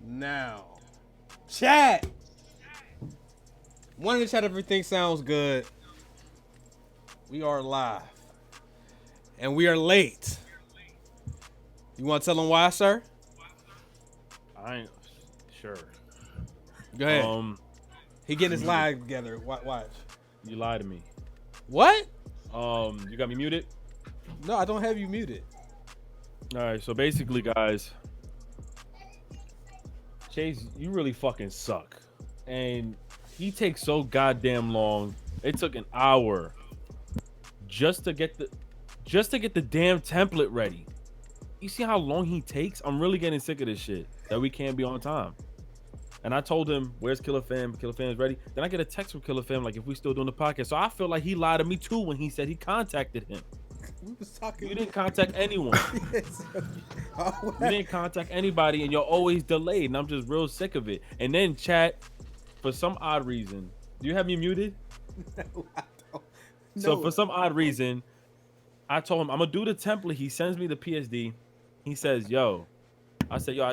now. Chat. One in the chat, everything sounds good. We are live. And we are late. You want to tell them why, sir? I ain't sure. Go ahead. He getting his live together. Watch. You lied to me. What? You got me muted? No, I don't have you muted. All right, so basically, guys, Chase, you really fucking suck. And he takes so goddamn long. It took an hour just to get the damn template ready. You see how long he takes? I'm really getting sick of this shit that we can't be on time. And I told him, where's Killer Fam? Killer Fam's ready. Then I get a text from Killer Fam, like, if we still doing the podcast. So I feel like he lied to me too when he said he contacted him. We was talking. You didn't contact anyone. You didn't contact anybody, and you're always delayed. And I'm just real sick of it. And then chat, for some odd reason, do you have me muted? No, I don't. No. So for some odd reason, I told him I'm gonna do the template. He sends me the PSD. He says, "Yo," I said, "Yo,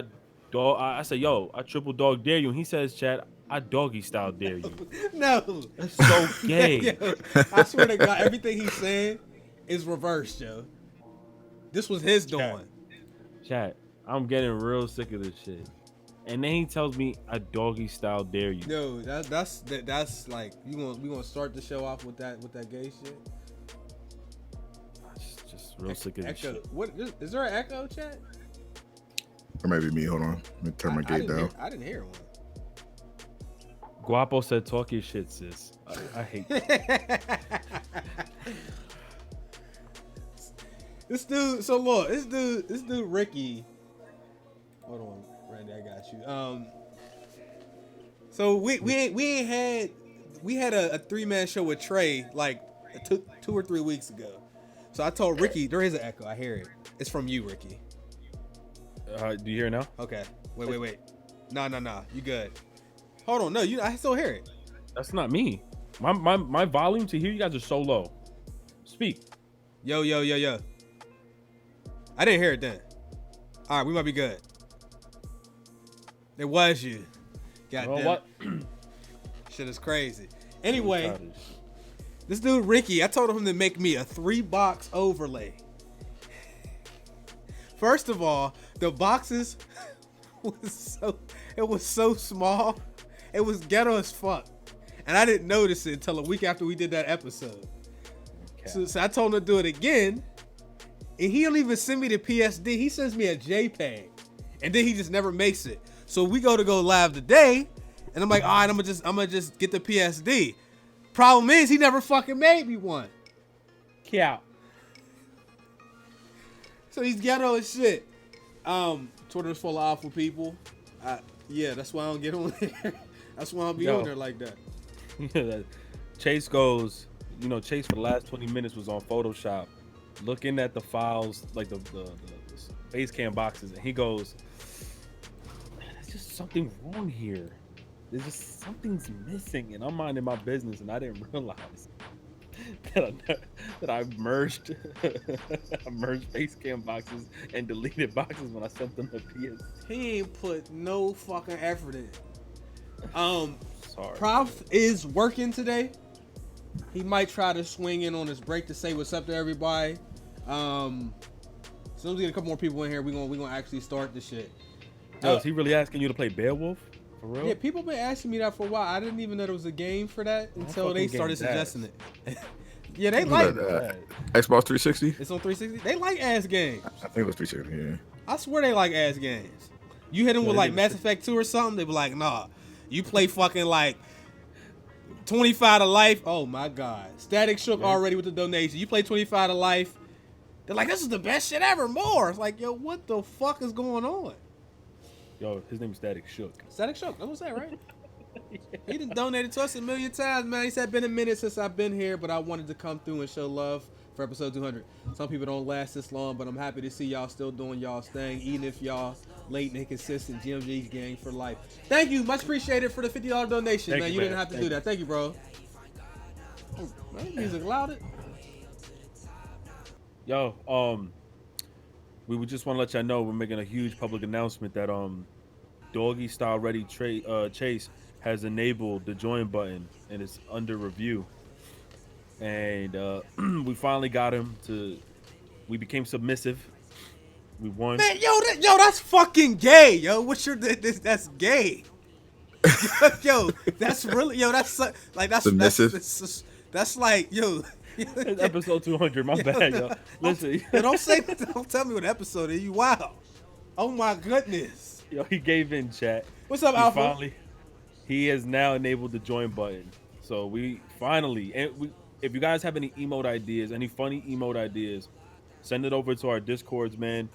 I said, yo, I triple dog dare you." And he says, "Chat, I doggy style dare you." No, that's so gay. Yo, I swear to God, everything he's saying is reversed, Joe. This was his doing. Chat, I'm getting real sick of this shit. And then he tells me, "I doggy style dare you." No, that's like we gonna start the show off with that gay shit. Just real sick of this shit. What is there an echo, chat? Or maybe me. Hold on. Let me turn my gate down. I didn't hear one. Guapo said, "Talk your shit, sis." I hate that. This dude. So look, this dude Ricky. Hold on, Randy, I got you. So we had a 3-man show with Trey like 2 or 3 weeks ago. So I told Ricky there is an echo. I hear it. It's from you, Ricky. Do you hear it now? Okay. Wait. No. You good? Hold on. No, I still hear it. That's not me. My volume to hear you guys are so low. Speak. Yo. I didn't hear it then. All right, we might be good. It was you. Goddamn. What? Shit is crazy. Anyway, this dude Ricky, I told him to make me a 3-box overlay. First of all, the boxes was so small. It was ghetto as fuck. And I didn't notice it until a week after we did that episode. Okay. So I told him to do it again. And he don't even send me the PSD. He sends me a JPEG. And then he just never makes it. So we go live today. And I'm like, all right, I'm gonna just get the PSD. Problem is, he never fucking made me one. Yeah. So he's ghetto as shit. Twitter's full of awful people. Yeah, that's why I don't get on there. That's why I don't be on there like that. Yeah, Chase goes, Chase for the last 20 minutes was on Photoshop, looking at the files, like the face cam boxes, and he goes, "Man, there's just something wrong here. There's just something's missing," and I'm minding my business, and I didn't realize that I merged face cam boxes and deleted boxes when I sent them to PS. He ain't put no fucking effort in. Sorry. Prof is working today. He might try to swing in on his break to say what's up to everybody. So let's get a couple more people in here. We gonna actually start the shit. Yo, is he really asking you to play Beowulf? For real? Yeah, people been asking me that for a while. I didn't even know there was a game for that until they started suggesting it. Yeah, they like Xbox 360. It's on 360. They like ass games. I think it was 360. Yeah. I swear they like ass games. You hit them with like Mass Effect 2 or something, they be like, nah. You play fucking like 25 to life. Oh my God. Static shook already with the donation. You play 25 to life. They're like, this is the best shit ever. More. It's like, yo, what the fuck is going on? Yo, his name's Static Shook. Static Shook. That's what I said, right? He done donated to us a million times, man. He said, been a minute since I've been here, but I wanted to come through and show love for episode 200. Some people don't last this long, but I'm happy to see y'all still doing y'all's thing, even if y'all late and inconsistent. GMG gang for life. Thank you. Much appreciated for the $50 donation, man. You didn't have to do that. Thank you, bro. Oh, man, music loud. Yo, we would just want to let y'all know we're making a huge public announcement that Doggy Style Ready Chase has enabled the join button and it's under review. And we finally got him to. We became submissive. We won. Man, yo, that's fucking gay, yo. What's your that's gay. Yo, that's really that's like that's Submissive? That's like yo. It's episode 200. My bad, yo. Listen, Don't tell me what episode is. You wow. Oh my goodness. yo, he gave in, chat. What's up, He Alpha? finally, he has now enabled the join button. So we finally, if you guys have any emote ideas, any funny emote ideas, send it over to our Discords, man.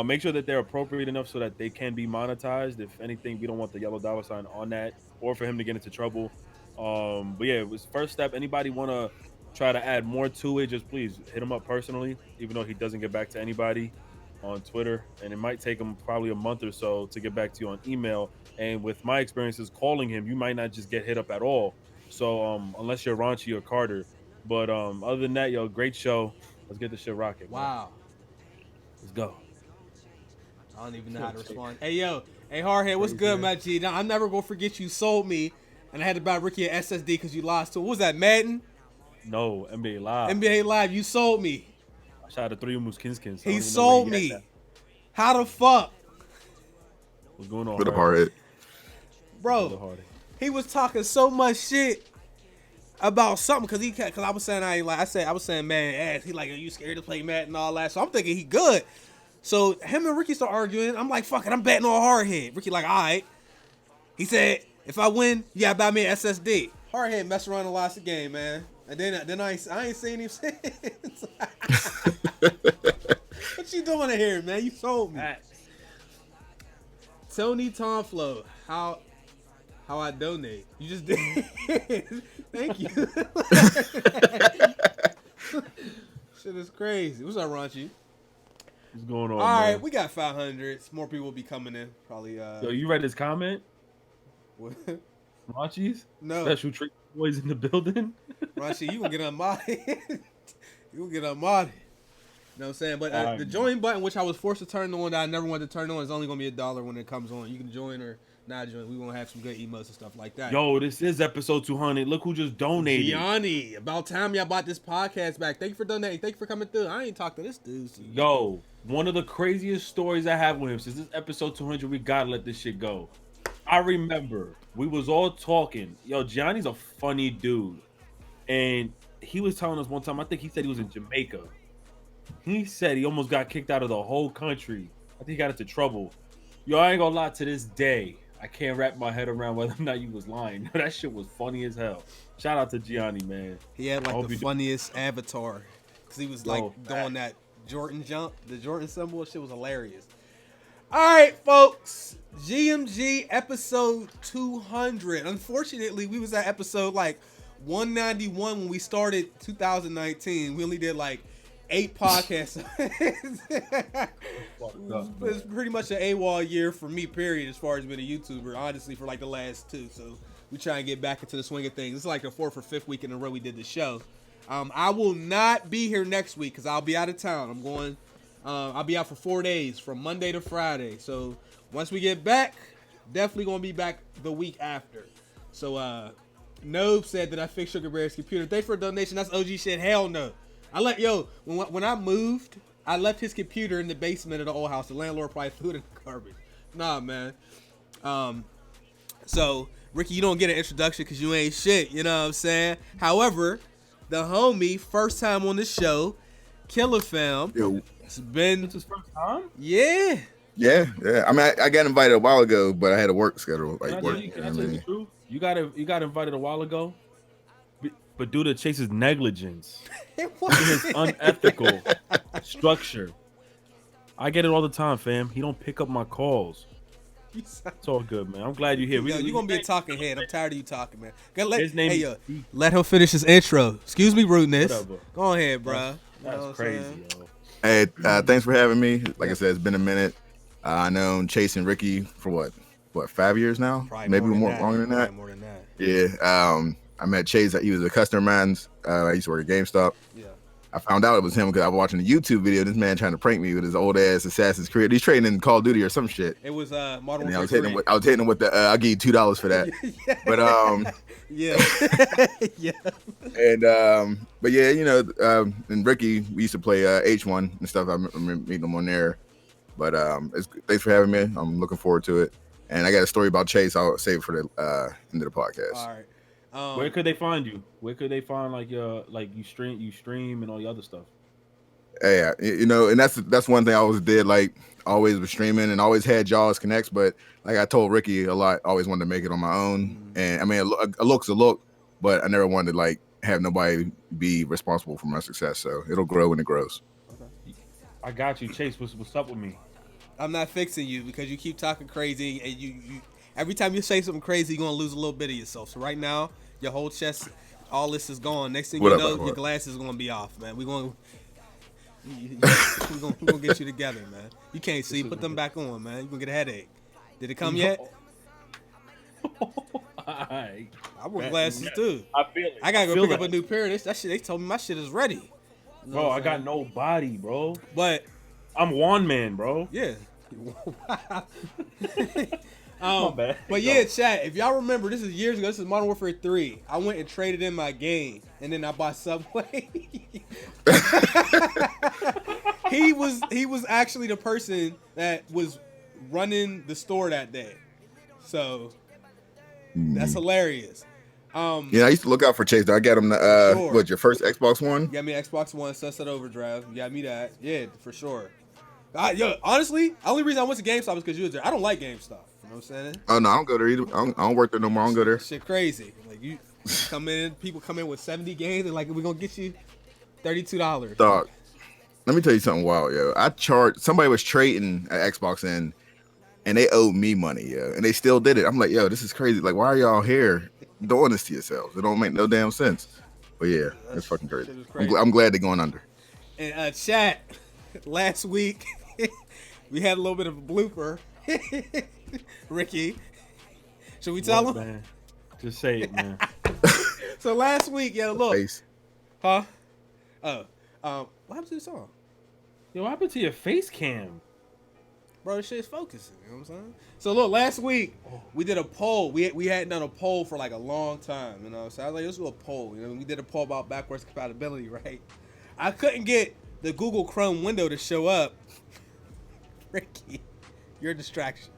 Make sure that they're appropriate enough so that they can be monetized. If anything, we don't want the yellow dollar sign on that or for him to get into trouble. But yeah, it was first step. Anybody want to try to add more to it, just please hit him up personally, even though he doesn't get back to anybody on Twitter. And it might take him probably a month or so to get back to you on email. And with my experiences calling him, you might not just get hit up at all. So unless you're Raunchy or Carter. But other than that, yo, great show. Let's get this shit rocking. Wow. Let's go. I don't even know how to respond. Hey, yo. Hey, Hardhead, what's good, my G? Now, I'm never going to forget you sold me, and I had to buy Ricky an SSD because you lost to, what was that, Madden? No, NBA Live. NBA Live, you sold me. I shot a 3 Muskinskins. He sold me. How the fuck? What's going on? With a hard. Bro, he was talking so much shit about something because I was saying I was saying man ass. He like, are you scared to play Madden and all that? So I'm thinking he good. So him and Ricky start arguing. I'm like, fuck it, I'm betting on Hardhead. Ricky like, all right. He said, if I win, you gotta buy me an SSD. Hardhead messed around and lost the game, man. And then I ain't seen him since. What you doing in here, man? You sold me. Tony Tomflow, how I donate? You just did. Thank you. Shit is crazy. What's up, Raunchy? What's going on? All right, man? we got 500. More people will be coming in. Probably. Yo, you read his comment? What? Raunchy's? No. Special treat boys in the building? Raunchy, you gonna get unmodded. You gonna get unmodded. You know what I'm saying? But the join button, which I was forced to turn on, that I never wanted to turn on, is only gonna be $1 when it comes on. You can join or not join. We gonna have some good emotes and stuff like that. Yo, this is episode 200. Look who just donated. Gianni, about time y'all bought this podcast back. Thank you for donating. Thank you for coming through. I ain't talked to this dude. Yo, one of the craziest stories I have with him since this episode 200, we gotta let this shit go. I remember we was all talking. Yo, Gianni's a funny dude. And he was telling us one time, I think he said he was in Jamaica. He said he almost got kicked out of the whole country. I think he got into trouble. Yo, I ain't gonna lie, to this day, I can't wrap my head around whether or not you was lying. That shit was funny as hell. Shout out to Gianni, man. He had like the funniest avatar. Because he was like doing that Jordan jump. The Jordan symbol. Shit was hilarious. All right, folks. GMG episode 200. Unfortunately, we was at episode like 191 when we started 2019. We only did like 8 podcasts. It's pretty much an AWOL year for me, period, as far as being a YouTuber, honestly, for like the last 2. So we try and get back into the swing of things. It's like the 4th or 5th week in a row we did the show. I will not be here next week because I'll be out of town. I'm going, I'll be out for 4 days from Monday to Friday. So once we get back, definitely going to be back the week after. So, Nobe said that I fixed Sugar Bear's computer. Thanks for a donation. That's OG shit. Hell no. When I moved, I left his computer in the basement of the old house. The landlord probably threw it in the garbage. Nah, man. So, Ricky, you don't get an introduction because you ain't shit. You know what I'm saying? However, the homie, first time on the show, Killer Fam. Yo. It's been... It's his first time? Yeah. Yeah. I mean, I got invited a while ago, but I had a work schedule. Like Can work. I tell you the truth? You got invited a while ago, but due to Chase's negligence, his unethical structure, I get it all the time, fam. He don't pick up my calls. It's all good, man. I'm glad you're here. You're going to be a talking head. I'm tired of you talking, man. His name let him finish his intro. Excuse me, rudeness. Whatever. Go ahead, bro. That's crazy, yo. Hey, thanks for having me. Like I said, it's been a minute. I known Chase and Ricky for what 5 years now? Probably maybe longer than that. More than that. Yeah. I met Chase. He was a customer of mine. I used to work at GameStop. Yeah. I found out it was him because I was watching a YouTube video. This man trying to prank me with his old ass Assassin's Creed. He's trading in Call of Duty or some shit. It was Modern And Warfare I was hitting 3. him with the. I'll give you $2 for that. Yeah. But Yeah. Yeah. and but yeah, you know, and Ricky, we used to play H1 and stuff. I remember meeting him on there. But thanks for having me. I'm looking forward to it. And I got a story about Chase. I'll save it for the end of the podcast. All right. Where could they find you? Where could they find like your you stream and all the other stuff? Yeah, you know, and that's one thing I always did. Like always was streaming and always had y'all as connects. But like I told Ricky a lot, always wanted to make it on my own. And I mean, a look's a look, but I never wanted to like have nobody be responsible for my success. So it'll grow when it grows. Okay. I got you, Chase. What's up with me? I'm not fixing you because you keep talking crazy, and you every time you say something crazy, you're gonna lose a little bit of yourself. So right now, your whole chest, all this is gone. Next thing you know, your glasses are gonna be off, man. We're gonna get you together, man. You can't see. Put them back on, man. You're gonna get a headache. Did it come yet? I wear glasses too. I feel it. I gotta go pick up a new pair of this. That shit. They told me my shit is ready. You know bro, I got no body, bro. But I'm one man, bro. Yeah. My bad. But yeah, chat. If y'all remember, this is years ago. This is Modern Warfare 3. I went and traded in my game, and then I bought Subway. He was actually the person that was running the store that day. So that's hilarious. Yeah, I used to look out for Chase. Though. I got him the sure. What, your first Xbox One? You got me Xbox One, Sunset Overdrive. You got me that. Yeah, for sure. Honestly, the only reason I went to GameStop is because you was there. I don't like GameStop. You know what I'm saying? Oh no, I don't go there either. I don't work there no more. I don't go there. Shit crazy. Like you come in, people come in with 70 games and like we're gonna get you $32. Dog, let me tell you something wild, yo. I charged somebody was trading an Xbox in, and they owed me money, yo, and they still did it. I'm like, yo, this is crazy. Like, why are y'all here doing this to yourselves? It don't make no damn sense. But yeah, it's fucking crazy. I'm glad they're going under. And chat, last week we had a little bit of a blooper. Ricky, should we tell him? Man? Just say it, man. So last week, look. Face. Huh? What happened to the song? Yo, what happened to your face cam? Bro, this shit's focusing. You know what I'm saying? So look, last week we did a poll. We hadn't done a poll for like a long time. You know, so I was like, let's do a poll. You know, we did a poll about backwards compatibility, right? I couldn't get the Google Chrome window to show up. Ricky, you're a distraction.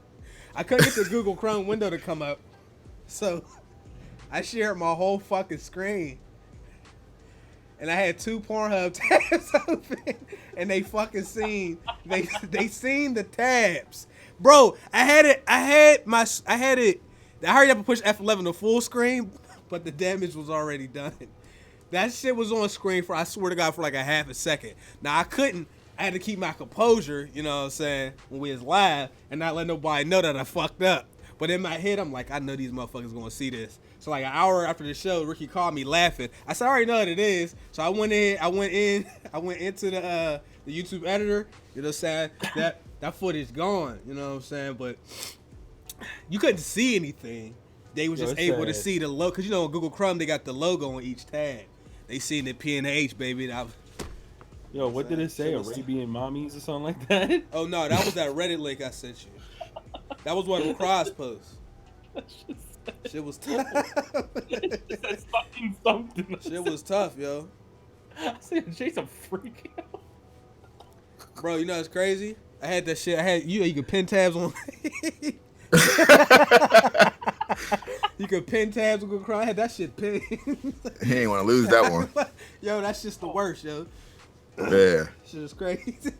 I couldn't get the Google Chrome window to come up, so I shared my whole fucking screen, and I had 2 Pornhub tabs open, and they fucking seen they seen the tabs, bro. I hurried up and pushed F11 to full screen, but the damage was already done. That shit was on screen for, I swear to God, for like a half a second. Now I had to keep my composure, you know what I'm saying, when we was live and not let nobody know that I fucked up. But in my head, I'm like, I know these motherfuckers gonna see this. So like an hour after the show, Ricky called me laughing. I said, I already know what it is. So I went into the YouTube editor, you know what I'm saying? That footage gone, you know what I'm saying? But you couldn't see anything. They was just able to see the logo, because you know on Google Chrome they got the logo on each tab. They seen the P and the H, baby. Yo, what did it say? Arabian mommies or something like that? Oh no, that was that Reddit link I sent you. That was one of the cross posts. Shit was tough. Shit was tough, yo. I said, Jay's a freak. Bro, you know it's crazy? I had that shit. You could pin tabs on. You could pin tabs on Google Chrome. I had that shit pinned. He ain't want to lose that one. Yo, that's just the worst, yo. Yeah. Shit is crazy.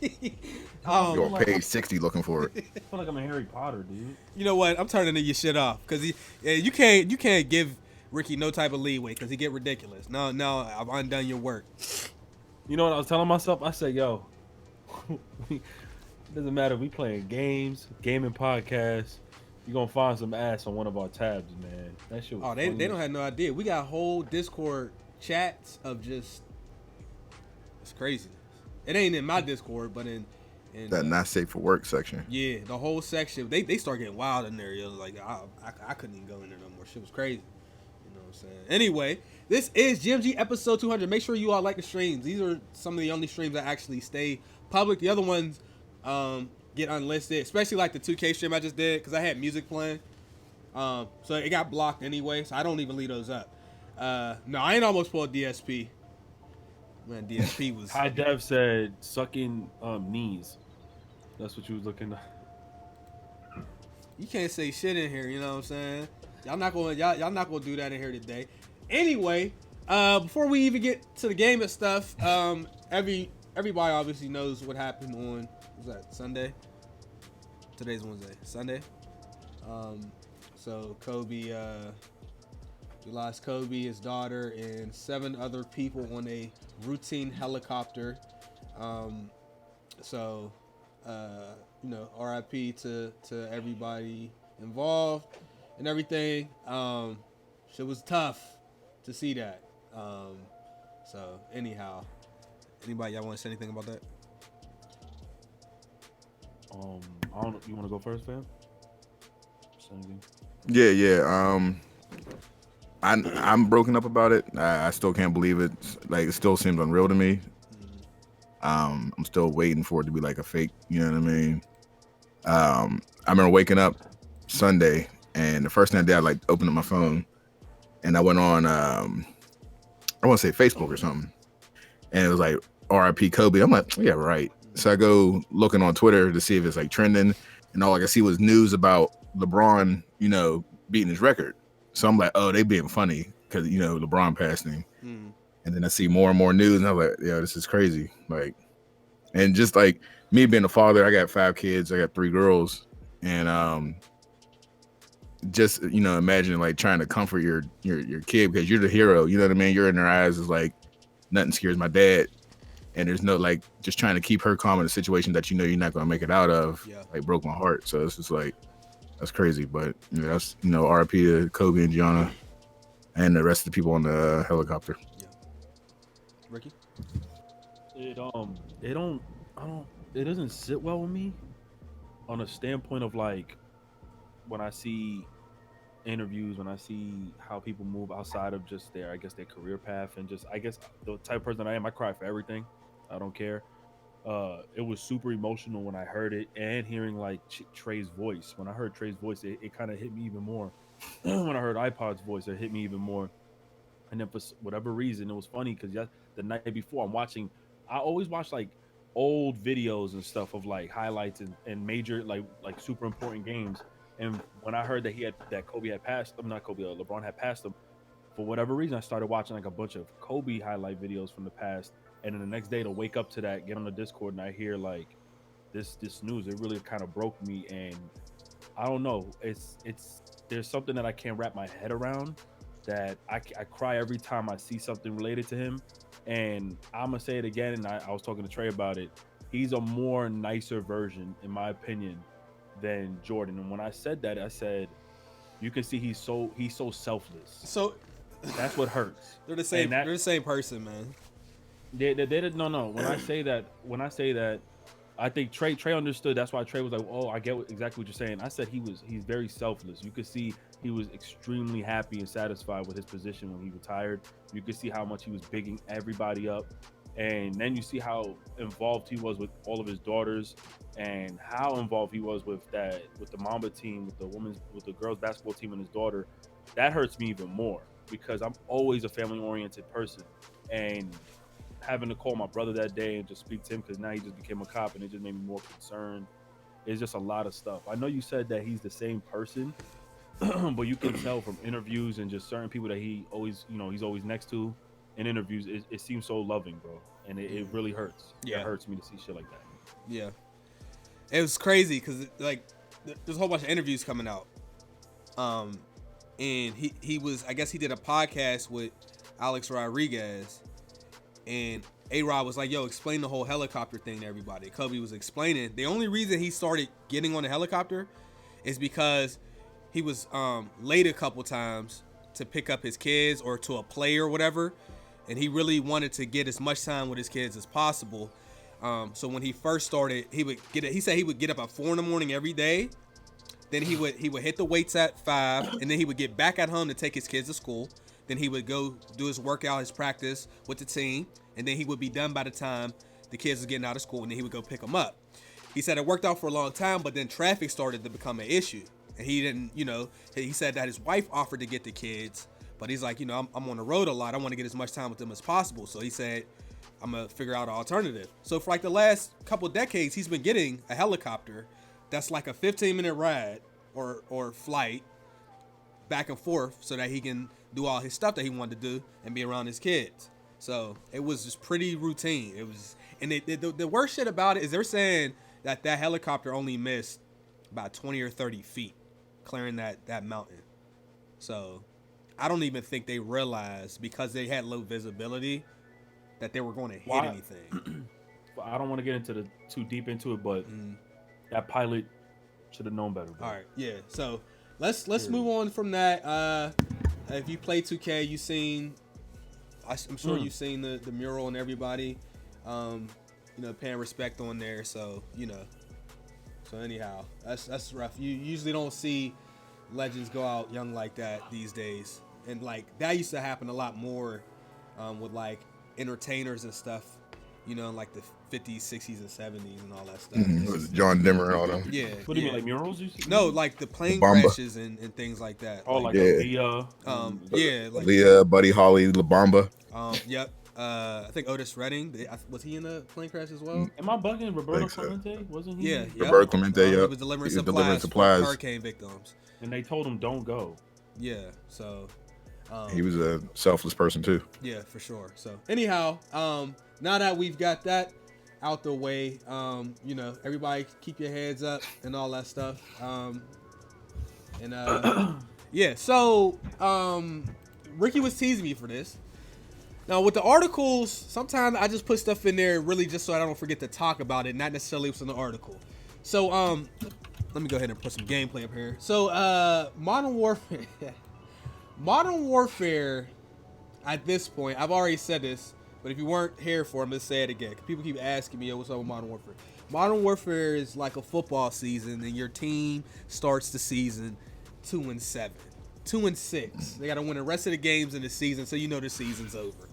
You're on page 60 looking for it. I feel like I'm a Harry Potter, dude. You know what? I'm turning your shit off because you can't give Ricky no type of leeway because he get ridiculous. No, I've undone your work. You know what I was telling myself? I said, yo, it doesn't matter if we playing games, gaming podcasts. You're gonna find some ass on one of our tabs, man. That shit was they don't have no idea. We got whole Discord chats of just it's craziness. It ain't in my Discord, but in that not safe for work section. Yeah, the whole section. They start getting wild in there. Yo. Like I couldn't even go in there no more. Shit was crazy. You know what I'm saying? Anyway, this is GMG episode 200. Make sure you all like the streams. These are some of the only streams that actually stay public. The other ones get unlisted, especially like the 2K stream I just did because I had music playing. So it got blocked anyway, so I don't even leave those up. No, I ain't almost pulled DSP. Man, DSP was... High Dev said sucking knees. That's what you was looking at. You can't say shit in here, you know what I'm saying? Y'all not gonna do that in here today. Anyway, before we even get to the game and stuff, everybody obviously knows what happened on, was that Sunday? Today's Wednesday. Sunday. So Kobe, we lost Kobe, his daughter, and 7 other people on a routine helicopter. RIP to everybody involved and everything. Shit was tough to see that. So anyhow, anybody y'all want to say anything about that? I don't know. You want to go first, fam? Yeah. I'm broken up about it. I still can't believe it. Like, it still seems unreal to me. I'm still waiting for it to be like a fake. You know what I mean? I remember waking up Sunday, and the first thing I did, I like opened up my phone, and I went on, I want to say Facebook or something, and it was like RIP Kobe. I'm like, yeah, right. So I go looking on Twitter to see if it's like trending, and all I could see was news about LeBron, beating his record. So I'm like, oh, they being funny because LeBron passed him. And then I see more and more news, and I'm like, yeah, this is crazy. Like, and just like me being a father, I got 5 kids, I got 3 girls, and just imagine like trying to comfort your kid because you're the hero. You know what I mean? You're in their eyes is like nothing scares my dad, and there's no like just trying to keep her calm in a situation that you're not gonna make it out of. Yeah. Like broke my heart. So it's just like that's crazy. But that's RIP to Kobe and Gianna and the rest of the people on the helicopter. Ricky? It doesn't sit well with me on a standpoint of like when I see interviews, when I see how people move outside of just their career path, and just I guess the type of person I am, I cry for everything. I don't care. It was super emotional when I heard it, and hearing like Trey's voice. When I heard Trey's voice, it kind of hit me even more. When I heard iPod's voice, it hit me even more. And then for whatever reason, it was funny because the night before I always watch like old videos and stuff of like highlights and major like super important games. And when I heard that LeBron had passed him, for whatever reason, I started watching like a bunch of Kobe highlight videos from the past. And then the next day to wake up to that, get on the Discord, and I hear like this news, it really kind of broke me. And I don't know, there's something that I can't wrap my head around. That I cry every time I see something related to him. And I'm going to say it again, and I was talking to Trey about it. He's a more nicer version, in my opinion, than Jordan. And when I said that, I said, you can see he's so selfless. So that's what hurts. They're the same. They're the same person, man. They no. When I say that, I think Trey understood. That's why Trey was like, "Oh, I get exactly what you're saying." I said he's very selfless. You could see he was extremely happy and satisfied with his position when he retired. You could see how much he was bigging everybody up, and then you see how involved he was with all of his daughters, and how involved he was with the Mamba team, with the girls basketball team, and his daughter. That hurts me even more because I'm always a family-oriented person, and having to call my brother that day and just speak to him because now he just became a cop and it just made me more concerned. It's just a lot of stuff. I know you said that he's the same person, but you can tell from interviews and just certain people that he always, he's always next to in interviews. It seems so loving, bro, and it really hurts. Yeah, it hurts me to see shit like that. Yeah, it was crazy because like there's a whole bunch of interviews coming out, and he was, I guess he did a podcast with Alex Rodriguez. And A-Rod was like, yo, explain the whole helicopter thing to everybody. Kobe was explaining. The only reason he started getting on the helicopter is because he was late a couple times to pick up his kids or to a play or whatever. And he really wanted to get as much time with his kids as possible. So when he first started, he said he would get up at 4 a.m. every day. Then he would hit the weights at 5, and then he would get back at home to take his kids to school. Then he would go do his workout, his practice with the team, and then he would be done by the time the kids was getting out of school, and then he would go pick them up. He said it worked out for a long time, but then traffic started to become an issue. And he didn't, he said that his wife offered to get the kids, but he's like, I'm on the road a lot. I want to get as much time with them as possible. So he said, I'm going to figure out an alternative. So for like the last couple of decades, he's been getting a helicopter that's like a 15-minute ride or flight back and forth so that he can do all his stuff that he wanted to do and be around his kids. So it was just pretty routine. It was, and the worst shit about it is they're saying that helicopter only missed about 20 or 30 feet clearing that mountain. So I don't even think they realized, because they had low visibility, that they were going to hit anything. I don't want to get into too deep into it, but that pilot should have known better. Bro. All right, yeah. So let's move on from that. If you play 2K, you've seen, I'm sure you've seen the mural and everybody, paying respect on there. So So anyhow, that's rough. You usually don't see legends go out young like that these days, and like that used to happen a lot more with like entertainers and stuff, like the 50s, 60s, and 70s and all that stuff. It was John Denver and all them. Yeah. What do you mean, like murals? No, like the plane crashes and things like that. Oh, like yeah. like Leah, Buddy Holly, La Bamba. Yep. I think Otis Redding, was he in a plane crash as well? Am I bugging? Roberto Clemente, wasn't he? Yeah. Roberto Clemente, He was delivering supplies for hurricane victims. And they told him don't go. Yeah. So. He was a selfless person too. Yeah, for sure. So anyhow, now that we've got that out the way, everybody keep your heads up and all that stuff. Yeah. So Ricky was teasing me for this. Now with the articles, sometimes I just put stuff in there really just so I don't forget to talk about it, not necessarily what's in the article. So let me go ahead and put some gameplay up here. So Modern Warfare, at this point, I've already said this, but if you weren't here for it, I'm going to say it again. People keep asking me, what's up with Modern Warfare? Modern Warfare is like a football season, and your team starts the season 2-7, 2-6. They got to win the rest of the games in the season, so the season's over.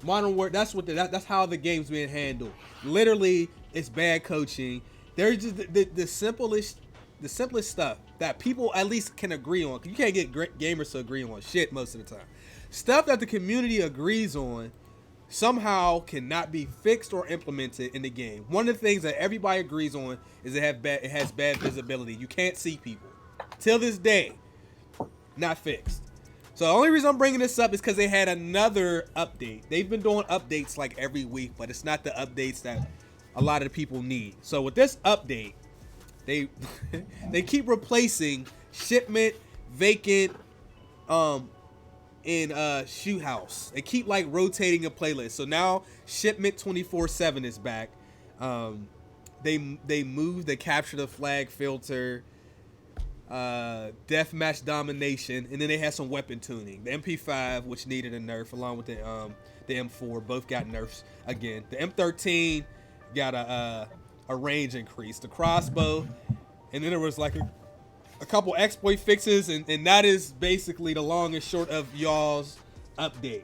Modern Warfare, that's how the game's being handled. Literally, it's bad coaching. There's just the simplest stuff that people at least can agree on. You can't get gamers to agree on shit most of the time. Stuff that the community agrees on somehow cannot be fixed or implemented in the game. One of the things that everybody agrees on is it has bad visibility. You can't see people. Till this day, not fixed. So the only reason I'm bringing this up is because they had another update. They've been doing updates like every week, but it's not the updates that a lot of the people need. So with this update, they keep replacing shipment, vacant, and shoot house. They keep like rotating a playlist. So now shipment 24/7 is back. They moved the capture the flag filter, deathmatch domination, and then they had some weapon tuning. The MP5, which needed a nerf, along with the M4, both got nerfs again. The M13 got a range increase. The crossbow, and then there was like a couple exploit fixes, and that is basically the long and short of y'all's update.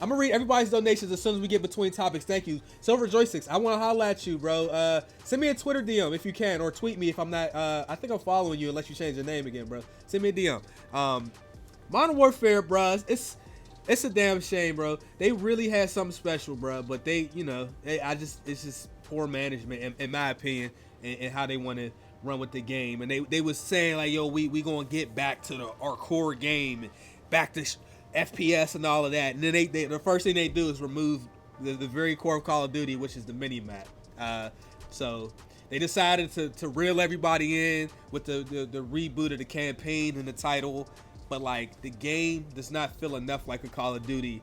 I'm gonna read everybody's donations as soon as we get between topics. Thank you, Silver Joysticks. I want to holler at you, bro. Send me a Twitter DM if you can, or tweet me if I'm not. I think I'm following you unless you change your name again, bro. Send me a DM. Modern Warfare, bro. It's a damn shame, bro. They really had something special, bro. But it's just poor management, in my opinion, and how they want to run with the game. And they was saying like, yo, we gonna get back to our core game and back to FPS and all of that. And then the first thing they do is remove the very core of Call of Duty, which is the mini map. So they decided to reel everybody in with the reboot of the campaign and the title. But like the game does not feel enough like a Call of Duty,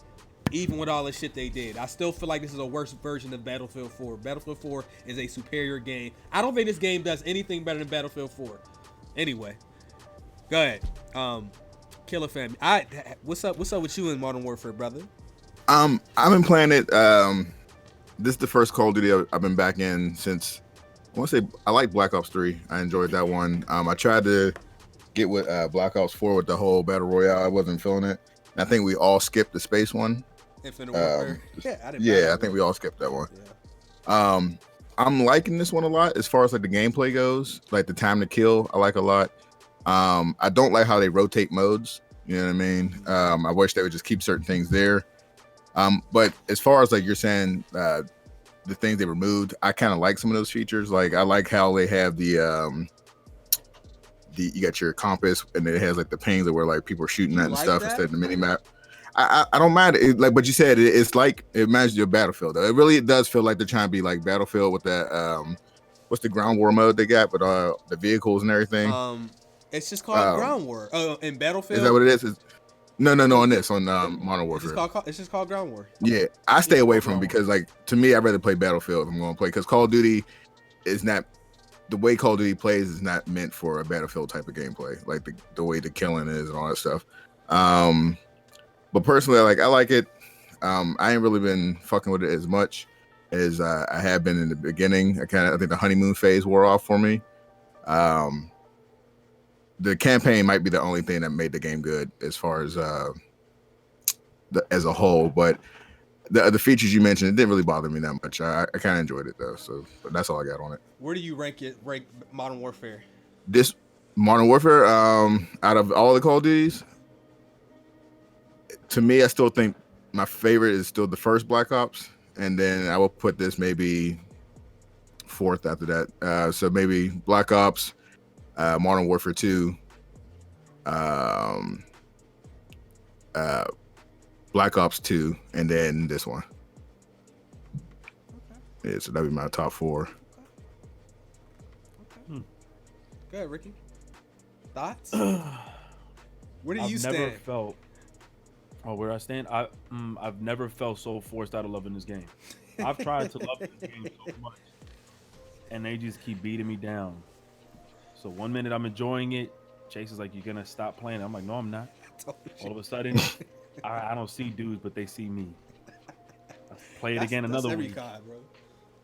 even with all the shit they did. I still feel like this is a worse version of Battlefield 4. Battlefield 4 is a superior game. I don't think this game does anything better than Battlefield 4. Anyway, go ahead. Killer Family. What's up with you in Modern Warfare, brother? I've been playing it. This is the first Call of Duty I've been back in since, I want to say, I like Black Ops 3. I enjoyed that one. I tried to get with Black Ops 4 with the whole Battle Royale. I wasn't feeling it. I think we all skipped the space one. Infinite Warfare. I think we all skipped that one. Yeah. I'm liking this one a lot as far as like the gameplay goes. Like the time to kill, I like a lot. I don't like how they rotate modes. You know what I mean? I wish they would just keep certain things there. But as far as like you're saying, the things they removed, I kind of like some of those features. Like I like how they have the you got your compass and it has like the pings where like people are shooting at and stuff instead of the mini map. I don't mind it. Like, but you said it's like it reminds you of Battlefield. Though. It does feel like they're trying to be like Battlefield with that. What's the ground war mode they got with the vehicles and everything? It's just called ground war. Oh, in Battlefield. Is that what it is? No. On this on Modern Warfare. It's just called ground war. Yeah, I stay away from it because like to me, I'd rather play Battlefield if I'm going to play because Call of Duty is not. The way Call of Duty plays is not meant for a Battlefield type of gameplay, like the way the killing is and all that stuff. But personally, I like it. I ain't really been fucking with it as much as I have been in the beginning. I think the honeymoon phase wore off for me. The campaign might be the only thing that made the game good as far as as a whole, but the features you mentioned, it didn't really bother me that much. I kind of enjoyed it though, but that's all I got on it. Where do you rank Modern Warfare? This Modern Warfare, out of all the Call of Duties, to me, I still think my favorite is still the first Black Ops, and then I will put this maybe fourth after that. So maybe Black Ops, Modern Warfare 2, Black Ops 2, and then this one. Okay. Yeah, so that'd be my top 4. Okay. Go ahead, Ricky. Thoughts? Where do you stand? Never felt. Oh, where I stand? I've never felt so forced out of loving this game. I've tried to love this game so much, and they just keep beating me down. So one minute I'm enjoying it, Chase is like, "You're gonna stop playing." I'm like, "No, I'm not." All of a sudden, I don't see dudes, but they see me. I play it again another week. God, bro.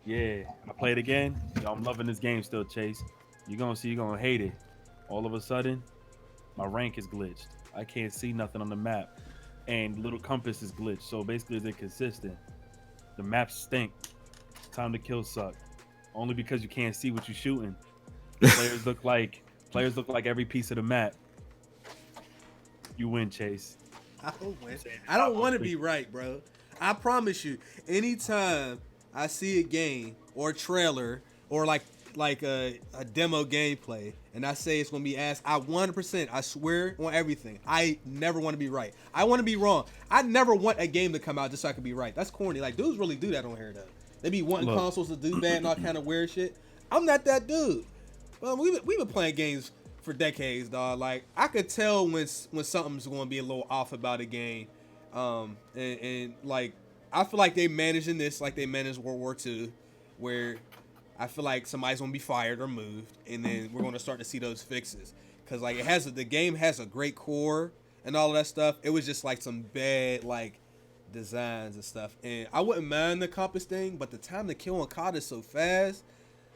Yeah, I play it again. Yo, I'm loving this game still, Chase. You're gonna hate it. All of a sudden, my rank is glitched. I can't see nothing on the map, and little compass is glitched. So basically, it's inconsistent. The maps stink. Time to kill suck. Only because you can't see what you're shooting. Players look like every piece of the map. You win, Chase. I don't win. I don't want to be right, bro. I promise you. Anytime I see a game or a trailer or like a demo gameplay, and I say it's gonna be ass, I 100%, I swear on everything. I never want to be right. I want to be wrong. I never want a game to come out just so I can be right. That's corny. Like dudes really do that on here though. They be wanting consoles to do bad and all kind of weird shit. I'm not that dude. Well, we've been playing games for decades, dog. Like I could tell when something's going to be a little off about a game, and like I feel like they managing this like they managed World War II, where I feel like somebody's going to be fired or moved, and then we're going to start to see those fixes. Cause like the game has a great core and all of that stuff. It was just like some bad like designs and stuff, and I wouldn't mind the compass thing, but the time to kill on COD is so fast.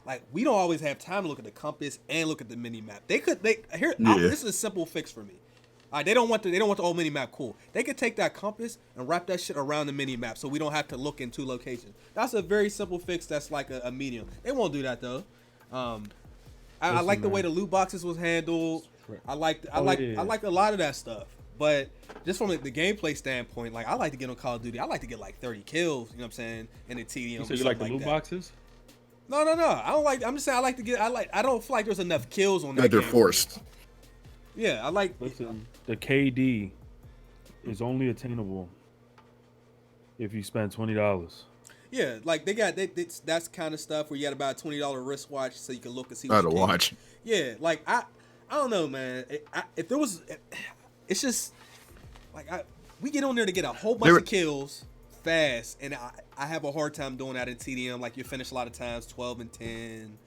Like we don't always have time to look at the compass and look at the mini map. This is a simple fix for me. They don't want the old mini map. Cool. They could take that compass and wrap that shit around the mini map so we don't have to look in 2 locations. That's a very simple fix. That's like a medium. They won't do that though. I like the way the loot boxes was handled. I like a lot of that stuff. But just from the gameplay standpoint, like I like to get on Call of Duty. I like to get like 30 kills. You know what I'm saying? In the TDM. So you like the loot boxes? No. I don't like. I'm just saying I like to get. I don't feel like there's enough kills on that. Like they're forced. Yeah, I like. Listen, the KD is only attainable if you spend $20. Yeah, like they got that's kind of stuff where you got about $20 wristwatch so you can look and see. What you watch. Yeah, like I don't know, man. If there was, it's just like we get on there to get a whole bunch of kills fast, and I have a hard time doing that in TDM. Like you finish a lot of times 12 and 10.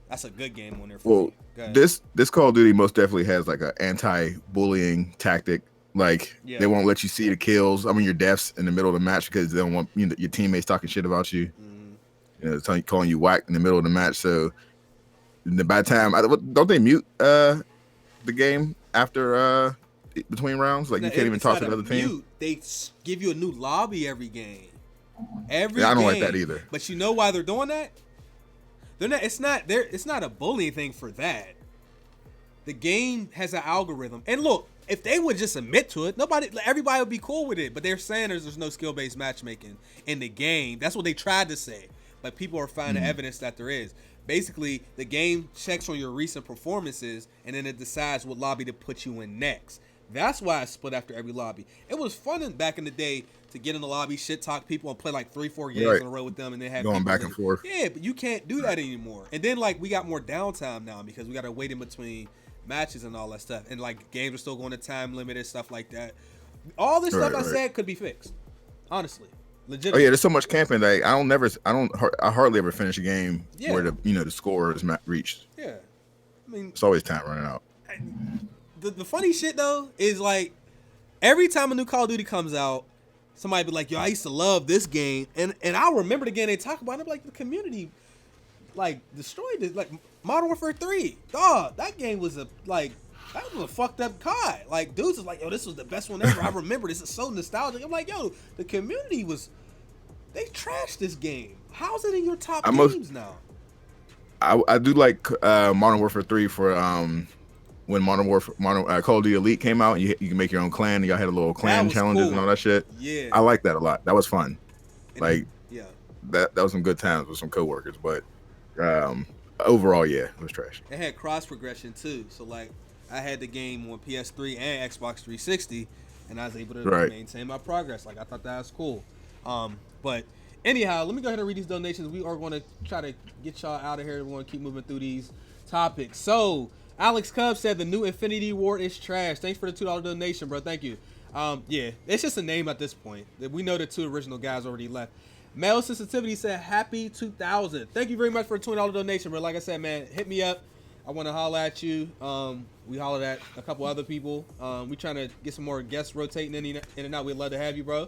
That's a good game on there for me. This Call of Duty most definitely has like an anti-bullying tactic. Like they won't let you see the kills. I mean your deaths in the middle of the match because they don't want your teammates talking shit about you. Mm-hmm. Calling you whack in the middle of the match. So by the time don't they mute the game after between rounds? Like you can't even talk to the other team. They give you a new lobby every game. I don't like that either. But you know why they're doing that? They're not. It's not a bullying thing for that. The game has an algorithm, and look, if they would just admit to it, everybody would be cool with it. But they're saying there's no skill-based matchmaking in the game. That's what they tried to say, but people are finding evidence that there is. Basically, the game checks on your recent performances, and then it decides what lobby to put you in next. That's why I split after every lobby. It was fun back in the day to get in the lobby, shit talk people, and play like 3-4 games in a row with them, and then have going back and forth. Yeah, but you can't do that anymore. And then like we got more downtime now because we got to wait in between matches and all that stuff, and like games are still going to time limited stuff like that. All this stuff I said could be fixed, honestly, legitimately. Oh yeah, there's so much camping that I hardly ever finish a game where the score is reached. Yeah, I mean it's always time running out. The funny shit though is like every time a new Call of Duty comes out, somebody be like, "Yo, I used to love this game," and I remember the game they talk about. And I'm like, the community like destroyed it. Like Modern Warfare 3, dog, that game was a fucked up COD. Like dudes was like, "Yo, this was the best one ever." I remember this is so nostalgic. I'm like, "Yo, the community they trashed this game. How's it in your top games now?" I do like Modern Warfare 3 for when Call of Duty Elite came out, and you can make your own clan, and y'all had a little clan challenges and all that shit. Yeah, I like that a lot. That was fun. And that was some good times with some coworkers, but overall, it was trash. It had cross progression too, so like I had the game on PS3 and Xbox 360, and I was able to maintain my progress. Like I thought that was cool. But anyhow, let me go ahead and read these donations. We are going to try to get y'all out of here. We want to keep moving through these topics. So Alex Cub said the new Infinity Ward is trash. Thanks for the $2 donation, bro. Thank you. It's just a name at this point. We know the two original guys already left. Male Sensitivity said happy 2000. Thank you very much for a $20 donation, bro. Like I said, man, hit me up. I want to holler at you. We hollered at a couple other people. We trying to get some more guests rotating in and out. We'd love to have you, bro.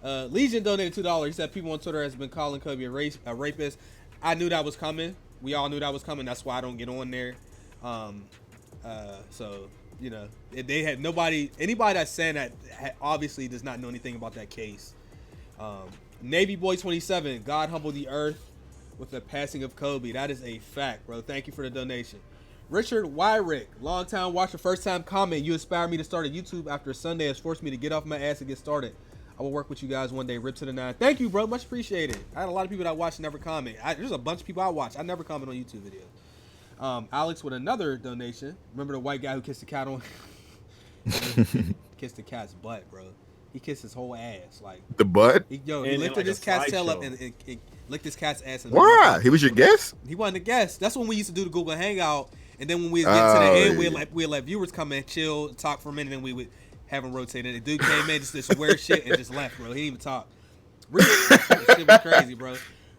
Legion donated $2. He said people on Twitter has been calling Kobe a rapist. I knew that was coming. We all knew that was coming. That's why I don't get on there. So you know, they had anybody that's saying that obviously does not know anything about that case. Navy Boy 27, God humbled the earth with the passing of Kobe. That is a fact, bro. Thank you for the donation. Richard Wyrick, long time watcher, first time comment. You inspired me to start a YouTube after Sunday has forced me to get off my ass and get started. I will work with you guys one day. Rip to the 9. Thank you, bro. Much appreciated. I had a lot of people that watch and never comment. There's a bunch of people I watch. I never comment on YouTube videos. Alex with another donation. Remember the white guy who kissed the cat on? Kissed the cat's butt, bro. He kissed his whole ass, like the butt. He lifted his cat's tail up and licked his cat's ass. Why? He was your guest? He wasn't a guest. That's when we used to do the Google Hangout, and then when we was getting to the end, we'd let viewers come in, chill, talk for a minute, and we would have him rotate. And the dude came in, just this weird shit, and just left, bro. He didn't even talk. Shit was crazy, bro.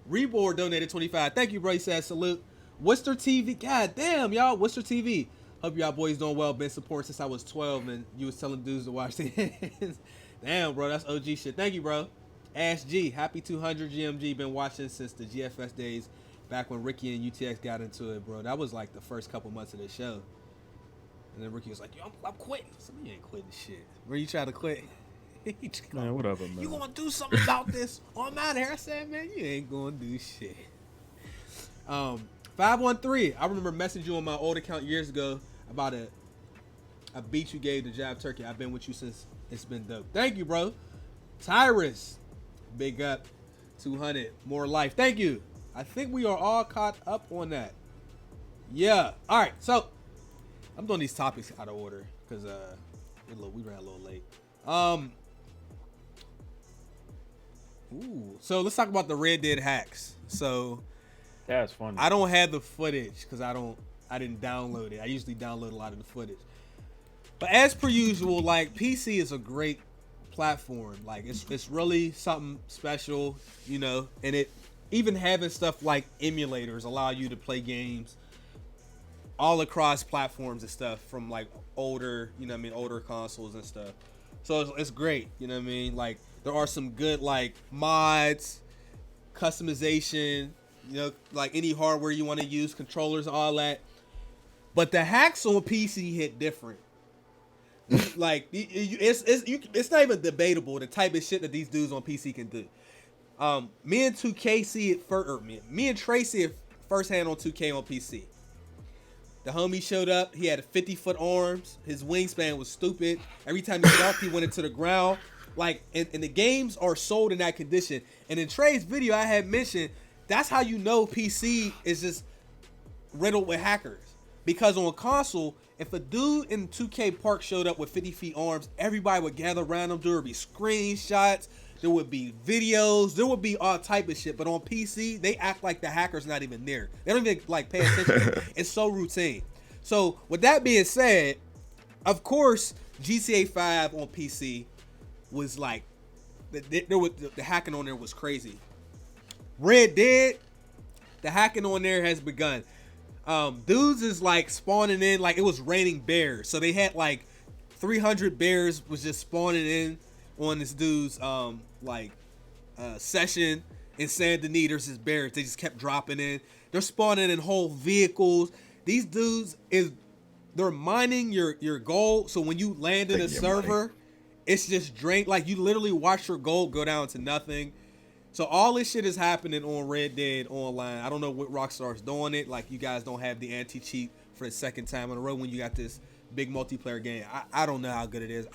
Reborn donated 25. Thank you, bro. He said salute. Worcester TV. God damn, y'all. Worcester TV. Hope y'all boys doing well. Been supporting since I was 12, and you was telling dudes to watch things. Damn, bro, that's OG shit. Thank you, bro. Ash G, happy 200 GMG. Been watching since the GFS days, back when Ricky and UTX got into it, bro. That was like the first couple months of the show. And then Ricky was like, yo, I'm quitting. I said, you ain't quitting shit. Where you trying to quit? Man, whatever, man. You gonna do something about this? Oh, I'm out of here. I said, man, you ain't gonna do shit. 513, I remember messaging you on my old account years ago about a beat you gave to Jab Turkey. I've been with you since. It's been dope. Thank you, bro. Tyrus, big up. 200, more life. Thank you. I think we are all caught up on that. Yeah. All right. So I'm doing these topics out of order because we ran a little late. So let's talk about the Red Dead hacks. So that's funny. I don't have the footage because I didn't download it. I usually download a lot of the footage. But as per usual, like PC is a great platform. Like it's really something special, you know, and it even having stuff like emulators allow you to play games all across platforms and stuff from like older, older consoles and stuff. So it's great, you know what I mean? Like there are some good like mods, customization, like any hardware you want to use, controllers, all that. But the hacks on PC hit different. Like it's not even debatable the type of shit that these dudes on PC can do. Me and 2K see it first. Me and Trey see it firsthand on 2K on PC. The homie showed up. He had 50-foot arms. His wingspan was stupid. Every time he jumped, he went into the ground. Like, and the games are sold in that condition. And in Trey's video, I had mentioned that's how you know PC is just riddled with hackers. Because on console, if a dude in 2K Park showed up with 50 feet arms, everybody would gather around him. There would be screenshots. There would be videos. There would be all type of shit. But on PC, they act like the hacker's not even there. They don't even like pay attention. It's so routine. So with that being said, of course, GTA 5 on PC was like, the hacking on there was crazy. Red Dead, the hacking on there has begun. Dudes is like spawning in like it was raining bears. So they had like 300 bears was just spawning in on this dude's session in Saint Denis. There's this bears. They just kept dropping in. They're spawning in whole vehicles. These dudes they're mining your gold. So when you land in a server, it's just drained. Like you literally watch your gold go down to nothing. So all this shit is happening on Red Dead Online. I don't know what Rockstar's doing it. Like you guys don't have the anti-cheat for the second time in a row when you got this big multiplayer game. I don't know how good it is.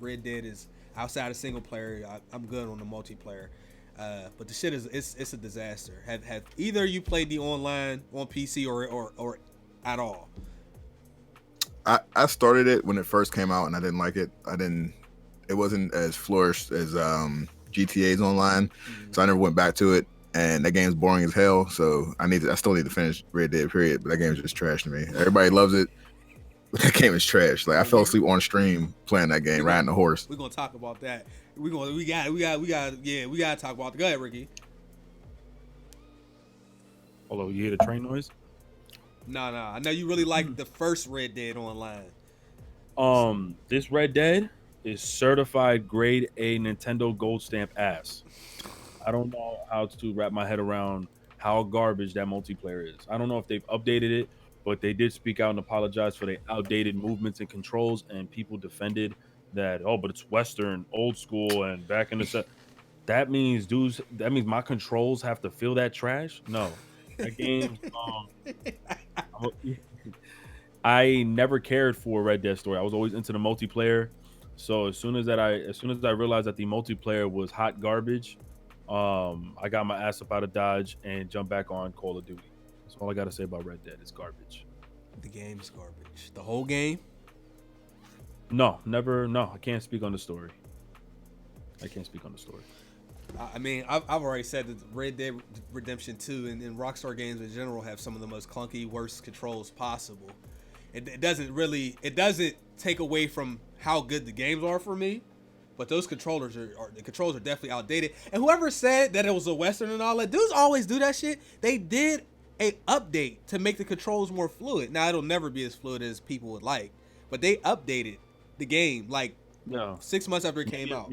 Red Dead is outside of single player. I'm good on the multiplayer. But the shit it's a disaster. Have either you played the online on PC or at all? I started it when it first came out and I didn't like it. It wasn't as flourished as GTA's online, so I never went back to it. And that game's boring as hell. So I still need to finish Red Dead. Period. But that game's just trash to me. Everybody loves it, but that game is trash. Like I fell asleep on stream playing that game, riding a horse. We're gonna talk about that. We gotta talk about it. Go ahead, Ricky. Hold on, you hear the train noise? No. I know you really like the first Red Dead Online. This Red Dead is certified grade A Nintendo gold stamp ass. I don't know how to wrap my head around how garbage that multiplayer is. I don't know if they've updated it, but they did speak out and apologize for the outdated movements and controls, and people defended that, but it's Western, old school, and back in the set. That means my controls have to feel that trash? No. That game, I never cared for Red Dead story. I was always into the multiplayer. So as soon as I realized that the multiplayer was hot garbage, I got my ass up out of Dodge and jumped back on Call of Duty. That's all I got to say about Red Dead. It's garbage. The game's garbage. The whole game? No, never. No, I can't speak on the story. I mean, I've already said that Red Dead Redemption 2 and Rockstar games in general have some of the most clunky, worst controls possible. It doesn't take away from how good the games are for me, but those controls are definitely outdated. And whoever said that it was a Western and all that, dudes always do that shit. They did a update to make the controls more fluid. Now it'll never be as fluid as people would like, but they updated the game 6 months after it came out.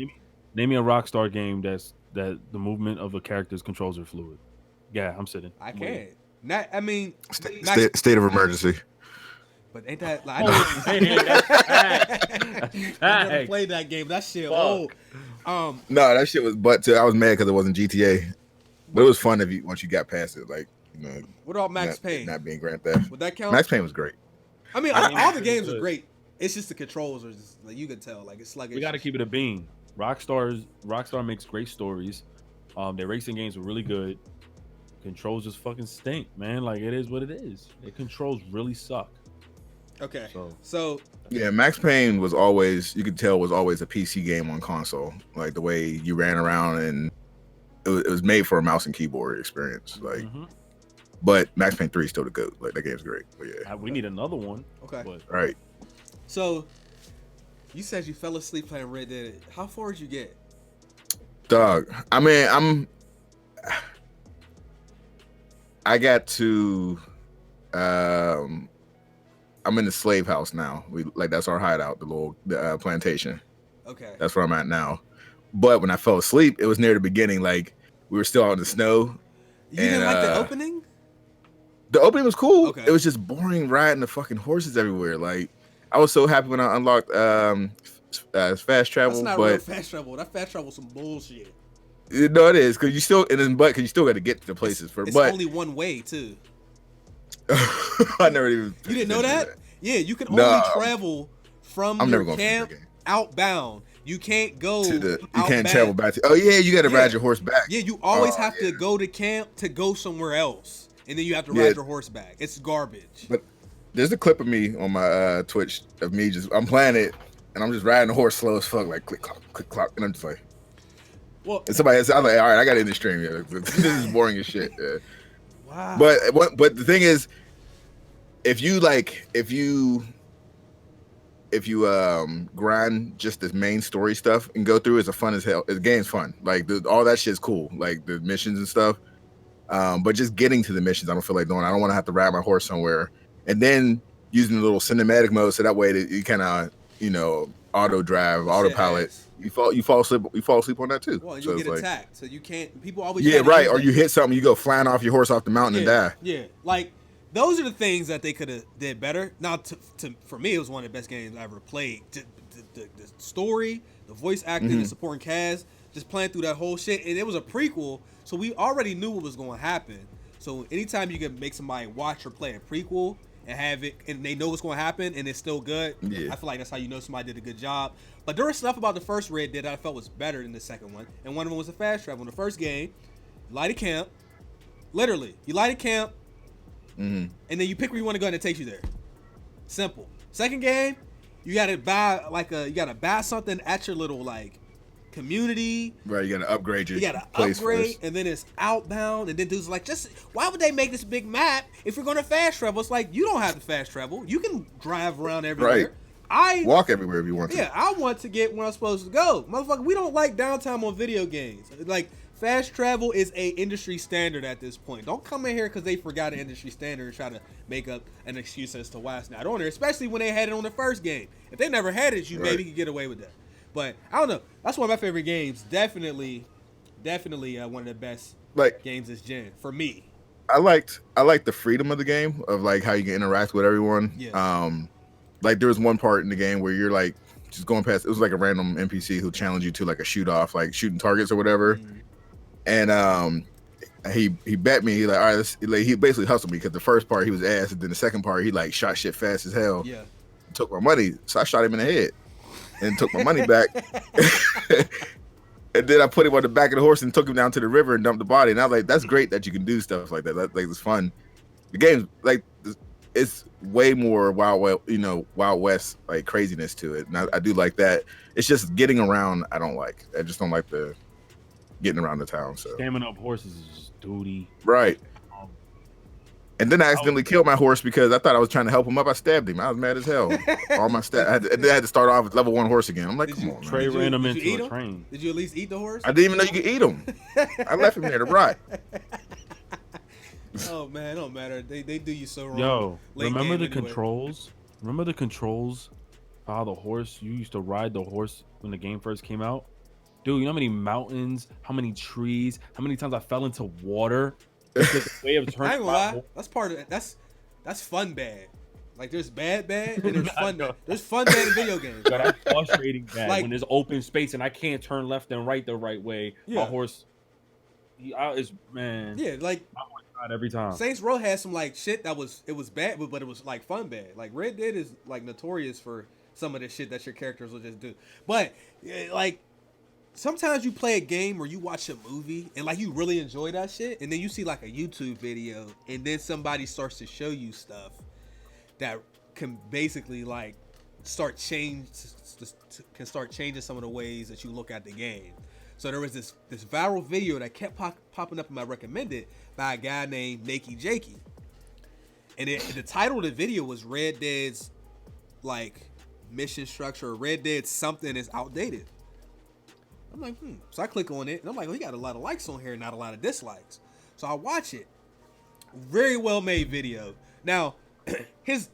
Name me a Rockstar game that the movement of a character's controls are fluid. Yeah, I'm sitting. I can't. Not. I mean, state of emergency. But ain't that like? I never played that game. That shit old. No, that shit was butt too. I was mad because it wasn't GTA, but it was fun once you got past it. Like what about Max Payne? Not being Grand Theft. Would that count? Max Payne was great. I mean, all the games are great. It's just the controls are just like you can tell. Like it's sluggish. We got to keep it a bean. Rockstar makes great stories. Their racing games are really good. Controls just fucking stink, man. Like it is what it is. Their controls really suck. Okay. So yeah, Max Payne was always a PC game on console. Like the way you ran around and it was made for a mouse and keyboard experience. Like, but Max Payne 3 is still the GOAT. Like that game's great. But yeah, we need another one. Okay. Right. So you said you fell asleep playing Red Dead. How far did you get? Dog. I mean, I got to I'm in the slave house now. That's our hideout, the plantation. Okay. That's where I'm at now. But when I fell asleep, it was near the beginning. Like we were still out in the snow. You didn't like the opening? The opening was cool. Okay. It was just boring riding the fucking horses everywhere. Like I was so happy when I unlocked fast travel. That's not but real fast travel. That fast travel some bullshit. No, it is because you still because you still got to get to the places It's but only one way too. I never even. You didn't know that? Yeah, you can No, only travel from I'm your never gonna finish camp that game. outbound. You can't go To the you out can't back. travel back to. Oh yeah, you got to Yeah. ride your horse back. Yeah, you always Oh, have to yeah. go to camp to go somewhere else, and then you have to Yeah. ride your horse back. It's garbage. But there's a clip of me on my Twitch of me I'm playing it and I'm just riding the horse slow as fuck, like click clock, and I'm just like. Well, And somebody else, I'm like, all right, I got to end the stream. Yeah. This is boring as shit. Yeah. wow. But the thing is, if you grind just the main story stuff and go through, it's a fun as hell. The game's fun. Like all that shit's cool. Like the missions and stuff. But just getting to the missions, I don't feel like doing. I don't want to have to ride my horse somewhere and then using the little cinematic mode so that way that you kind of auto drive, autopilot. You fall asleep on that too. Well, and so you get it's attacked, so you can't. People always yeah, try to right. use Or that. you hit something, you go flying off your horse off the mountain and die. Yeah, like those are the things that they could have did better. Now, for me, it was one of the best games I ever played. The story, the voice acting, the supporting cast, just playing through that whole shit, and it was a prequel, so we already knew what was going to happen. So anytime you can make somebody watch or play a prequel and have it, and they know what's going to happen, and it's still good, Yeah. I feel like that's how you know somebody did a good job. But there was stuff about the first Red Dead that I felt was better than the second one, and one of them was the fast travel. In the first game, light a camp, literally, you light a camp, and then you pick where you want to go, and it takes you there. Simple. Second game, you gotta buy something at your little like community. Right, you gotta upgrade your You gotta place upgrade, first. and then it's outbound, and then dudes like, just why would they make this big map if you're gonna fast travel? It's like, you don't have to fast travel. You can drive around everywhere. Right. Walk everywhere if you want to. Yeah, I want to get where I'm supposed to go. Motherfucker, we don't like downtime on video games. Like, fast travel is a industry standard at this point. Don't come in here because they forgot an industry standard and try to make up an excuse as to why it's not on there, especially when they had it on the first game. If they never had it, you maybe could get away with that. But I don't know. That's one of my favorite games. Definitely one of the best games this gen for me. I liked the freedom of the game of like how you can interact with everyone. Yeah. Like there was one part in the game where you're like just going past. It was like a random NPC who challenged you to like a shoot off, like shooting targets or whatever. And he bet me. He like, all right, he basically hustled me because the first part he was ass, and then the second part he like shot shit fast as hell. Yeah. Took my money, so I shot him in the head and took my money back. And then I put him on the back of the horse and took him down to the river and dumped the body. And I was like, that's great that you can do stuff like that. Like it's fun. The game's like it's way more Wild West like craziness to it, and I do like that. It's just getting around. I just don't like the getting around the town. So Stamina up horses is just duty. Right. And then I accidentally killed my horse because I thought I was trying to help him up. I stabbed him. I was mad as hell. All my stats. I had to start off with level 1 horse again. I'm like, come on, man. Trey ran him Did you into eat a him? train. Did you at least eat the horse? I didn't even know you could eat them. I left him there to rot. Oh man, it don't matter. They do you so wrong. Yo, Late remember game the anyway. controls? Remember the controls? How the horse, you used to ride the horse when the game first came out? Dude, you know how many mountains, how many trees, how many times I fell into water? It's just a way of I turning ain't gonna my lie. horse. That's part of it. That's fun bad. Like there's bad and there's fun bad. There's fun bad in video games. But I'm frustrating that Like- when there's open space and I can't turn left and right the right way. Yeah. My horse, man. Yeah, like My horse died every time. Saints Row had some like shit that was bad, but it was like fun bad. Like Red Dead is like notorious for some of the shit that your characters will just do. But like sometimes you play a game or you watch a movie and like you really enjoy that shit, and then you see like a YouTube video, and then somebody starts to show you stuff that can basically like start changing some of the ways that you look at the game. So there was this viral video that kept popping up in my recommended by a guy named Nakey Jakey, and the title of the video was Red Dead's like mission structure, or Red Dead something is outdated. I'm like, So I click on it, and I'm like, he got a lot of likes on here, and not a lot of dislikes. So I watch it. Very well made video. Now, his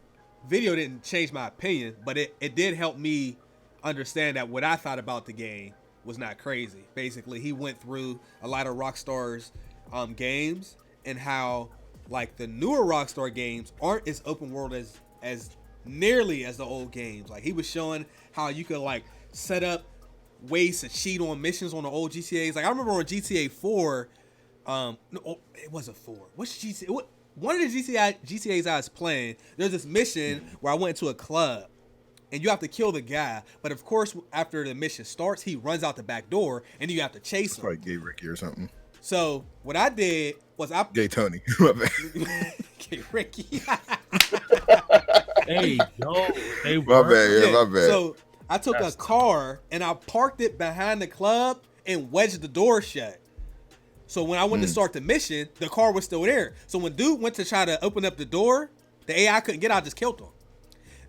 video didn't change my opinion, but it did help me understand that what I thought about the game was not crazy. Basically, he went through a lot of Rockstar's games and how like the newer Rockstar games aren't as open world as nearly as the old games. Like he was showing how you could like set up ways to cheat on missions on the old GTAs. Like I remember on GTA 4, no, it wasn't 4. What's GTA? One of the GTAs I was playing, there's this mission where I went into a club and you have to kill the guy. But of course, after the mission starts, he runs out the back door and you have to chase him. Probably Gay Ricky or something. So what I did was Gay Tony. Gay Ricky. Hey, yo, they My bad, yeah, my bad. So I took a car and I parked it behind the club and wedged the door shut. So when I went to start the mission, the car was still there. So when dude went to try to open up the door, the AI couldn't get out, I just killed him.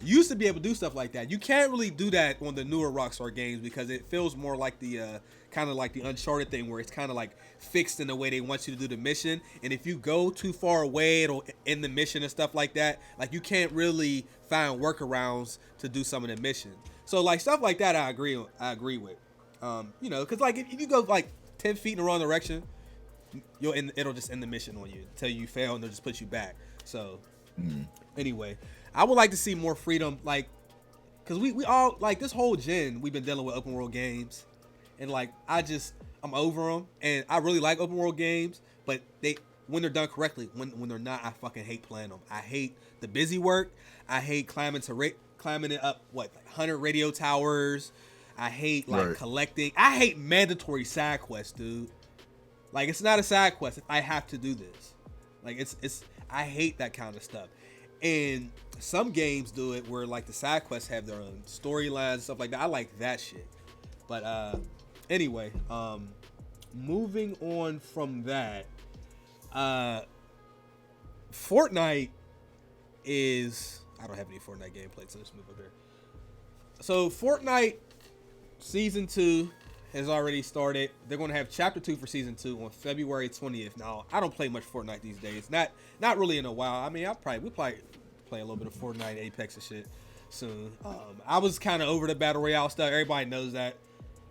You used to be able to do stuff like that. You can't really do that on the newer Rockstar games because it feels more like the kind of like the Uncharted thing where it's kind of like fixed in the way they want you to do the mission. And if you go too far away, it'll end the mission and stuff like that. Like you can't really find workarounds to do some of the mission. So like stuff like that, I agree with. You know, because like if you go like 10 feet in the wrong direction, it'll just end the mission on you until you fail and they'll just put you back. So anyway, I would like to see more freedom, like, because we all, like, this whole gen, we've been dealing with open world games, and, like, I'm over them, and I really like open world games, but when they're done correctly, when they're not, I fucking hate playing them. I hate the busy work. I hate climbing it up, like 100 radio towers. I hate, like, collecting. I hate mandatory side quests, dude. Like, it's not a side quest if I have to do this. Like, I hate that kind of stuff. And some games do it where like the side quests have their own storylines and stuff like that. I like that shit. But anyway, moving on from that, Fortnite is, I don't have any Fortnite gameplay, so let's move over there. So Fortnite Season 2 has already started. They're going to have Chapter 2 for Season 2 on February 20th. Now, I don't play much Fortnite these days. Not really in a while. I mean, we'll probably play a little bit of Fortnite, Apex and shit soon. I was kind of over the Battle Royale stuff. Everybody knows that.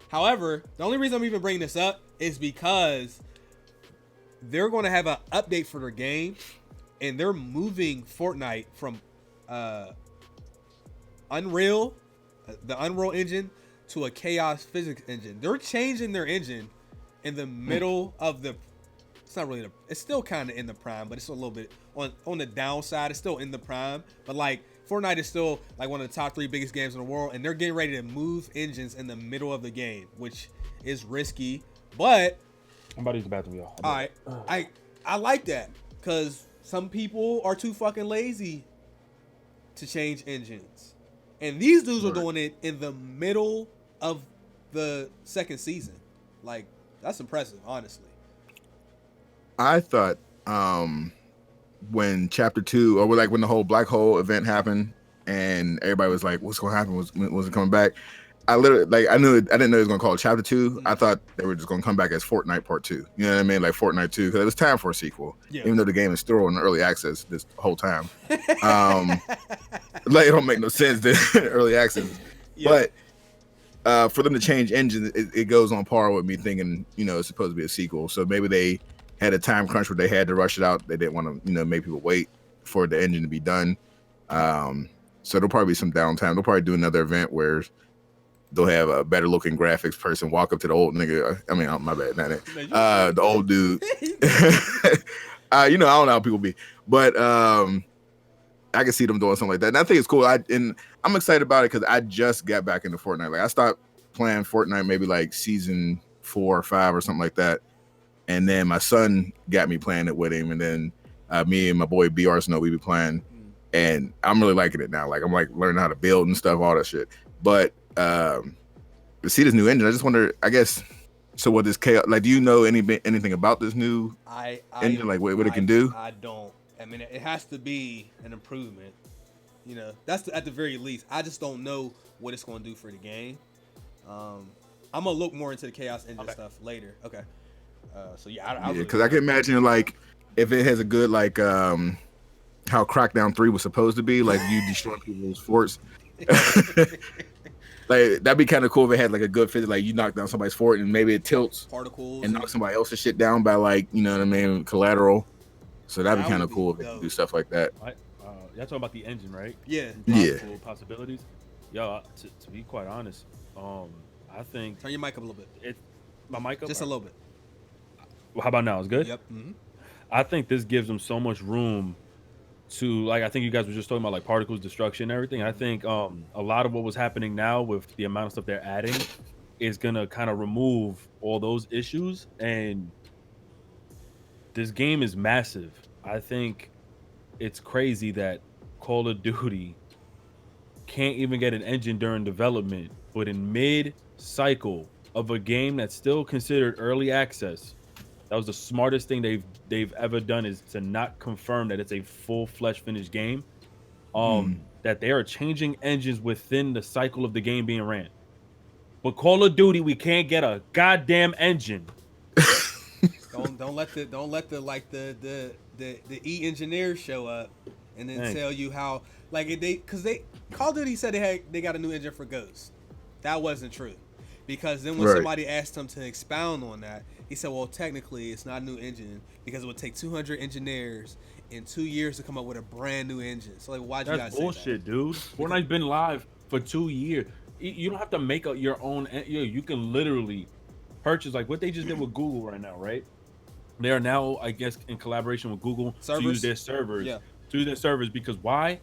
However, the only reason I'm even bringing this up is because they're going to have an update for their game, and they're moving Fortnite from Unreal, the Unreal engine, to a Chaos Physics engine. They're changing their engine in the middle of the. It's not really. It's still kind of in the prime, but it's a little bit on the downside. It's still in the prime, but like Fortnite is still like one of the top 3 biggest games in the world, and they're getting ready to move engines in the middle of the game, which is risky. But I'm about to use the bathroom, y'all. All right, I like that because some people are too fucking lazy to change engines, and these dudes are doing it in the middle of the second season. Like that's impressive, honestly. I thought when Chapter 2 or like when the whole black hole event happened and everybody was like, "What's going to happen? Was it coming back?" I literally I didn't know it was going to call it Chapter 2. I thought they were just going to come back as Fortnite Part 2. You know what I mean? Like Fortnite 2, because it was time for a sequel. Yeah. Even though the game is still in early access this whole time. Like it don't make no sense that early access. Yeah. But for them to change engines, it goes on par with me thinking, you know, it's supposed to be a sequel. So maybe they had a time crunch where they had to rush it out. They didn't want to, you know, make people wait for the engine to be done. So there'll probably be some downtime. They'll probably do another event where they'll have a better looking graphics person walk up to the old nigga. I mean, my bad, not that. The old dude. You know, I don't know how people be, but I can see them doing something like that. And I think it's cool. I'm excited about it because I just got back into Fortnite. Like I stopped playing Fortnite maybe like season 4 or 5 or something like that. And then my son got me playing it with him. And then me and my boy B Arsenal, we be playing. And I'm really liking it now. Like I'm like learning how to build and stuff, all that shit. But to see this new engine, I just wonder, I guess, so what this chaos, like, do you know anything about this new engine? Like what it can do? I don't. I mean, it has to be an improvement. You know, that's at the very least. I just don't know what it's going to do for the game. I'm going to look more into the Chaos Engine stuff later. Okay. So, yeah. Because I can imagine, like, if it has a good, like, how Crackdown 3 was supposed to be, like, you destroy people's forts. Like, that'd be kind of cool if it had, like, a good physics, like, you knock down somebody's fort and maybe it tilts. Particles. And knock somebody else's shit down by, like, you know what I mean, collateral. So that'd be kind of cool if they could do stuff like that. y'all talking about the engine, right? Yeah. Possible possibilities. Yo, to be quite honest, I think Turn your mic up a little bit. My mic up just a little bit. Well, how about now? It's good. Yep. Mm-hmm. I think this gives them so much room to, like, I think you guys were just talking about like particles destruction and everything. I think a lot of what was happening now with the amount of stuff they're adding is gonna kind of remove all those issues, and this game is massive. I think it's crazy that Call of Duty can't even get an engine during development, but in mid-cycle of a game that's still considered early access, that was the smartest thing they've ever done, is to not confirm that it's a full-fledged finished game. That they are changing engines within the cycle of the game being ran. But Call of Duty, we can't get a goddamn engine. Don't let the E engineers show up and then tell you how, like, because Call of Duty said they got a new engine for Ghost. That wasn't true, because then when somebody asked him to expound on that, he said, well, technically it's not a new engine because it would take 200 engineers in 2 years to come up with a brand new engine. So like, why'd you guys say that? That's bullshit, dude. Fortnite's been live for 2 years. You don't have to make up your own. You can literally purchase, like what they just did with Google right now, right? They are now, I guess, in collaboration with Google to use their servers. Yeah. To use their servers, because why?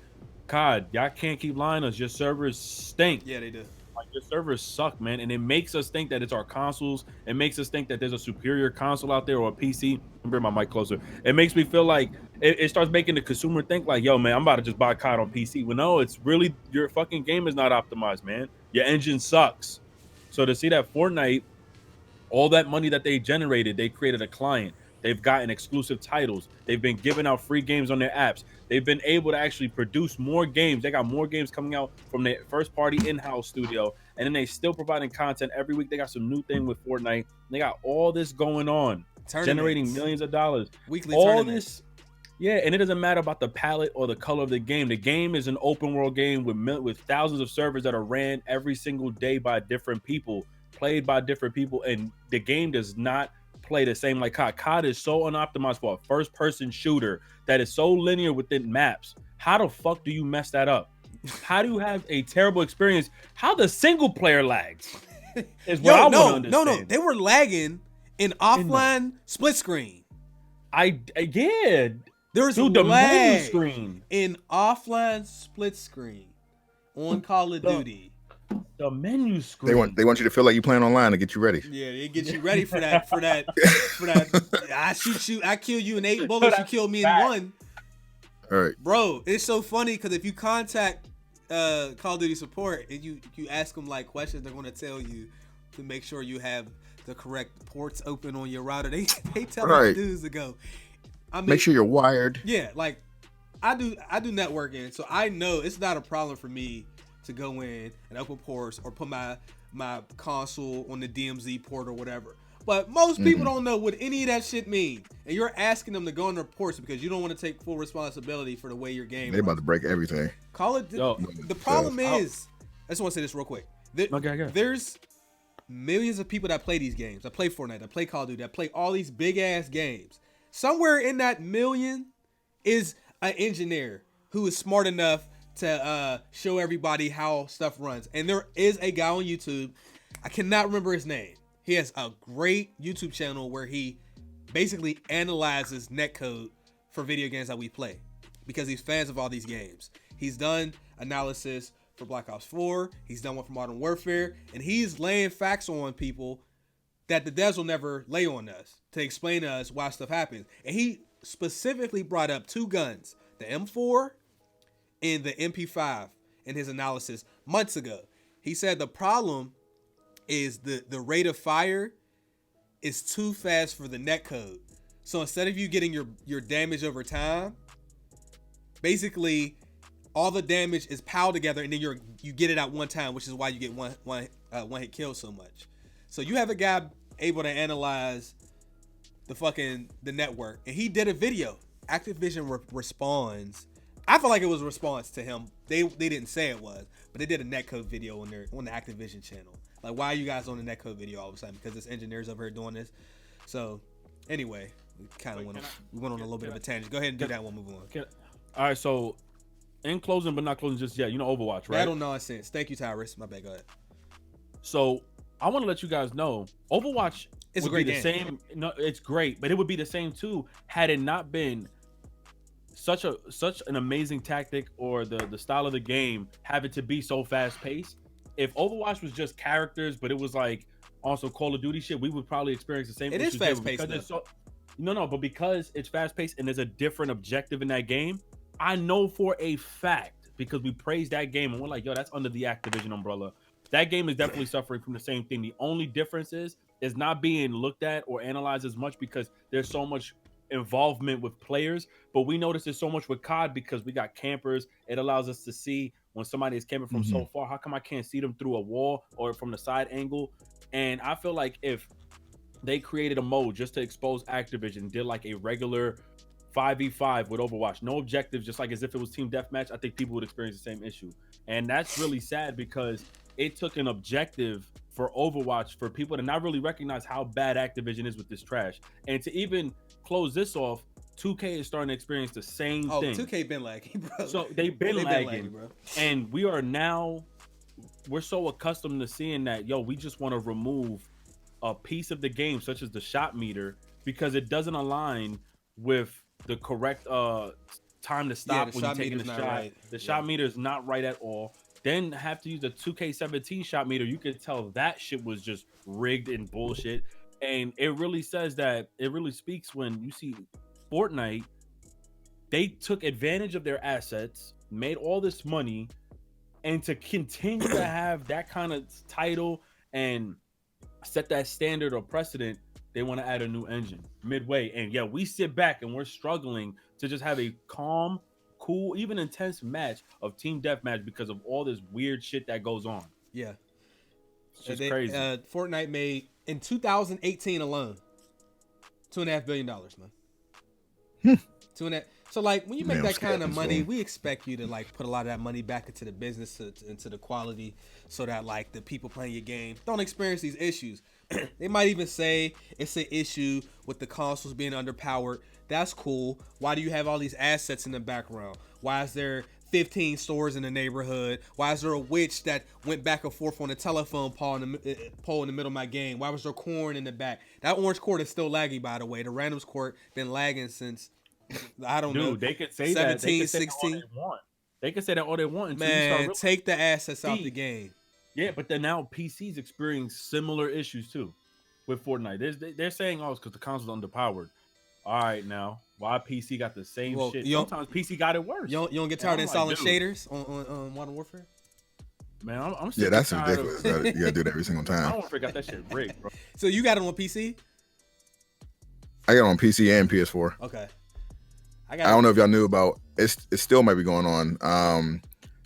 God, y'all can't keep lying us. Your servers stink. Yeah, they do. Like, your servers suck, man, and it makes us think that it's our consoles. It makes us think that there's a superior console out there or a PC. Bring my mic closer. It makes me feel like it starts making the consumer think like, yo, man, I'm about to just buy COD on PC. Well, no, it's really your fucking game is not optimized, man. Your engine sucks. So to see that Fortnite, all that money that they generated, they created a client. They've gotten exclusive titles. They've been giving out free games on their apps. They've been able to actually produce more games. They got more games coming out from their first party in-house studio. And then they still providing content every week. They got some new thing with Fortnite. They got all this going on, generating millions of dollars. Weekly all tournaments. This, yeah, and it doesn't matter about the palette or the color of the game. The game is an open world game with thousands of servers that are ran every single day by different people, played by different people, and the game does not play the same like COD. COD is so unoptimized for a first-person shooter that is so linear within maps. How the fuck do you mess that up? How do you have a terrible experience? How the single player lags is what I want to understand. No, they were lagging in offline split screen. Yeah. There's the menu screen in offline split screen on Call of Duty. The menu screen. They want you to feel like you're playing online to get you ready. Yeah, they get you ready for that. I shoot you, I kill you in 8 bullets. You kill me in 1. All right, bro. It's so funny because if you contact Call of Duty support and you ask them like questions, they're going to tell you to make sure you have the correct ports open on your router. They tell the dudes to go. I mean, make sure you're wired. Yeah, like I do networking, so I know it's not a problem for me to go in and open ports or put my console on the DMZ port or whatever. But most people don't know what any of that shit means. And you're asking them to go on their ports because you don't want to take full responsibility for the way your game They're about to break everything. The problem is, I just want to say this real quick. There's millions of people that play these games. I play Fortnite, I play Call of Duty, I play all these big ass games. Somewhere in that million is an engineer who is smart enough to show everybody how stuff runs. And there is a guy on YouTube, I cannot remember his name. He has a great YouTube channel where he basically analyzes netcode for video games that we play because he's fans of all these games. He's done analysis for Black Ops 4. He's done one for Modern Warfare. And he's laying facts on people that the devs will never lay on us to explain to us why stuff happens. And he specifically brought up 2 guns, the M4 and the MP5 in his analysis months ago. He said the problem is the rate of fire is too fast for the netcode. So instead of you getting your damage over time, basically all the damage is piled together and then you get it at one time, which is why you get one hit kill so much. So you have a guy able to analyze the network, and he did a video. Activision responds. I feel like it was a response to him. They didn't say it was, but they did a netcode video on the Activision channel. Like, why are you guys on the netcode video all of a sudden? Because there's engineers over here doing this. So, anyway, we kind of went on a little bit of a tangent. Go ahead and do that one. Move on. All right, so In closing, but not closing just yet. You know Overwatch, right? Battle nonsense. Thank you, Tyrus. My bad. Go ahead. So I want to let you guys know Overwatch It's a would great be the game. same. No, it's great, but it would be the same too had it not been such an amazing tactic or the style of the game having to be so fast paced. If Overwatch was just characters, but it was like also Call of Duty shit, we would probably experience the same. It is issues there, fast paced. because it's but because it's fast paced and there's a different objective in that game, I know for a fact, because we praised that game and we're like, yo, that's under the Activision umbrella. That game is definitely suffering from the same thing. The only difference is not being looked at or analyzed as much because there's so much involvement with players. But we notice there's so much with COD because we got campers. It allows us to see when somebody is camping from so far. How come I can't see them through a wall or from the side angle? And I feel like if they created a mode just to expose Activision, did like a regular 5v5 with Overwatch, no objectives, just like as if it was team deathmatch, I think people would experience the same issue. And that's really sad because it took an objective for Overwatch for people to not really recognize how bad Activision is with this trash. And to even close this off, 2K is starting to experience the same thing. 2K been lagging, bro. So they've been lagging, bro. And we're so accustomed to seeing that, yo, we just want to remove a piece of the game, such as the shot meter, because it doesn't align with the correct time to stop when you're taking the shot. Right. The shot meter is not right at all. Then have to use the 2K17 shot meter. You could tell that shit was just rigged and bullshit. And it really speaks when you see Fortnite, they took advantage of their assets, made all this money, and to continue to have that kind of title and set that standard or precedent, they want to add a new engine midway. And yeah, we sit back and we're struggling to just have a calm, cool, even intense match of team deathmatch because of all this weird shit that goes on. Yeah. It's just crazy. Fortnite made, in 2018 alone, $2.5 billion, man. So like when you make that kind of money, we expect you to like put a lot of that money back into the business, into the quality, so that like the people playing your game don't experience these issues. They might even say it's an issue with the consoles being underpowered. That's cool. Why do you have all these assets in the background? Why is there 15 stores in the neighborhood? Why is there a witch that went back and forth on a telephone pole in the middle of my game? Why was there corn in the back? That orange court is still laggy, by the way. The randoms court been lagging since, I don't know. Dude, they could say 17, that. 16. They could say that all they want. Man, take the assets out the game. Yeah, but then now PC's experiencing similar issues too with Fortnite. They're saying, oh, it's because the console's underpowered. All right, now why PC got the same shit? Sometimes PC got it worse. You don't get tired of installing shaders on Modern Warfare? Man, I'm yeah, that's ridiculous. You gotta do that every single time. I don't forget that shit rigged, bro. So you got it on PC? I got it on PC and PS4. Okay. I don't know if y'all knew about it still might be going on.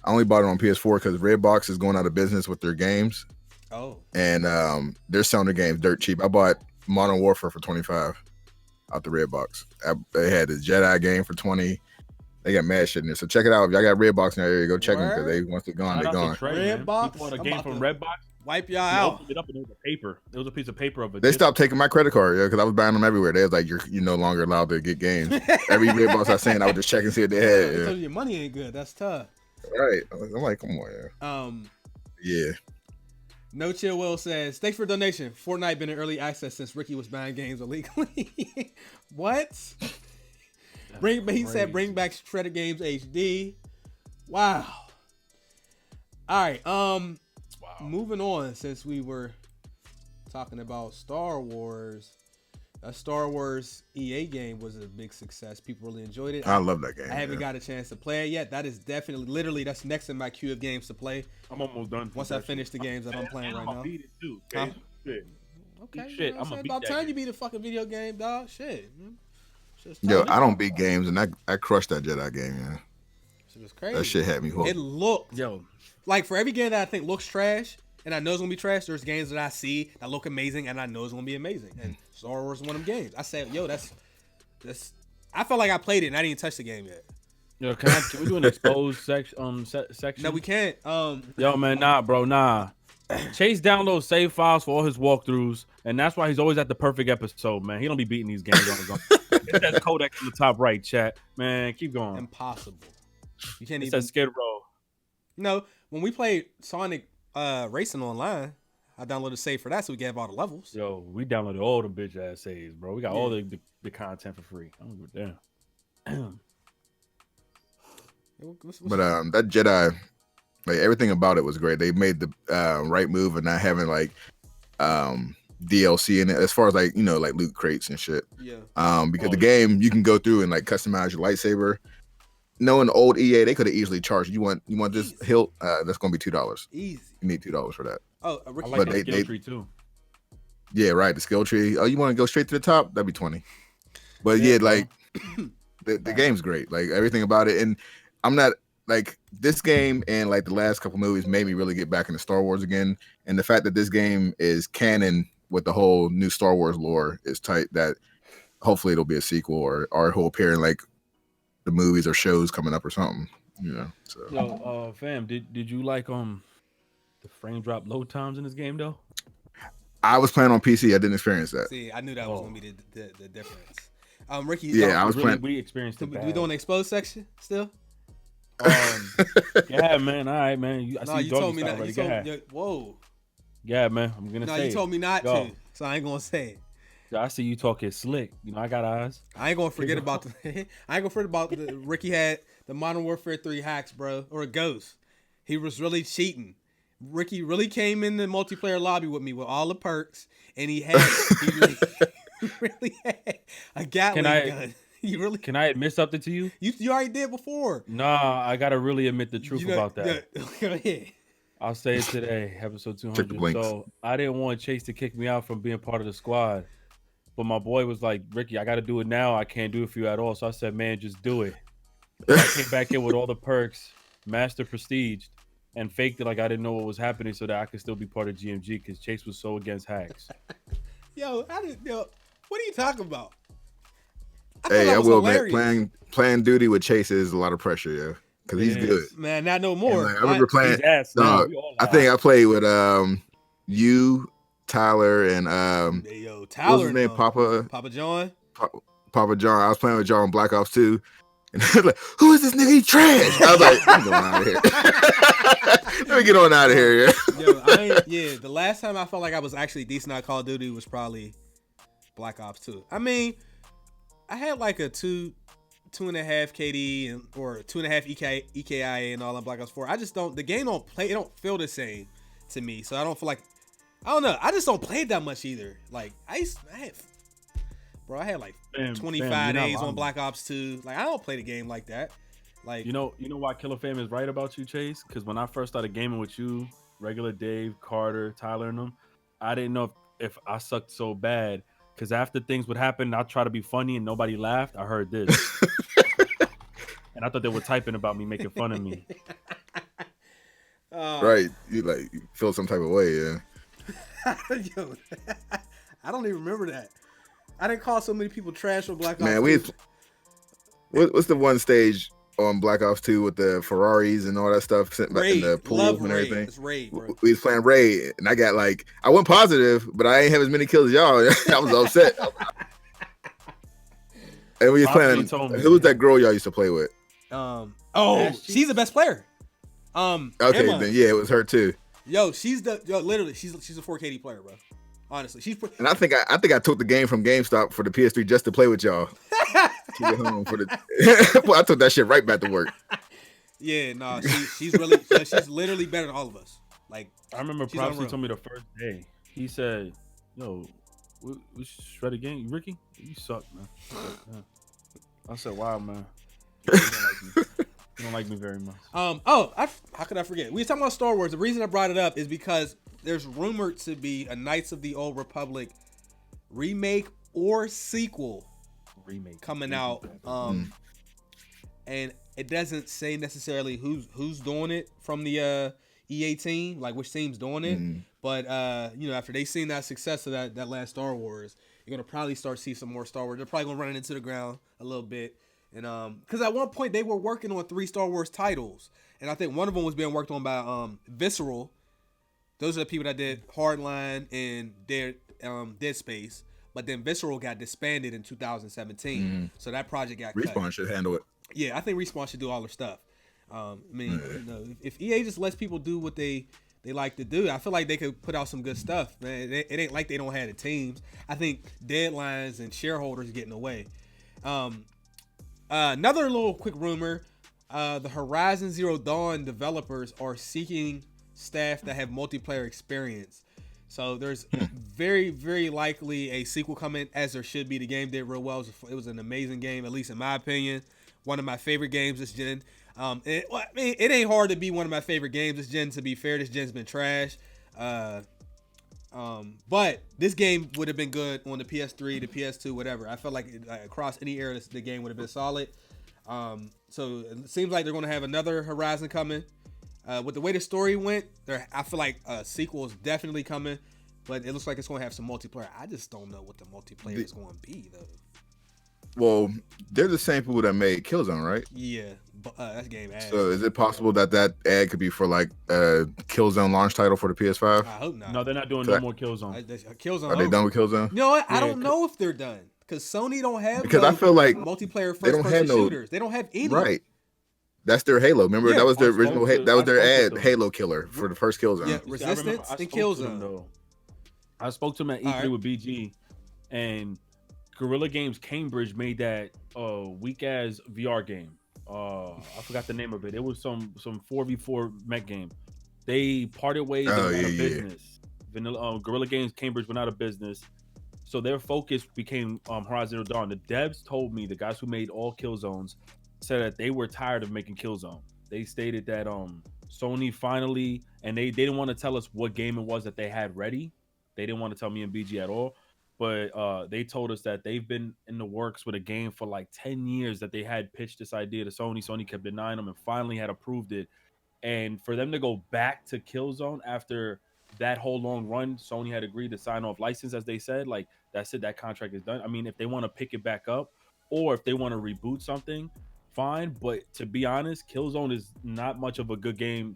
I only bought it on PS4 because Redbox is going out of business with their games. Oh. And they're selling their games dirt cheap. I bought Modern Warfare for $25 out the Redbox. They had the Jedi game for $20. They got mad shit in there. So check it out. If y'all got Redbox in that area, go check them because once they're gone, they're gone. Redbox? People want a game from Redbox. Wipe y'all out. Opened it up and it was a paper. It was a piece of paper of it. They stopped taking my credit card, because I was buying them everywhere. They was like, you're no longer allowed to get games. Every Redbox I seen, I would just check and see if they had. Yeah. Your money ain't good. That's tough. Right. I'm like, come on, yeah. No Chill Will says, thanks for the donation. Fortnite been in early access since Ricky was buying games illegally. What? He said bring back Shredded Games HD. Wow. All right. Moving on, since we were talking about Star Wars. A Star Wars EA game was a big success. People really enjoyed it. I love that game. I haven't got a chance to play it yet. That is definitely, that's next in my queue of games to play. I'm almost done. Once I finish the games that I'm playing right now. I'm beat it too. Okay. Shit, I'm about time you beat a fucking video game, dog. Shit. Yo, I don't beat games, and I crushed that Jedi game, man. Shit was crazy. That shit had me hooked. It looked, like for every game that I think looks trash, and I know it's gonna be trash, there's games that I see that look amazing, and I know it's gonna be amazing. And Star Wars is one of them games. I said, yo, that's. I felt like I played it, and I didn't touch the game yet. Yo, can we do an exposed section? No, we can't. Yo, man, nah. Chase downloads save files for all his walkthroughs, and that's why he's always at the perfect episode, man. He don't be beating these games on his own. Hit that codec on the top right, chat. Man, keep going. Impossible. You can't It's even. that Skid Row. No, when we played Sonic Racing online, I downloaded a save for that so we can have all the levels. Yo, we downloaded all the bitch ass saves, bro. We got all the content for free. I don't give a damn. But that Jedi, like everything about it was great. They made the right move and not having like DLC in it, as far as like like loot crates and shit. Yeah. Because the game you can go through and like customize your lightsaber. Knowing the old EA, they could have easily charged you want this hilt. That's gonna be $2. Easy. You need $2 for that. Oh, I like the skill tree too. Yeah, right. The skill tree. Oh, you want to go straight to the top? That'd be $20. But yeah, like the game's great. Like everything about it. And I'm not like this game and like the last couple movies made me really get back into Star Wars again. And the fact that this game is canon with the whole new Star Wars lore is tight. That hopefully it'll be a sequel or it'll appear in like the movies or shows coming up or something. So. Yo, fam, did you like the frame drop load times in this game though? I was playing on PC. I didn't experience that. See, I knew that was gonna be the difference. Ricky, yeah, I was playing. We experienced it. We doing the exposed section still? Yeah, man. All right, man. You told me not. Whoa. Yeah, man. I'm gonna say. No, you told me not to, so I ain't gonna say it. I see you talking slick. I got eyes. I ain't gonna forget about the Ricky had the Modern Warfare 3 hacks, bro, or a ghost. He was really cheating. Ricky really came in the multiplayer lobby with me with all the perks, and he really had a Gatling gun. Can I admit something to you? You already did before. Nah, I gotta really admit the truth about that. Go ahead. I'll say it today, episode 200. So I didn't want Chase to kick me out from being part of the squad. But my boy was like, Ricky, I got to do it now. I can't do it for you at all. So I said, man, just do it. I came back in with all the perks, master prestige, and faked it like I didn't know what was happening so that I could still be part of GMG because Chase was so against hacks. What are you talking about? I will admit, playing duty with Chase is a lot of pressure, yeah. Because he's good. Man, not no more. Like, I remember playing. I think I played with you, Tyler, and Tyler, what was his name? Papa John. Papa John. I was playing with John on Black Ops 2. And I was like, who is this nigga? He trash. I was like, I'm going out of here. Let me get on out of here. Yeah. The last time I felt like I was actually decent at Call of Duty was probably Black Ops 2. I mean, I had like a 2.5 KD or 2.5 EKIA and all on Black Ops 4. I just don't. The game it don't feel the same to me. So I don't feel like. I don't know. I just don't play it that much either. Like I had like 25 days on Black Ops 2. Like I don't play the game like that. Like you know why Killer Fam is right about you, Chase? Because when I first started gaming with you, regular Dave, Carter, Tyler, and them, I didn't know if I sucked so bad. Because after things would happen, I'd try to be funny and nobody laughed. I heard this, and I thought they were typing about me, making fun of me. Right, you feel some type of way, yeah. Yo, I don't even remember that. I didn't call so many people trash on Black Ops 2. Man, what's the one stage on Black Ops 2 with the Ferraris and all that stuff in the pool and everything? It's Raid, bro. We was playing Raid, and I went positive, but I ain't have as many kills as y'all. I was upset. And we was playing. Who was that girl y'all used to play with? She's the best player. Okay, Emma. then yeah, it was her too. She's literally she's a 4KD player, bro. Honestly, and I think I took the game from GameStop for the PS3 just to play with y'all. To get home for well, I took that shit right back to work. Yeah, no, she's really she's literally better than all of us. Like I remember Propsy told me the first day. He said, "Yo, we should shred a game. Ricky, you suck, man." I said, "Wow, man." You don't like me very much. How could I forget? We were talking about Star Wars. The reason I brought it up is because there's rumored to be a Knights of the Old Republic remake or sequel coming out. And it doesn't say necessarily who's doing it from the EA team, like which team's doing it. But after they seen that success of that last Star Wars, you're gonna probably start to see some more Star Wars. They're probably gonna run it into the ground a little bit. And because at one point they were working on 3 Star Wars titles, and I think one of them was being worked on by Visceral. Those are the people that did Hardline and Dead Space. But then Visceral got disbanded in 2017, so that project got cut. Respawn should handle it. Yeah, I think Respawn should do all their stuff. I mean, if EA just lets people do what they like to do, I feel like they could put out some good stuff, man. It ain't like they don't have the teams. I think deadlines and shareholders get in the way. Another little quick rumor: the Horizon Zero Dawn developers are seeking staff that have multiplayer experience. So there's very, very likely a sequel coming, as there should be. The game did real well. It was an amazing game, at least in my opinion. One of my favorite games this gen. It ain't hard to be one of my favorite games this gen. To be fair, this gen's been trash. But this game would have been good on the PS3, the PS2, whatever. I felt like across any era, the game would have been solid. So it seems like they're going to have another Horizon coming. With the way the story went, I feel like a sequel is definitely coming, but it looks like it's going to have some multiplayer. I just don't know what the multiplayer is going to be, though. Well, they're the same people that made Killzone, right? Yeah, that game ass. So is it possible that ad could be for like a Killzone launch title for the PS5? I hope not. No, they're not doing no more Killzone. Killzone. Are they done with Killzone? You know what? I don't know if they're done because Sony don't have I feel like multiplayer first-person shooters. They don't have any. Right. That's their Halo. Remember, that was their original. That was their ad, Halo Killer, for the first Killzone. Yeah, Resistance and Killzone. I spoke to him at E3 with BG, and Guerrilla Games Cambridge made that weak ass VR game. I forgot the name of it. It was some 4v4 mech game. They parted ways and went out of business. Guerrilla Games Cambridge went out of business, so their focus became Horizon Zero Dawn. The devs told me, the guys who made all Killzones, said that they were tired of making Killzone. They stated that Sony finally, and they didn't want to tell us what game it was that they had ready. They didn't want to tell me and BG at all, but they told us that they've been in the works with a game for like 10 years, that they had pitched this idea to Sony. Sony kept denying them and finally had approved it. And for them to go back to Killzone after that whole long run, Sony had agreed to sign off license, as they said. Like, that's it, that contract is done. I mean, if they want to pick it back up or if they want to reboot something, fine, but to be honest, Killzone is not much of a good game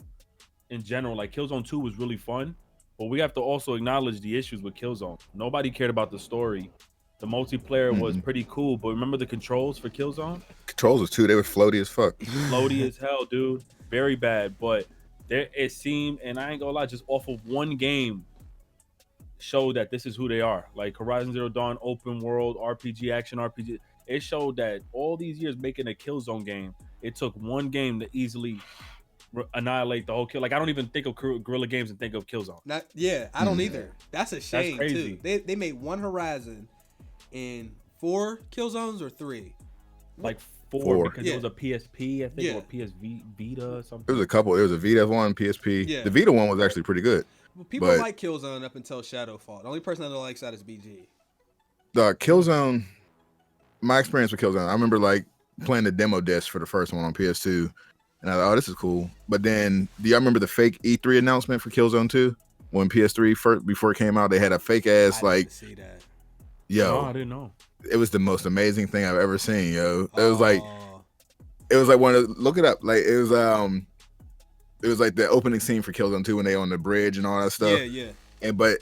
in general. Like, Killzone 2 was really fun, but we have to also acknowledge the issues with Killzone. Nobody cared about the story. The multiplayer was pretty cool, but remember the controls for Killzone? Controls was too. They were floaty as fuck. Floaty as hell, dude. Very bad, but it seemed, and I ain't gonna lie, just off of one game showed that this is who they are. Like Horizon Zero Dawn, open world, RPG, action RPG. It showed that all these years making a Killzone game, it took one game to easily annihilate the whole kill. Like, I don't even think of Guerrilla Games and think of Killzone. I don't either. That's a shame. That's crazy. Too. They made one Horizon and 4 Killzones or 3. Like 4 because it was a PSP, I think, or PS Vita or something. It was a couple. It was a Vita one, PSP. Yeah. The Vita one was actually pretty good. Well, people like Killzone up until Shadowfall. The only person that likes that is BG. The Killzone. My experience with Killzone, I remember like playing the demo disc for the first one on PS2, and I thought, oh, this is cool. But then, do y'all remember the fake E3 announcement for Killzone 2 when PS3 before it came out? They had a fake ass like, see that. Yo, I didn't know. It was the most amazing thing I've ever seen, yo. It was like one of, look it up. Like it was like the opening scene for Killzone 2 when they on the bridge and all that stuff. Yeah. And but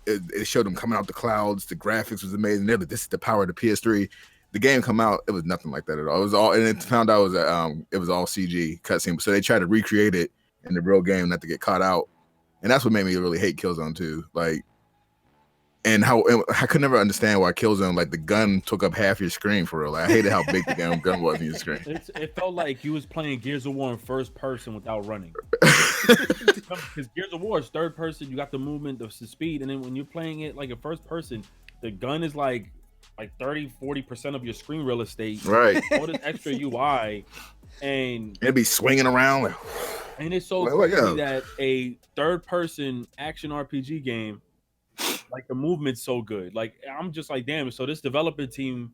it showed them coming out the clouds. The graphics was amazing. They're like, this is the power of the PS3. The game come out, it was nothing like that at all. It was all, and it found out it was all CG cutscene. So they tried to recreate it in the real game, not to get caught out. And that's what made me really hate Killzone 2. Like, and I could never understand why Killzone, like the gun took up half your screen for real. Like, I hated how big the damn gun was in your screen. It felt like you was playing Gears of War in first person without running. Because Gears of War is third person, you got the movement, the speed, and then when you're playing it like a first person, the gun is like 30-40% of your screen real estate. Right. All this extra UI, and it'd be swinging around like. And it's so crazy that a third person action RPG game, like the movement's so good. Like, I'm just like, damn. So this development team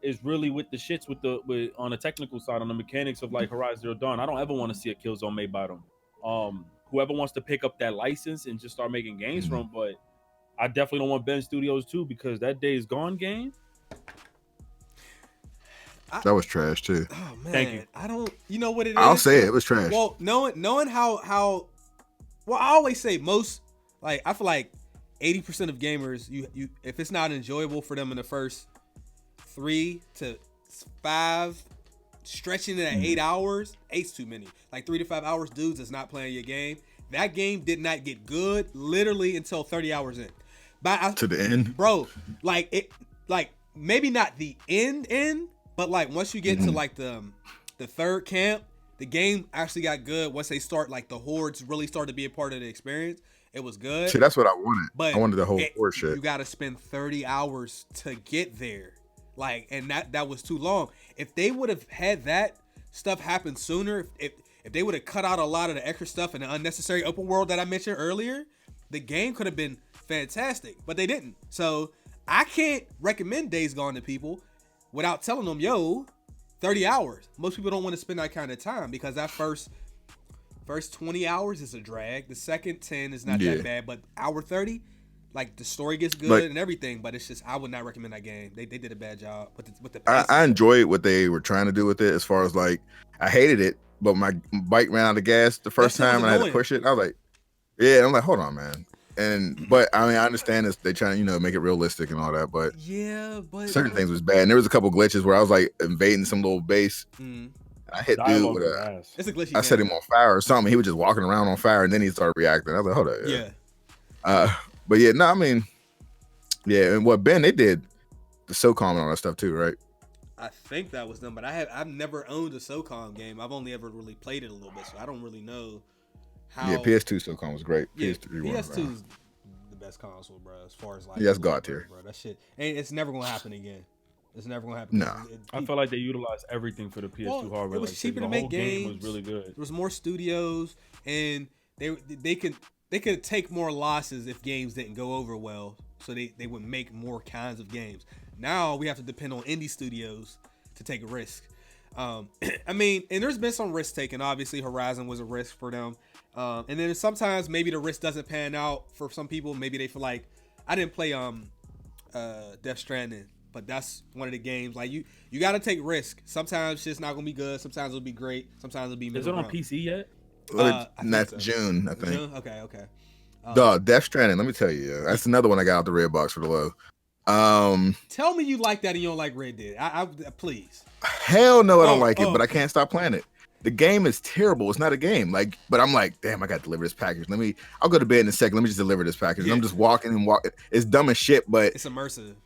is really with the shits with on the technical side, on the mechanics of like Horizon Zero Dawn. I don't ever want to see a Killzone made by them. Whoever wants to pick up that license and just start making games from them, but I definitely don't want Ben Studios too, because that day is gone game. That was trash too. Oh man, Thank you. I don't. You know what it is? I'll say it was trash. Well, knowing how. Well, I always say most. Like, I feel like 80% of gamers, you if it's not enjoyable for them in the first 3 to 5 stretching it at 8 hours, 8's too many. Like 3 to 5 hours, dudes is not playing your game. That game did not get good literally until 30 hours in. But to the end, bro. Like maybe not the end, but like once you get to like the third camp, the game actually got good. Once they start like the hordes really start to be a part of the experience, it was good. see, that's what I wanted. But I wanted the whole horde shit. You got to spend 30 hours to get there. Like, and that was too long. If they would have had that stuff happen sooner, if they would have cut out a lot of the extra stuff and the unnecessary open world that I mentioned earlier, the game could have been fantastic. But they didn't. So I can't recommend Days Gone to people without telling them, yo, 30 hours. Most people don't want to spend that kind of time because that first 20 hours is a drag. The second 10 is not that bad, but hour 30, like the story gets good and everything, but it's just I would not recommend that game. They did a bad job with the I enjoyed what they were trying to do with it. As far as like, I hated it, but my bike ran out of gas the first time and I had to push it. I was like, yeah, I'm like, hold on, man. But I mean, I understand this. They trying to make it realistic and all that, but certain things was bad. And there was a couple glitches where I was like invading some little base. I hit dude with it's a glitchy I set him on fire or something. He was just walking around on fire, and then he started reacting. I was like, hold up, but yeah, no, I mean, yeah, and what Ben they did the SOCOM and all that stuff too, right? I think that was them, but I've never owned a SOCOM game. I've only ever really played it a little bit, so I don't really know how. Yeah, PS2 SOCOM was great. Yeah, PS2 is the best console, bro. As far as like, that's God tier, bro. That shit, it's never gonna happen again. It's never gonna happen. No, I feel like they utilized everything for the PS2 hardware. It was cheaper to make games. Game was really good. There was more studios, and they could take more losses if games didn't go over well. So they would make more kinds of games. Now we have to depend on indie studios to take a risk. I mean, and there's been some risk taken. Obviously, Horizon was a risk for them. And then sometimes maybe the risk doesn't pan out for some people. Maybe they feel like I didn't play Death Stranding. But that's one of the games. Like you got to take risk. Sometimes shit's not gonna be good. Sometimes it'll be great. Sometimes it'll be. Is it on PC yet? That's so. June, I think. June? Okay. Dog, Death Stranding. Let me tell you, that's another one I got out the red box for the low. Tell me you like that and you don't like Red Dead. I please. Hell no, I don't like it, but I can't stop playing it. The game is terrible. It's not a game. But I'm like, damn, I got to deliver this package. I'll go to bed in a second. Let me just deliver this package. Yeah. I'm just walking. It's dumb as shit, but it's immersive.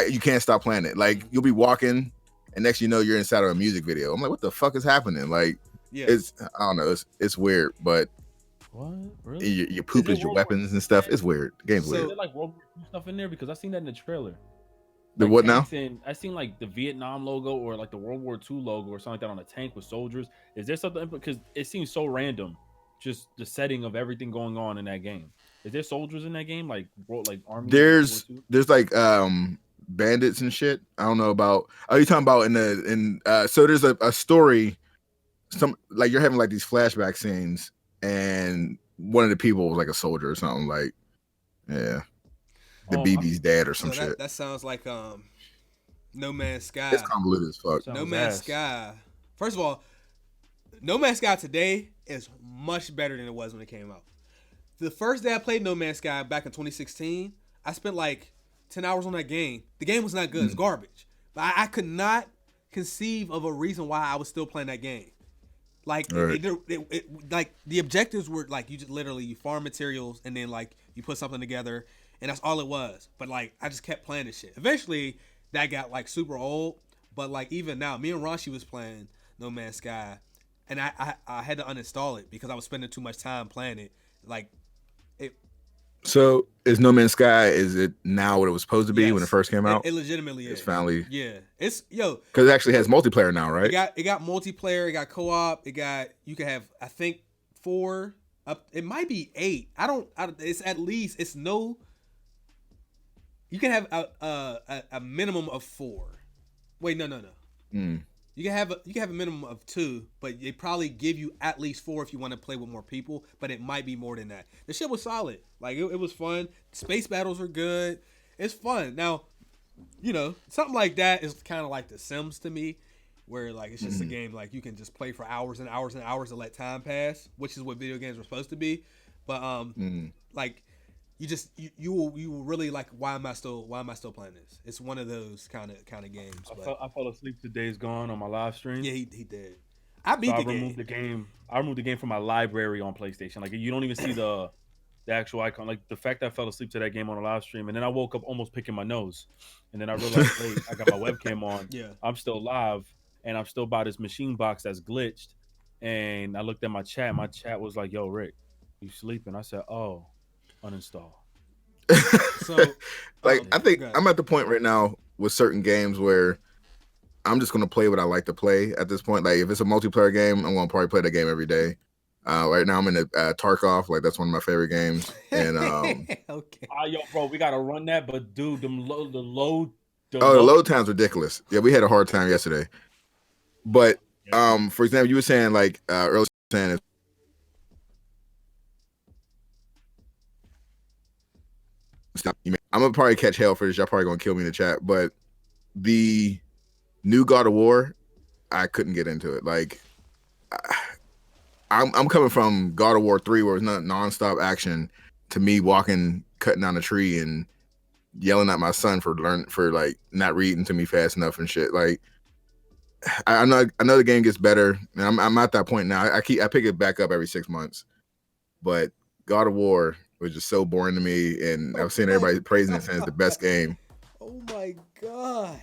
You can't stop playing it. Like you'll be walking, and next you know you're inside of a music video. I'm like, what the fuck is happening? Like, it's I don't know. It's weird, but what really? Your poop is your weapons and stuff. It's weird. The game's weird. Is there like World War II stuff in there? Because I seen that in the trailer. The what now? I seen like the Vietnam logo or like the World War II logo or something like that on a tank with soldiers. Is there something? Because it seems so random, just the setting of everything going on in that game. Is there soldiers in that game? Like army? There's like bandits and shit. I don't know about. Are you talking about so there's a story. Some like you're having like these flashback scenes, and one of the people was like a soldier or something. Like, yeah. The BB's dad or some shit. That sounds like No Man's Sky. It's convoluted as fuck. No Man's Sky. First of all, No Man's Sky today is much better than it was when it came out. The first day I played No Man's Sky back in 2016, I spent like 10 hours on that game. The game was not good. It's garbage. But I could not conceive of a reason why I was still playing that game. Like, like the objectives were like you just literally you farm materials and then like you put something together. And that's all it was. But, like, I just kept playing this shit. Eventually, that got, like, super old. But, like, even now, me and Rashi was playing No Man's Sky. And I had to uninstall it because I was spending too much time playing it. Like, it. So, is No Man's Sky, is it now what it was supposed to be when it first came out? It legitimately is. It's finally. Yeah. It's, because it actually has multiplayer now, right? It got multiplayer. It got co-op. You can have, I think, 4. It might be 8. It's at least, it's no. You can have a minimum of 4. Wait, no. You can have a minimum of 2, but they probably give you at least 4 if you want to play with more people. But it might be more than that. The shit was solid. Like it was fun. Space battles were good. It's fun. Now, something like that is kind of like The Sims to me, where like it's just a game like you can just play for hours and hours and hours and let time pass, which is what video games are supposed to be. But like. you will really like, why am I still playing this? It's one of those kind of games. I fell asleep to Days Gone on my live stream. Yeah, he did. I beat the game. I removed the game from my library on PlayStation. Like, you don't even see the actual icon. Like, the fact that I fell asleep to that game on a live stream, and then I woke up almost picking my nose, and then I realized, wait, I got my webcam on. Yeah, I'm still live, and I'm still by this machine box that's glitched. And I looked at my chat. My chat was like, "Yo, Rick, you sleeping?" I said, "Oh, uninstall." So, like, I think I'm at the point right now with certain games where I'm just gonna play what I like to play at this point. Like, if it's a multiplayer game, I'm gonna probably play that game every day. Right now I'm in the Tarkov, like that's one of my favorite games. And okay. Yo, bro, we gotta run that, but dude, the load time's ridiculous. Yeah, we had a hard time yesterday. But for example, you were saying like earlier saying I'm gonna probably catch hell for this. Y'all probably gonna kill me in the chat, but the new God of War, I couldn't get into it. Like, I'm coming from God of War 3, where it's not nonstop action, to me walking, cutting down a tree, and yelling at my son for like not reading to me fast enough and shit. Like, I know the game gets better, and I'm at that point now. I pick it back up every 6 months, but God of War was just so boring to me, and I've seen everybody praising it saying it's the best game. Oh my god!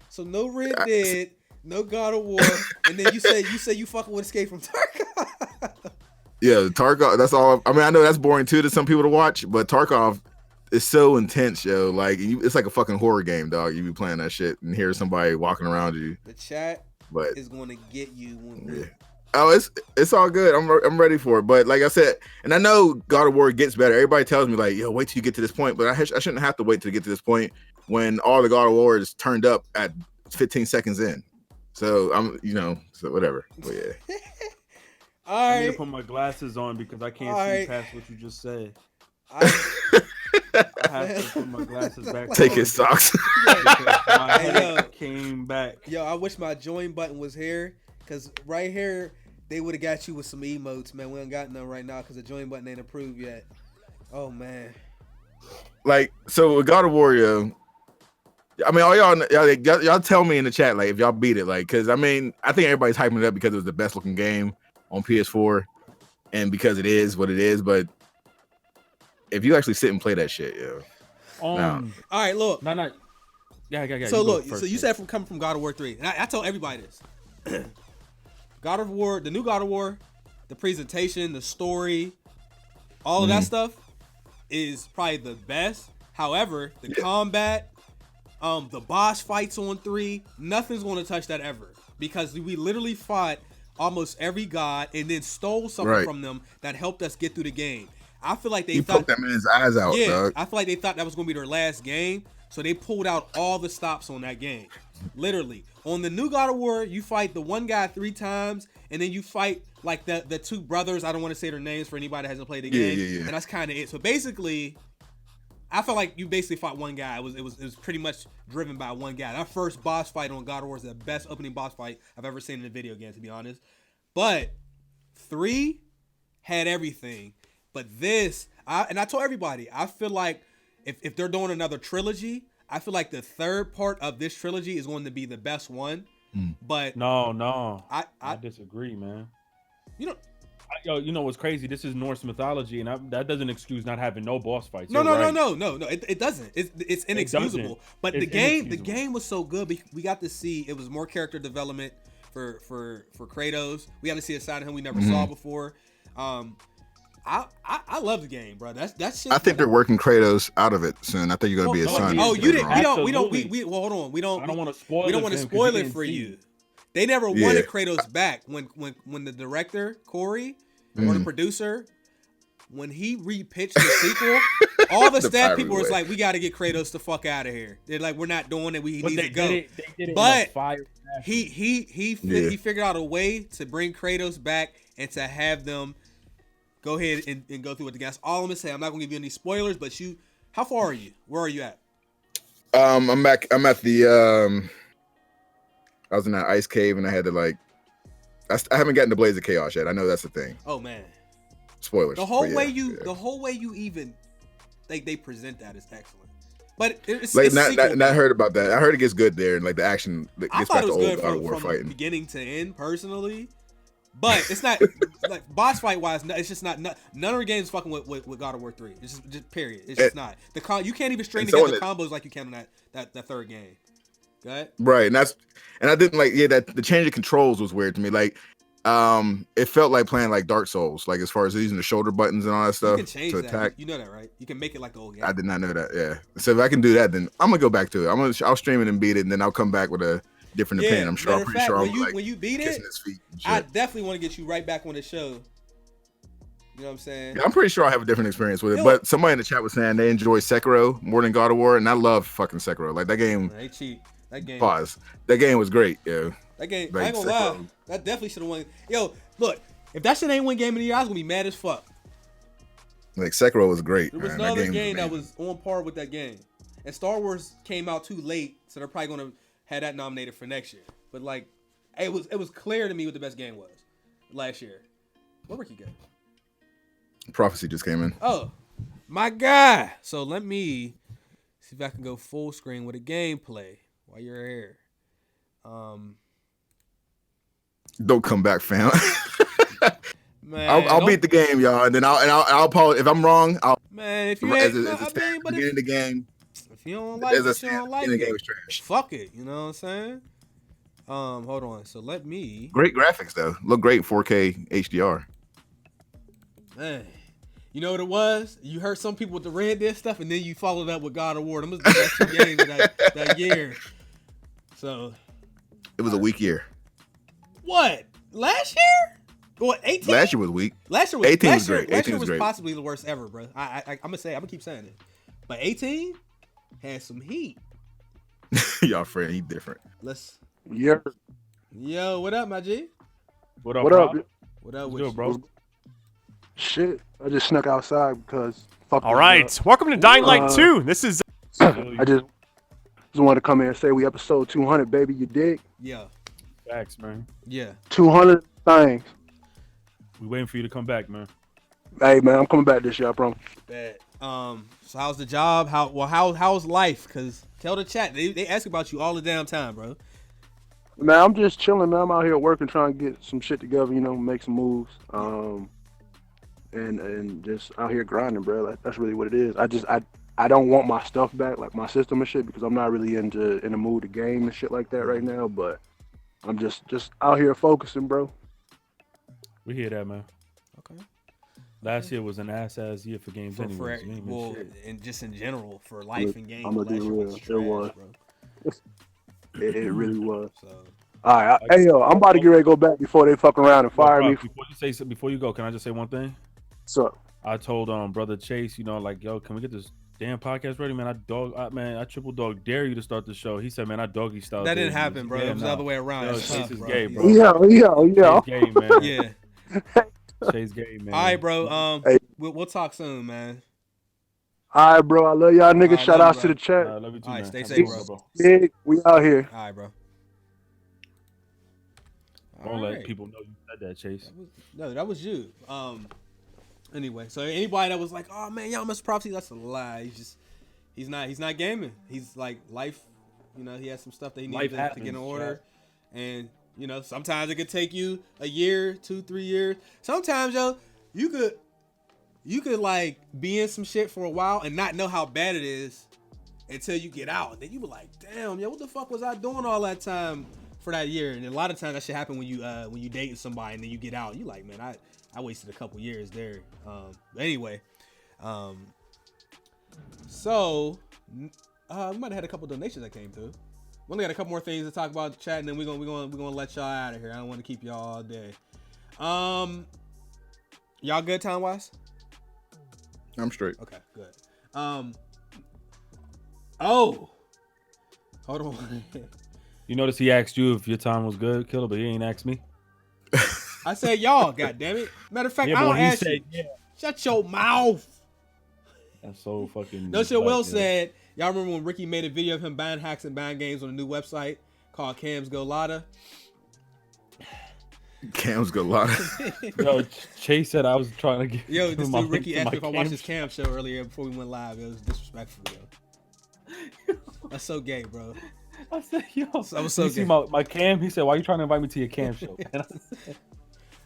So no Red Dead, no God of War, and then you say you fucking with Escape from Tarkov. Yeah, Tarkov. That's all. I mean, I know that's boring too to some people to watch, but Tarkov is so intense, yo. Like, it's like a fucking horror game, dog. You be playing that shit and hear somebody walking around you. The chat is going to get you. Yeah. Oh, it's all good. I'm ready for it. But like I said, and I know God of War gets better. Everybody tells me like, yo, wait till you get to this point. But I shouldn't have to wait to get to this point when all the God of War is turned up at 15 seconds in. So so whatever. But yeah. All right. I need to put my glasses on because I can't see past what you just said. I have to put my glasses back. Take his socks. My head came back. Yo, I wish my join button was here, because right here they would have got you with some emotes, man. We don't got none right now because the join button ain't approved yet. Oh man. Like, so with God of War, I mean, all y'all tell me in the chat, like, if y'all beat it, like, because I mean, I think everybody's hyping it up because it was the best looking game on PS4, and because it is what it is. But if you actually sit and play that shit, all right, look. No. Yeah. So look, so you said coming from God of War 3, and I told everybody this. God of War, the new God of War, the presentation, the story, all of that stuff is probably the best. However, the combat, the boss fights on 3, nothing's going to touch that ever, because we literally fought almost every god and then stole something from them that helped us get through the game. I feel like they thought that man's eyes out. Yeah, dog. I feel like they thought that was going to be their last game, so they pulled out all the stops on that game. Literally, on the new God of War, you fight the one guy 3 times, and then you fight like the 2 brothers. I don't want to say their names for anybody that hasn't played the game, and that's kind of it. So basically, I felt like you basically fought one guy. It was pretty much driven by one guy. That first boss fight on God of War is the best opening boss fight I've ever seen in a video game, to be honest. But 3 had everything. But this, I told everybody, I feel like if they're doing another trilogy, I feel like the third part of this trilogy is going to be the best one. But no, I disagree, man. You know what's crazy? This is Norse mythology, and that doesn't excuse not having no boss fights. No. It doesn't. It's inexcusable. But the game was so good. We got to see, it was more character development for Kratos. We got to see a side of him we never saw before. I love the game, bro. That's shit. I think they're working Kratos out of it soon. I think you're gonna be a son. Oh, you didn't. We don't. Well, hold on. We don't. I don't want to spoil. We don't want to spoil it for you. They never wanted Kratos back when the director Corey or the producer, when he repitched the sequel, all the staff people was like, "We got to get Kratos the fuck out of here." They're like, "We're not doing it. He needs to go." They did it but fire he figured out a way to bring Kratos back and to have them go ahead and go through with the gas. All I'm gonna say, I'm not gonna give you any spoilers, but how far are you? Where are you at? I'm back. I'm at the I was in that ice cave, and I had to I haven't gotten to Blaze of Chaos yet. I know that's the thing. Oh man. Spoilers. The whole way you even they present that as excellent. But it's like it's I heard about that. I heard it gets good there, and like the action I gets thought back it to was old good God of War from fighting. beginning to end, personally. But it's not like boss fight wise. It's just not none of the games fucking with God of War 3. It's just period. It's just not you can't even string together combos like you can on that third game. Go ahead. Right, and I didn't like that the change of controls was weird to me. Like, it felt like playing like Dark Souls, like as far as using the shoulder buttons and all that stuff you can change to that. attack. You know that, right? You can make it like the old game. I did not know that. Yeah, so if I can do that, then I'm gonna go back to it. I'll stream it and beat it, and then I'll come back with a different opinion. I'm sure. I'm pretty sure. When you beat it, I definitely want to get you right back on the show. You know what I'm saying? Yeah, I'm pretty sure I have a different experience with it. But somebody in the chat was saying they enjoy Sekiro more than God of War, and I love fucking Sekiro. Like that game. They cheat. That game. Pause. That game was great. Yeah. That game. Like, I ain't gonna lie. That definitely should have won. Yo, look. If that shit ain't win game of the year, I was gonna be mad as fuck. Like Sekiro was great. There was no other game that was on par with that game. And Star Wars came out too late, so they're probably gonna have that nominated for next year. But like, it was clear to me what the best game was last year. What Ricky got? Prophecy just came in. Oh, my guy. So let me see if I can go full screen with a gameplay while you're here. Don't come back, fam. Man, I'll beat the game, y'all, and then I'll apologize if I'm wrong. Man, if you ain't, beginning the game. If you don't like it, you don't like the game it. was trash. Fuck it, you know what I'm saying? Hold on. So let me. Great graphics though. Look great 4K HDR. Man, you know what it was? You heard some people with the Red Dead stuff, and then you followed up with God of War. Them was the best two games of that year. So. It was a weak year. What? Last year? What? 18? Last year was weak. Last year was 18 was great. Last year was great. possibly the worst ever, bro. I'm gonna keep saying it. But 18 had some heat. Y'all friend, he different. Yo, what up, my G? What up? What up, with you, bro? Shit, I just snuck outside because. All right, welcome to Dying Light 2. This is. I just wanted to come here and say we episode 200, baby. You dig? Yeah. Facts, man. Yeah. 200 things. We waiting for you to come back, man. Hey, man, I'm coming back this year, I promise. Bet. So how's the job? How's life? Cause tell the chat. They ask about you all the damn time, bro. Man, I'm just chilling, man. I'm out here working, trying to get some shit together, make some moves. And just out here grinding, bro. Like that's really what it is. I don't want my stuff back, like my system and shit, because I'm not really in the mood to game and shit like that right now. But I'm just out here focusing, bro. We hear that, man. Okay. Last year was an ass year for games anyway. And just in general for life and games. I'm gonna be real. It was. It really was. So. All right, hey yo, I'm about to get ready to go back before they fuck around and fire me. Before you go, can I just say one thing? So I told brother Chase, like, yo, can we get this damn podcast ready, man? I triple dog dare you to start the show. He said, man, I doggy style. That didn't happen, bro. It was the other way around. Yo, Chase is gay, bro. Yeah. Chase gay, man. Yeah. Chase gay, man. All right, bro. Hey. We'll talk soon, man. All right, bro. I love y'all niggas. Shout out to the chat. I love you too, all right, man. stay safe, bro. Big, we out here. All right, bro. Don't let people know you said that, Chase. That was you. Anyway, so anybody that was like, "Oh man, y'all must Prophecy," that's a lie. He's not gaming. He's like life. He has some stuff that he needs to get in order, and sometimes it could take you a year, 2-3 years. Sometimes, you could like be in some shit for a while and not know how bad it is until you get out. Then you be like, "Damn, what the fuck was I doing all that time for that year?" And a lot of times that shit happen when you dating somebody and then you get out. You like, man, I wasted a couple years there. Anyway, so we might have had a couple donations that came through. We only got a couple more things to talk about in the chat, and then we're gonna let y'all out of here. I don't want to keep y'all all day. Y'all good time wise? I'm straight. Okay, good. Oh, hold on. You notice he asked you if your time was good, Killer, but he ain't asked me. I said y'all, goddammit. Matter of fact, I don't ask you. Yeah. Shut your mouth. That's so fucking. No shit. Will said, y'all remember when Ricky made a video of him buying hacks and buying games on a new website called Cam's Go Lotta? Cam's got a lot. Yo, Chase said I was trying to get. Yo, this my dude Ricky link to asked me if my I watched cam his cam show earlier before we went live. It was disrespectful, yo. That's so gay, bro. I said, yo, That was so you see gay. my cam? He said, why you trying to invite me to your cam show? And I said,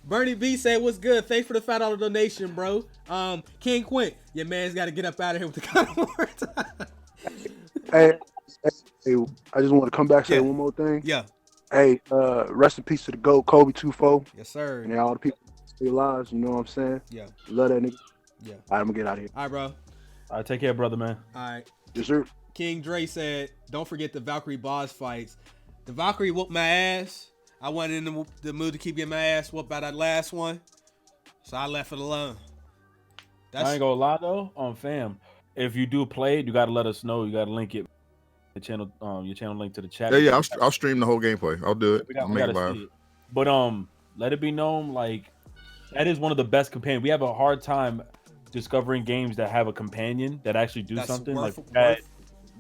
Bernie B said, "What's good? Thanks for the $5 donation, bro." King Quint, your man's got to get up out of here with the kind word. Hey, I just want to come back and say Yeah. one more thing. Yeah. Hey, rest in peace to the GOAT, Kobe 2-4, Yes, sir. and all the people still alive. You know what I'm saying? Yeah. Love that nigga. Yeah. All right, I'm gonna get out of here. All right, bro. all right, take care, brother, man. All right. Yes, sir. King Dre said, "Don't forget the Valkyrie boss fights. The Valkyrie whooped my ass. I wasn't in the mood to keep getting my ass whooped by that last one, so I left it alone." I ain't gonna lie though, fam. If you do play it, you gotta let us know. You gotta link it, the channel, your channel link to the chat. Yeah, I'll stream the whole gameplay. I'll do it. I'll We make it gotta live. see it. But let it be known, like that is one of the best companions. We have a hard time discovering games that have a companion that actually do That's something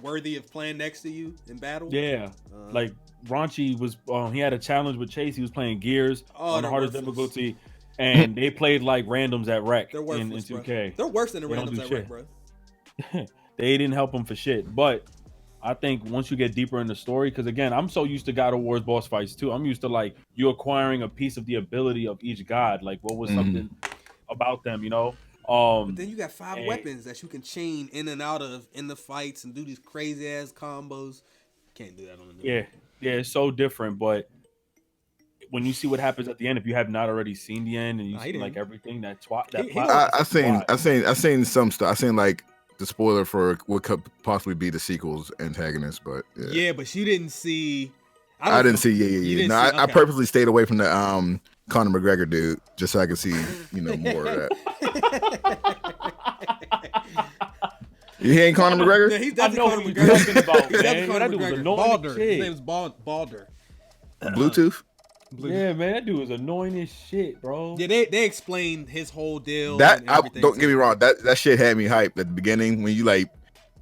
worthy of playing next to you in battle. Yeah, like Raunchy was. He had a challenge with Chase. He was playing Gears on the they're hardest worthless. difficulty, and they played like randoms at Rec They're in worthless, 2K. They're worse than the They don't randoms do at shit. Rec, bro. They didn't help him for shit. But I think once you get deeper in the story, because again, I'm so used to God of War's boss fights too. I'm used to like you acquiring a piece of the ability of each god. Like what was something about them, you know? But then you got 5 and- weapons that you can chain in and out of in the fights and do these crazy ass combos. Can't do that on the new. Yeah, it's so different. But when you see what happens at the end, if you have not already seen the end and you Nah, he see like didn't. everything that He plot, I seen some stuff. I seen like the spoiler for what could possibly be the sequel's antagonist, but Yeah, but you didn't see. I didn't see. You Yeah. didn't No, see- I okay. purposely stayed away from the Conor McGregor dude just so I could see more of that. You ain't Conor Yeah, McGregor? he's I definitely know Conor who you're McGregor. talking about, He's man. definitely Conor That dude was McGregor. annoying Balder. as His shit. name is Balder. Bluetooth? Yeah, man, that dude was annoying as shit, bro. Yeah, they explained his whole deal. That and I, everything. don't get me wrong. That shit had me hyped at the beginning when you like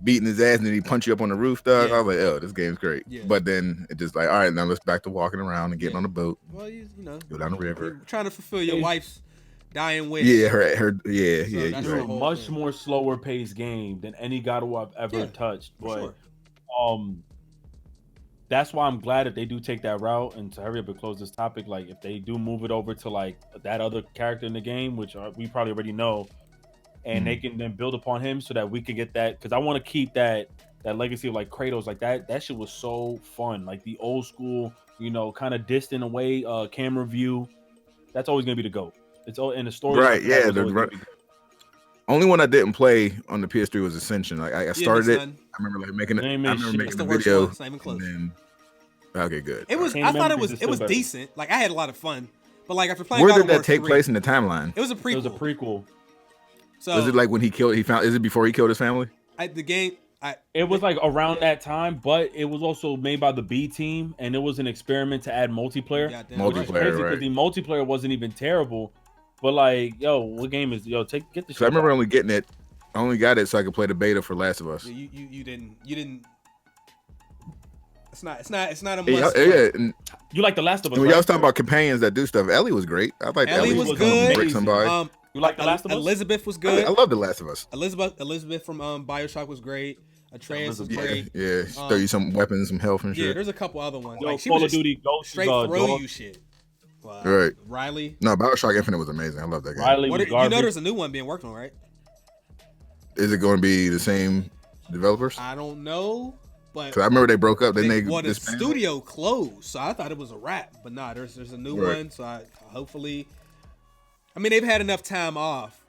beating his ass and then he punch you up on the roof, dog. Yeah. I was like, oh, this game's great. Yeah. But then it just like, all right, now let's back to walking around and getting Yeah. on the boat, Well, you know, go down the river. you're trying to fulfill your wife's dying wish. Yeah, yeah, So yeah. that's You're the right. whole Much thing. more slower paced game than any God of War I've ever Yeah, touched. for But sure. that's why I'm glad that they do take that route. And to hurry up and close this topic, like if they do move it over to like that other character in the game, which we probably already know, and they can then build upon him so that we can get that, because I want to keep that legacy of like Kratos, like that shit was so fun, like the old school, kind of distant away camera view. That's always gonna be the GOAT. It's all in the story. Right, yeah, the Only one I didn't play on the PS3 was Ascension. Like I started it. son. I remember like making it. I Game remember ain't shit. making It's the the worst video. one. It's not even close. And then, okay, good. It was. Game I thought it memories was. is It still was better. decent. Like I had a lot of fun. But like after playing Where God did of War that take 3, place in the timeline? It was a prequel. It was a prequel. So Was it like when he killed? He found? Is it before he killed his family? the game? It was like around that time, but it was also made by the B team, and it was an experiment to add multiplayer. Goddamn Multiplayer. right. Crazy right. because the multiplayer wasn't even terrible, but like, yo, what game is get the shit? So I remember back. only getting it. I only got it so I could play the beta for Last of Us. Yeah, you didn't. It's not a Yeah, must. yeah. And You like the Last of Us? when Right? y'all was talking about companions that do stuff, Ellie was great. I like Ellie was gonna good. Brick somebody. You like The Last of Us? Elizabeth was I good. love The Last of Us. Elizabeth from BioShock was great. Atreus was Yeah, great. yeah. Throw you some weapons, some health and Yeah, shit. there's a couple other ones. Yo, Like she Call was of just Duty Ghost straight is, throw dog. you shit. Right. Riley. No, BioShock Infinite was amazing. I love that game. Riley was You know garbage. there's a new one being worked on, right? Is it going to be the same developers? I don't know, but Because I remember they broke up. Then they the disbanded. studio closed, so I thought it was a wrap. But nah, there's a new Right. one. So hopefully, I mean they've had enough time off.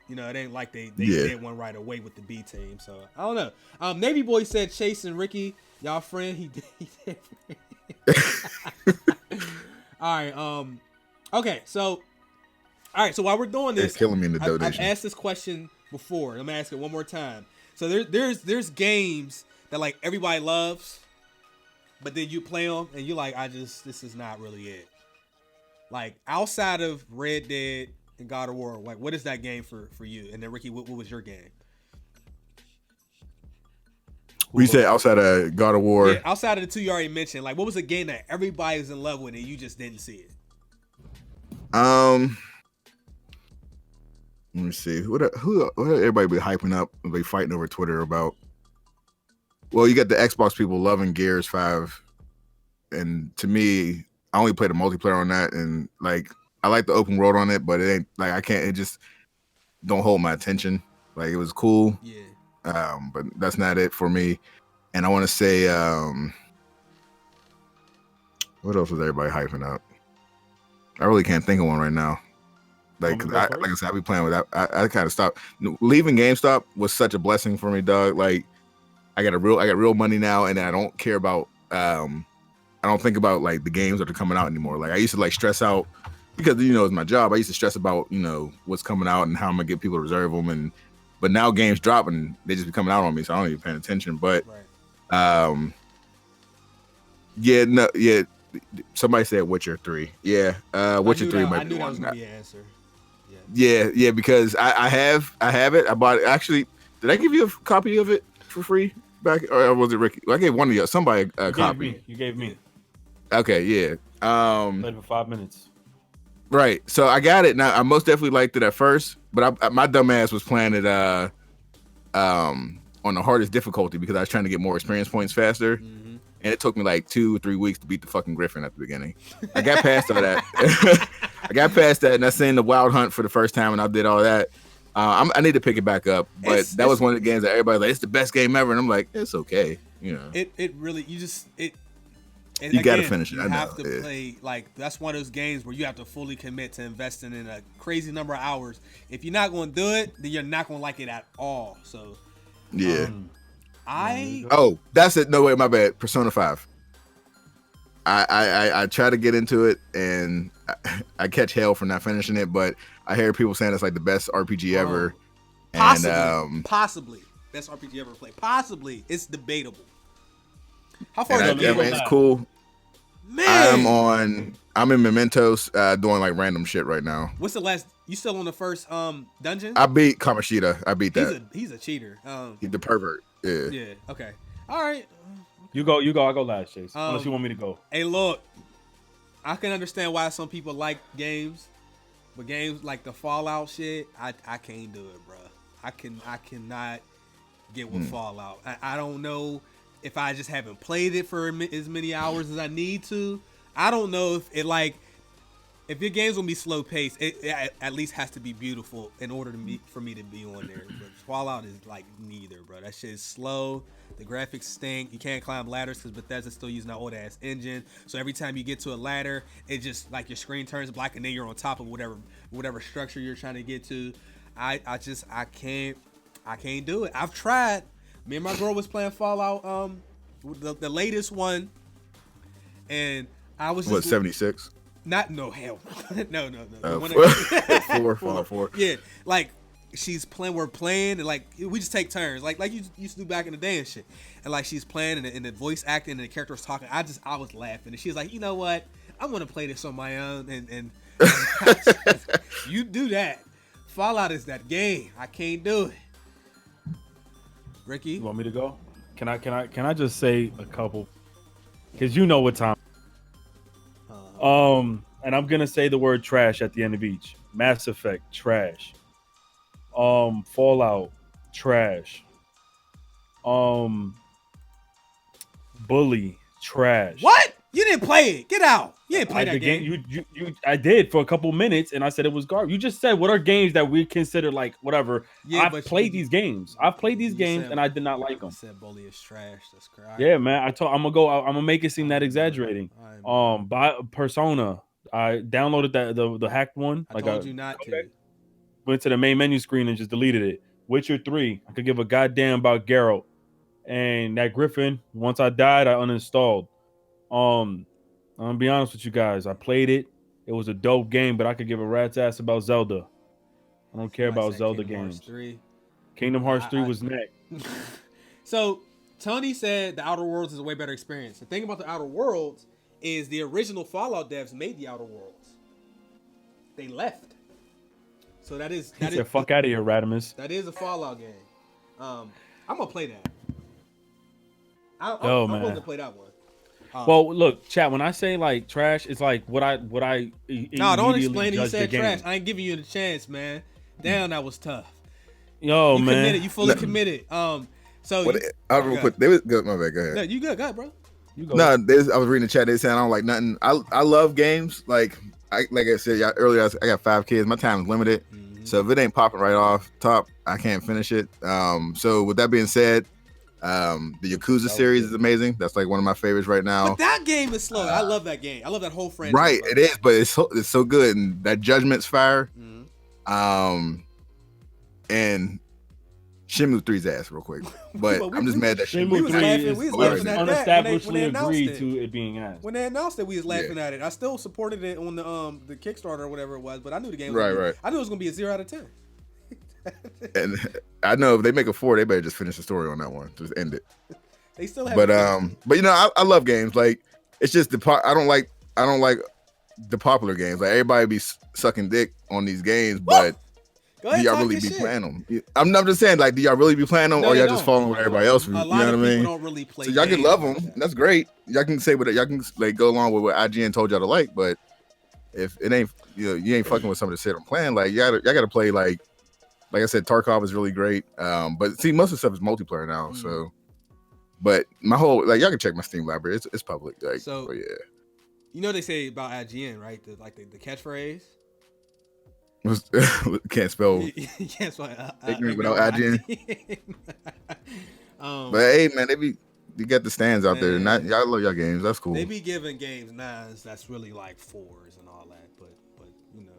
You know, it ain't like they Yeah. did one right away with the B team. So I don't know. Navy Boy said Chase and Ricky, y'all friend. He did. All right. Okay. So, all right. So while we're doing They're this, killing me in the I've donation. asked this question before. I'm gonna ask it one more time. So there's games that like everybody loves, but then you play them and you're like, this is not really it. Like outside of Red Dead and God of War, like what is that game for you? And then Ricky, what was your game? We said outside of God of War. Yeah, outside of the two you already mentioned, like what was a game that everybody was in love with and you just didn't see it? Let me see. Who everybody be hyping up and be fighting over Twitter about? Well, you got the Xbox people loving Gears 5, and to me, I only played the multiplayer on that, and like I like the open world on it, but it ain't like I can't. It just don't hold my attention. Like it was cool, but that's not it for me. And I want to say, what else was everybody hyping up? I really can't think of one right now. Like I said, I be playing with that. I kind of stopped. Leaving GameStop was such a blessing for me, dog. Like I got real money now, and I don't care about. I don't think about like the games that are coming out anymore. Like I used to like stress out because it's my job. I used to stress about what's coming out and how I'm gonna get people to reserve them. But now games drop and they just be coming out on me, so I don't even pay attention. But somebody said Witcher 3. Yeah, Witcher 3 might be one. I knew that was gonna be an answer. Yeah, because I have it. I bought it. Actually, did I give you a copy of it for free back, or was it Ricky? I gave one of you somebody a copy. You gave me. Okay, yeah. Played for 5 minutes. Right. So I got it. Now I most definitely liked it at first, but my dumb ass was playing it on the hardest difficulty because I was trying to get more experience points faster. Mm-hmm. And it took me like 2 or 3 weeks to beat the fucking Griffin at the beginning. I got past all that. I got past that, and I seen the Wild Hunt for the first time, and I did all that. I need to pick it back up, but that was one of the games that everybody's like, it's the best game ever, and I'm like, it's okay, It really, you got to finish it. You have to play, like, that's one of those games where you have to fully commit to investing in a crazy number of hours. If you're not going to do it, then you're not going to like it at all. So, yeah. Oh, that's it. No, wait, my bad. Persona 5. I try to get into it, and I catch hell for not finishing it, but I hear people saying it's like the best RPG ever. Possibly. Best RPG ever played. Possibly. It's debatable. How far is it? It's cool. Man. I'm in Mementos doing like random shit right now. What's the last? You still on the first dungeon? I beat Kamoshida. I beat that. He's a cheater. He's the pervert. Yeah. Yeah. Okay. All right. You go. I go last, Chase. Unless you want me to go. Hey, look. I can understand why some people like games, but games like the Fallout shit, I can't do it, bro. I cannot get with Fallout. I don't know if I just haven't played it for as many hours as I need to. I don't know if your game's gonna be slow paced, it at least has to be beautiful in order for me to be on there. But Fallout is like neither, bro. That shit is slow. The graphics stink. You can't climb ladders because Bethesda's still using that old ass engine. So every time you get to a ladder, it just like your screen turns black and then you're on top of whatever structure you're trying to get to. I can't do it. I've tried. Me and my girl was playing Fallout, the latest one, and I was just 76. No hell, no. Fallout 4. Yeah, like we're playing, and like we just take turns, like you used to do back in the day and shit. And like she's playing, and the voice acting, and the character was talking. I was laughing, and she's like, you know what? I'm gonna play this on my own, and you do that. Fallout is that game. I can't do it. Ricky, you want me to go? Can I just say a couple? Because you know what time. And I'm gonna say the word trash at the end of each. Mass Effect, trash. Fallout, trash. Bully, trash. What? You didn't play it. Get out. You didn't play that game. I did for a couple minutes, and I said it was garbage. You just said what are games that we consider like whatever. Yeah, I've played these games. I've played these games, and I did not like them. You said Bully is trash. That's correct. Yeah, man. I'm gonna make it seem that exaggerating. By Persona, I downloaded the hacked one. I told you not to. Went to the main menu screen and just deleted it. Witcher 3, I could give a goddamn about Geralt. And that Griffin, once I died, I uninstalled. I'm gonna be honest with you guys. I played it. It was a dope game, but I could give a rat's ass about Zelda. I don't care about Zelda games. Kingdom Hearts 3 was next. So Tony said the Outer Worlds is a way better experience. The thing about the Outer Worlds is the original Fallout devs made the Outer Worlds. They left. So that is fuck out of here, Radimus. That is a Fallout game. I'm gonna play that. I'm willing to play that one. Well, look, chat. When I say like trash, it's like what I No, don't explain it. You judge the said game. trash. I ain't giving you the chance, man. Damn, that was tough. Yo, You man. committed. You fully committed. So real quick, they was good. My bad. Go ahead. no, you good. Go ahead, bro. You go. No, I was reading the chat. They saying I don't like nothing. I love games. Like I said earlier, I got 5 kids. My time is limited. So if it ain't popping right off top, I can't finish it. So with that being said, the Yakuza series is amazing. That's like one of my favorites right now. But that game is slow. I love that game. I love that whole franchise. Right, it is, but it's so good, and that Judgment's fire. And Shenmue 3's ass real quick. But I'm just mad that Shenmue We was 3 laughing. is We was laughing at that when they announced agreed it. to it being ass. When they announced it, we was laughing at it. I still supported it on the Kickstarter or whatever it was, but I knew the game. Right. I knew it was gonna be a 0 out of 10. And I know if they make a 4, they better just finish the story on that one. Just end it. They still have. But you know, I love games. Like it's just I don't like the popular games. Like everybody be sucking dick on these games, but Go do ahead, y'all talk really your be shit. playing them? I'm just saying, like, do y'all really be playing them, No, or they y'all just don't. following what everybody else? A You know lot what I of mean? people don't really play. So y'all can games love like them. that. That's great. Y'all can say y'all can like go along with what IGN told y'all to like, but if it ain't, you ain't fucking with somebody to sit and playing, like y'all gotta play like I said, Tarkov is really great. But see, most of the stuff is multiplayer now. So, but my whole y'all can check my Steam library. It's public. Like, So, but yeah. You know they say about IGN, right? The catchphase. Can't spell Yes, ignorant without IGN. But hey, man, you got the stands out there. Man. Y'all love y'all games. That's cool. They be giving games 9s that's really like 4s and all that, but you know.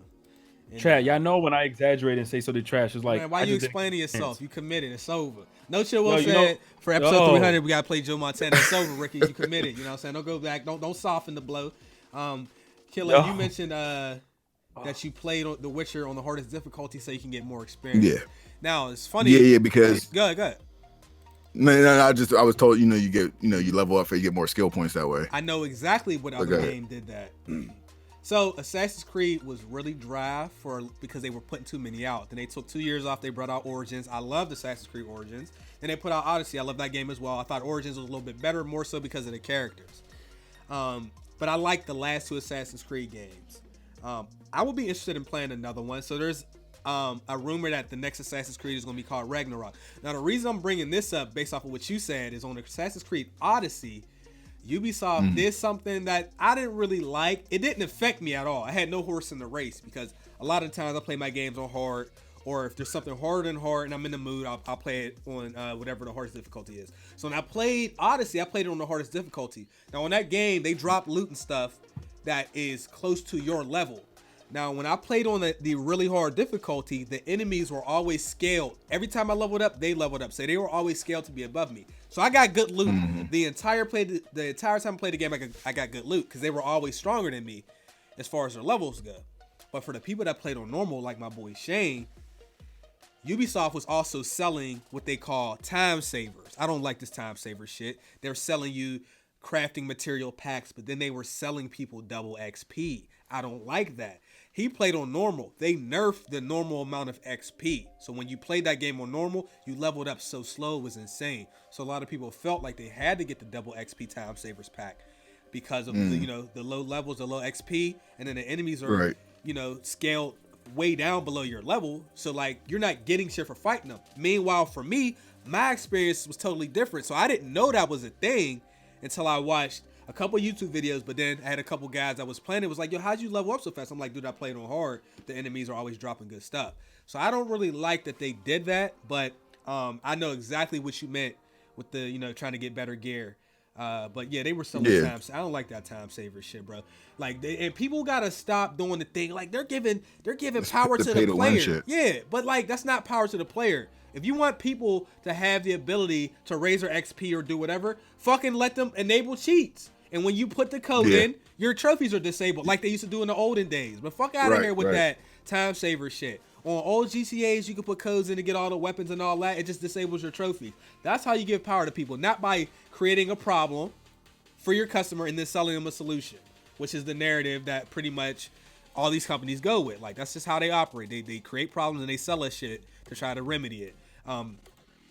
And, Chat, y'all know when I exaggerate and say something trash, it's like man, why I you just didn't explaining get a yourself? chance. You committed. It's over. No chill. Will No, you said know- for episode No. 300 we gotta play Joe Montana. It's over, Ricky. You committed. You know what I'm saying? Don't go back. Don't soften the blow. Killer, No. you mentioned that you played The Witcher on the hardest difficulty so you can get more experience. Yeah. Now it's funny. Yeah, because Go ahead. no, I was told you get you level up, you get more skill points that way. I know exactly what other Okay. game did that. So Assassin's Creed was really dry because they were putting too many out. Then they took 2 years off. They brought out Origins. I loved Assassin's Creed Origins. Then they put out Odyssey. I love that game as well. I thought Origins was a little bit better, more so because of the characters. But I like the last 2 Assassin's Creed games. I would be interested in playing another one. So there's a rumor that the next Assassin's Creed is going to be called Ragnarok. Now the reason I'm bringing this up based off of what you said is on Assassin's Creed Odyssey, Ubisoft did something that I didn't really like. It didn't affect me at all. I had no horse in the race because a lot of times I play my games on hard, or if there's something harder than hard and I'm in the mood, I'll play it on whatever the hardest difficulty is. So when I played Odyssey, I played it on the hardest difficulty. Now on that game, they drop loot and stuff that is close to your level. Now, when I played on the really hard difficulty, the enemies were always scaled. Every time I leveled up, they leveled up. So they were always scaled to be above me. So I got good loot. The entire time I played the game, I got good loot because they were always stronger than me as far as their levels go. But for the people that played on normal, like my boy Shane, Ubisoft was also selling what they call time savers. I don't like this time saver shit. They're selling you crafting material packs, but then they were selling people double XP. I don't like that. He played on normal. They nerfed the normal amount of XP. So when you played that game on normal, you leveled up so slow, it was insane. So a lot of people felt like they had to get the double XP time savers pack because of the low levels, the low XP, and then the enemies are scaled way down below your level. So like you're not getting shit for fighting them. Meanwhile, for me, my experience was totally different. So I didn't know that was a thing until I watched a couple YouTube videos, but then I had a couple guys that was playing. It was like, yo, how'd you level up so fast? I'm like, dude, I played on hard. The enemies are always dropping good stuff. So I don't really like that they did that, but I know exactly what you meant with the, trying to get better gear. But yeah, they were selling time. I don't like that time saver shit, bro. Like, and people gotta stop doing the thing. Like they're giving power to the player. Yeah, but like that's not power to the player. If you want people to have the ability to raise their XP or do whatever, fucking let them enable cheats. And when you put the code in, your trophies are disabled like they used to do in the olden days. But fuck out of here with that time saver shit. On old GTAs, you can put codes in to get all the weapons and all that. It just disables your trophy. That's how you give power to people, not by creating a problem for your customer and then selling them a solution, which is the narrative that pretty much all these companies go with. Like, that's just how they operate. They create problems and they sell us shit to try to remedy it.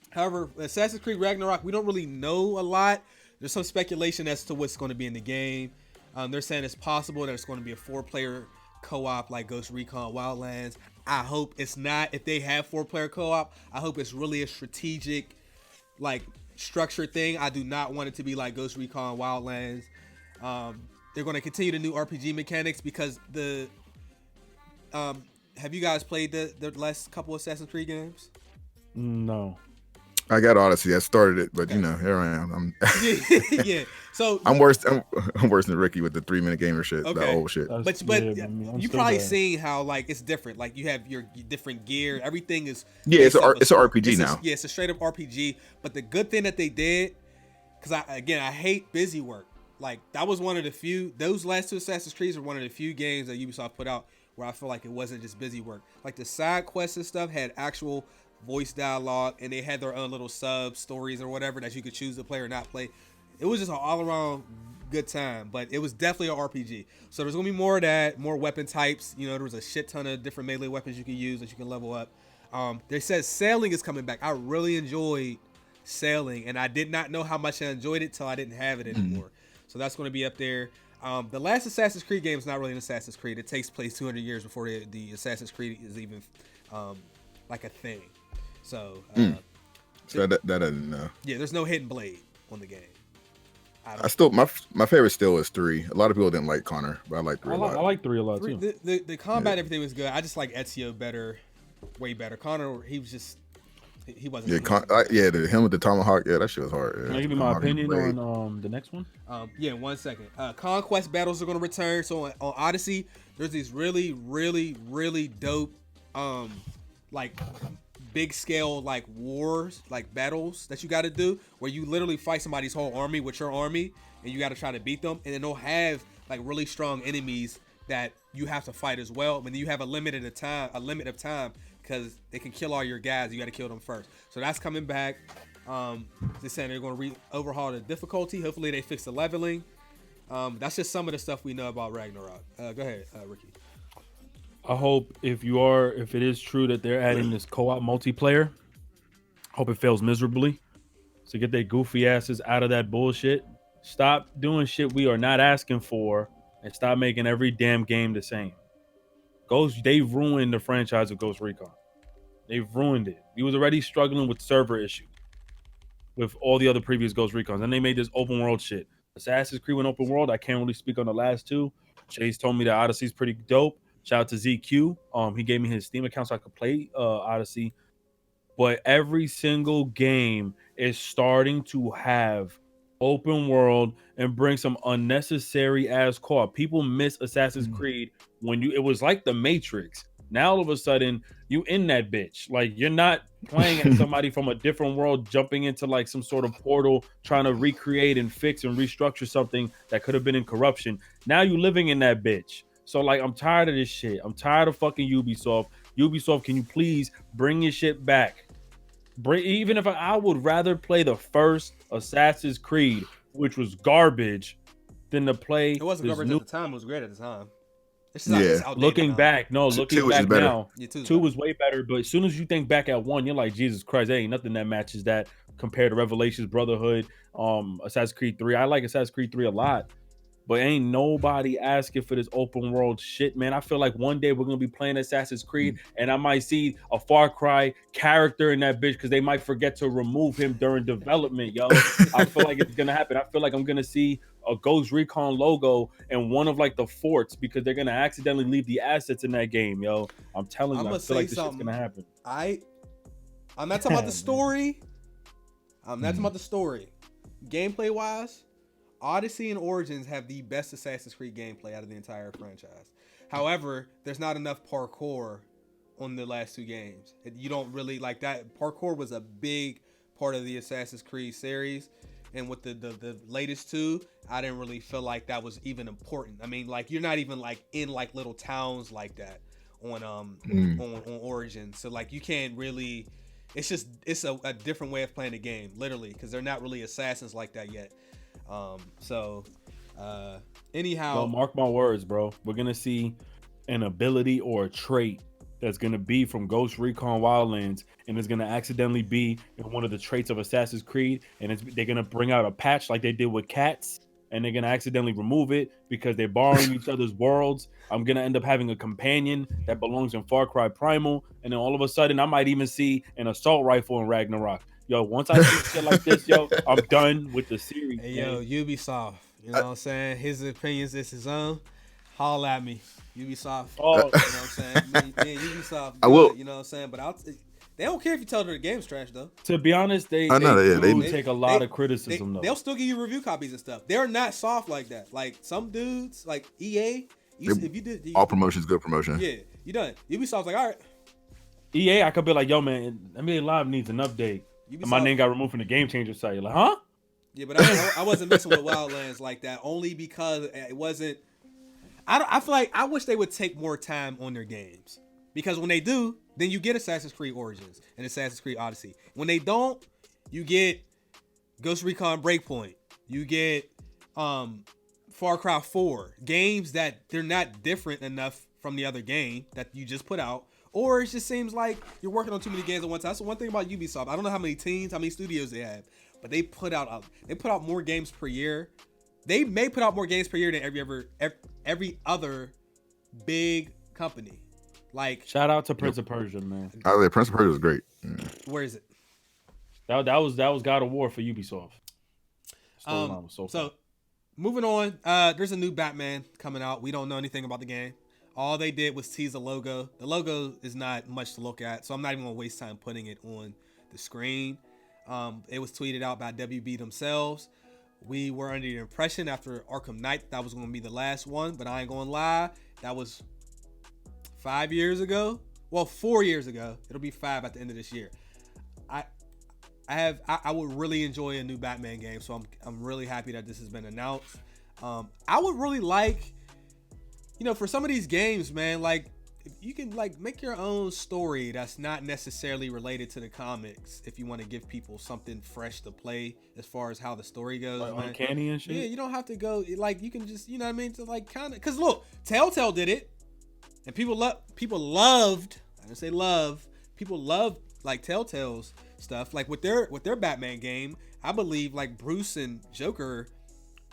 However, Assassin's Creed Ragnarok, we don't really know a lot. there's some speculation as to what's going to be in the game. They're saying it's possible that it's going to be a 4-player co-op like Ghost Recon Wildlands. I hope it's not. If they have 4-player co-op, I hope it's really a strategic, like, structured thing. I do not want it to be like Ghost Recon Wildlands. They're going to continue the new RPG mechanics because have you guys played the last couple Assassin's Creed games? No. I got Odyssey. I started it, but here I am. Yeah. So I'm worse. I'm worse than Ricky with the 3-minute gamer shit. Okay. That old shit. But you probably seen how like it's different. Like you have your different gear. Everything is it's an RPG now. It's a straight up RPG. But the good thing that they did, because I hate busy work. Like that was one of the few. Those last 2 Assassin's Creeds were one of the few games that Ubisoft put out where I feel like it wasn't just busy work. Like the side quests and stuff had actual voice dialogue, and they had their own little sub stories or whatever that you could choose to play or not play. It was just an all-around good time, but it was definitely an RPG. So there's gonna be more of that, more weapon types. You know, there was a shit ton of different melee weapons you can use that you can level up. They said sailing is coming back. I really enjoyed sailing, and I did not know how much I enjoyed it till I didn't have it anymore. So that's going to be up there. The last Assassin's Creed game is not really an Assassin's Creed. It takes place 200 years before the Assassin's Creed is even like a thing. So, so that doesn't know. Yeah, there's no hidden blade on the game. I still my favorite still is 3. A lot of people didn't like Connor, but I like 3 a lot. I like 3 a lot too. The combat, everything was good. I just like Ezio better, way better. Connor, he was just he wasn't. Him with the tomahawk. Yeah, that shit was hard. Yeah. Can I give you my opinion on the next one? Yeah, 1 second. Conquest battles are going to return. So on Odyssey, there's these really, really, really dope, like big scale like wars, like battles that you got to do, where you literally fight somebody's whole army with your army, and you got to try to beat them. And then they'll have like really strong enemies that you have to fight as well. But then you have a limit of time because they can kill all your guys. You got to kill them first. So that's coming back. They're saying they're going to overhaul the difficulty. Hopefully they fix the leveling. That's just some of the stuff we know about Ragnarok. Go ahead, Ricky. I hope if it is true that they're adding this co-op multiplayer, I hope it fails miserably. So get their goofy asses out of that bullshit. Stop doing shit we are not asking for, and stop making every damn game the same. They've ruined the franchise of Ghost Recon. They've ruined it. He was already struggling with server issues with all the other previous Ghost Recons, and they made this open world shit. Assassin's Creed went open world. I can't really speak on the last 2. Chase told me that Odyssey's pretty dope. Shout out to ZQ. He gave me his Steam account so I could play Odyssey. But every single game is starting to have open world and bring some unnecessary ass co-op. People miss Assassin's Creed when it was like the Matrix. Now all of a sudden you in that bitch. Like you're not playing as somebody from a different world jumping into like some sort of portal trying to recreate and fix and restructure something that could have been in corruption. Now you living in that bitch. So like I'm tired of this shit. I'm tired of fucking Ubisoft. Ubisoft, can you please bring your shit back? Even if I would rather play the first Assassin's Creed, which was garbage, than to play. It wasn't garbage at the time. It was great at the time. It's just looking back now, better. 2 was way better. But as soon as you think back at 1, you're like, Jesus Christ, there ain't nothing that matches that compared to Revelations, Brotherhood, Assassin's Creed 3. I like Assassin's Creed 3 a lot. But ain't nobody asking for this open world shit, man. I feel like one day we're going to be playing Assassin's Creed and I might see a Far Cry character in that bitch because they might forget to remove him during development, yo. I feel like it's going to happen. I feel like I'm going to see a Ghost Recon logo in one of like the forts because they're going to accidentally leave the assets in that game, yo. I'm telling you, I feel like this shit's going to happen. I'm not talking about the story. I'm not talking about the story. Gameplay wise, Odyssey and Origins have the best Assassin's Creed gameplay out of the entire franchise. However, there's not enough parkour on the last 2 games. You don't really like that. Parkour was a big part of the Assassin's Creed series, and with the latest 2, I didn't really feel like that was even important. I mean, like you're not even like in like little towns like that on Origins, so like you can't really. It's a different way of playing the game, literally, because they're not really assassins like that yet. Anyhow, well, mark my words, bro. We're gonna see an ability or a trait that's gonna be from Ghost Recon Wildlands, and it's gonna accidentally be in one of the traits of Assassin's Creed, and they're gonna bring out a patch like they did with cats, and they're gonna accidentally remove it because they're borrowing each other's worlds. I'm gonna end up having a companion that belongs in Far Cry Primal, and then all of a sudden I might even see an assault rifle in Ragnarok. Yo, once I see shit like this, yo, I'm done with the series. Hey, yo, Ubisoft. You know what I'm saying? His opinions is his own. Holla at me, Ubisoft. Oh. You know what I'm saying? Me and Ubisoft. I will. You know what I'm saying? But they don't care if you tell them the game's trash, though. To be honest, they take a lot of criticism, though. They'll still give you review copies and stuff. They're not soft like that. Like some dudes, like EA, if you did all promotion's good promotion. Yeah, you done. Ubisoft's like, all right. EA, I could be like, yo, man, NBA Live needs an update. And my name got removed from the Game Changer site. You're like, huh? Yeah, but I wasn't messing with Wildlands like that, only because it wasn't. I feel like I wish they would take more time on their games, because when they do, then you get Assassin's Creed Origins and Assassin's Creed Odyssey. When they don't, you get Ghost Recon Breakpoint. You get Far Cry 4. Games that they're not different enough from the other game that you just put out. Or it just seems like you're working on too many games at one time. That's one thing about Ubisoft. I don't know how many teams, how many studios they have, but they put out more games per year. They may put out more games per year than every other big company. Like, shout out to Prince of Persia, man. Oh, yeah, Prince of Persia was great. Yeah. Where is it? That was God of War for Ubisoft. So moving on, there's a new Batman coming out. We don't know anything about the game. All they did was tease the logo. The logo is not much to look at, so I'm not even gonna waste time putting it on the screen. It was tweeted out by WB themselves. We were under the impression after Arkham Knight that was gonna be the last one, but I ain't gonna lie, that was 5 years ago. Well, 4 years ago. It'll be 5 at the end of this year. I would really enjoy a new Batman game, so I'm really happy that this has been announced. I would really like, for some of these games, man, like, if you can like make your own story that's not necessarily related to the comics, if you want to give people something fresh to play as far as how the story goes, like man. Uncanny and shit. Yeah, you don't have to go like, you can just, to like kind of, because look, Telltale did it, and people loved. I didn't say love. People loved like Telltale's stuff, like with their Batman game. I believe like Bruce and Joker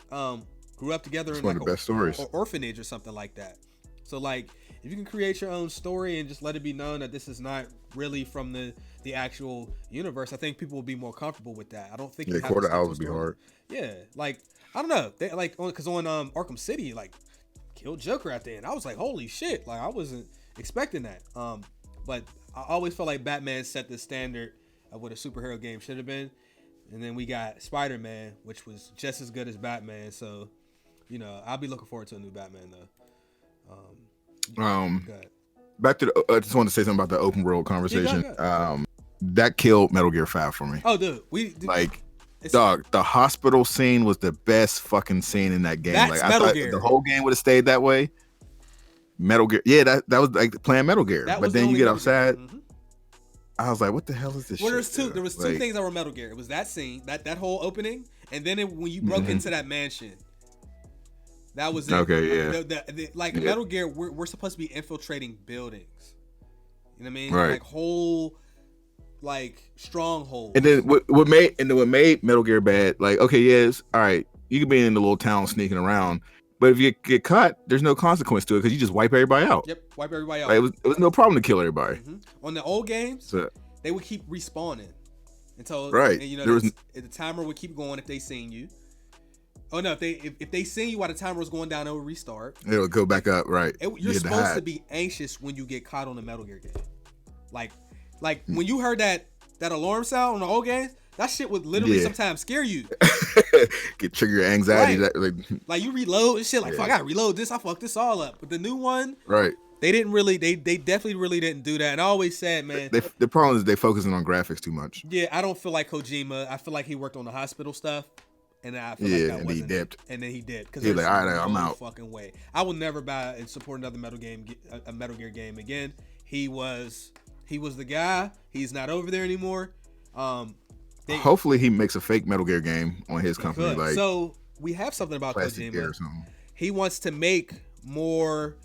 grew up together in one like of the best stories. Or orphanage or something like that. So like, if you can create your own story and just let it be known that this is not really from the actual universe, I think people will be more comfortable with that. I don't think quarter hours would be hard. Yeah, like I don't know, they like because on Arkham City, like killed Joker at the end. I was like, holy shit, like I wasn't expecting that. But I always felt like Batman set the standard of what a superhero game should have been. And then we got Spider-Man, which was just as good as Batman. So, I'll be looking forward to a new Batman though. Back to I just wanted to say something about the open world conversation. Yeah, that killed Metal Gear 5 for me. Oh, dude, the hospital scene was the best fucking scene in that game. That's like Metal I thought Gear. The whole game would have stayed that way. Metal Gear, yeah, that was like playing Metal Gear. But then you get outside. Mm-hmm. I was like, what the hell is this? Well, shit? There was two things that were Metal Gear. It was that scene, that whole opening, and then when you broke into that mansion. That was it. Okay, yeah. Metal Gear, we're supposed to be infiltrating buildings. You know what I mean? Right. Like whole, like strongholds. And then what made Metal Gear bad? Like, okay, yes, all right, you can be in the little town sneaking around, but if you get caught, there's no consequence to it because you just wipe everybody out. Yep, wipe everybody out. Like, it was no problem to kill everybody. Mm-hmm. On the old games, they would keep respawning until the timer would keep going if they seen you. Oh no! If they seen you while the timer was going down, it would restart. It'll go back up, right? You're supposed to be anxious when you get caught on the Metal Gear game. Like when you heard that alarm sound on the old games, that shit would literally sometimes scare you. Trigger your anxiety. Right. Like you reload and shit. Like fuck, I gotta reload this. I fucked this all up. But the new one, right? They didn't really. They definitely really didn't do that. And I always said, man, the problem is they focusing on graphics too much. Yeah, I don't feel like Kojima. I feel like he worked on the hospital stuff. And I feel like that wasn't it. And then he dipped. Because he's like, all right, I'm out. Fucking way. I will never buy and support another Metal Gear game again. He was the guy. He's not over there anymore. Hopefully he makes a fake Metal Gear game on his company. Like, so we have something about Kojima. He wants to make more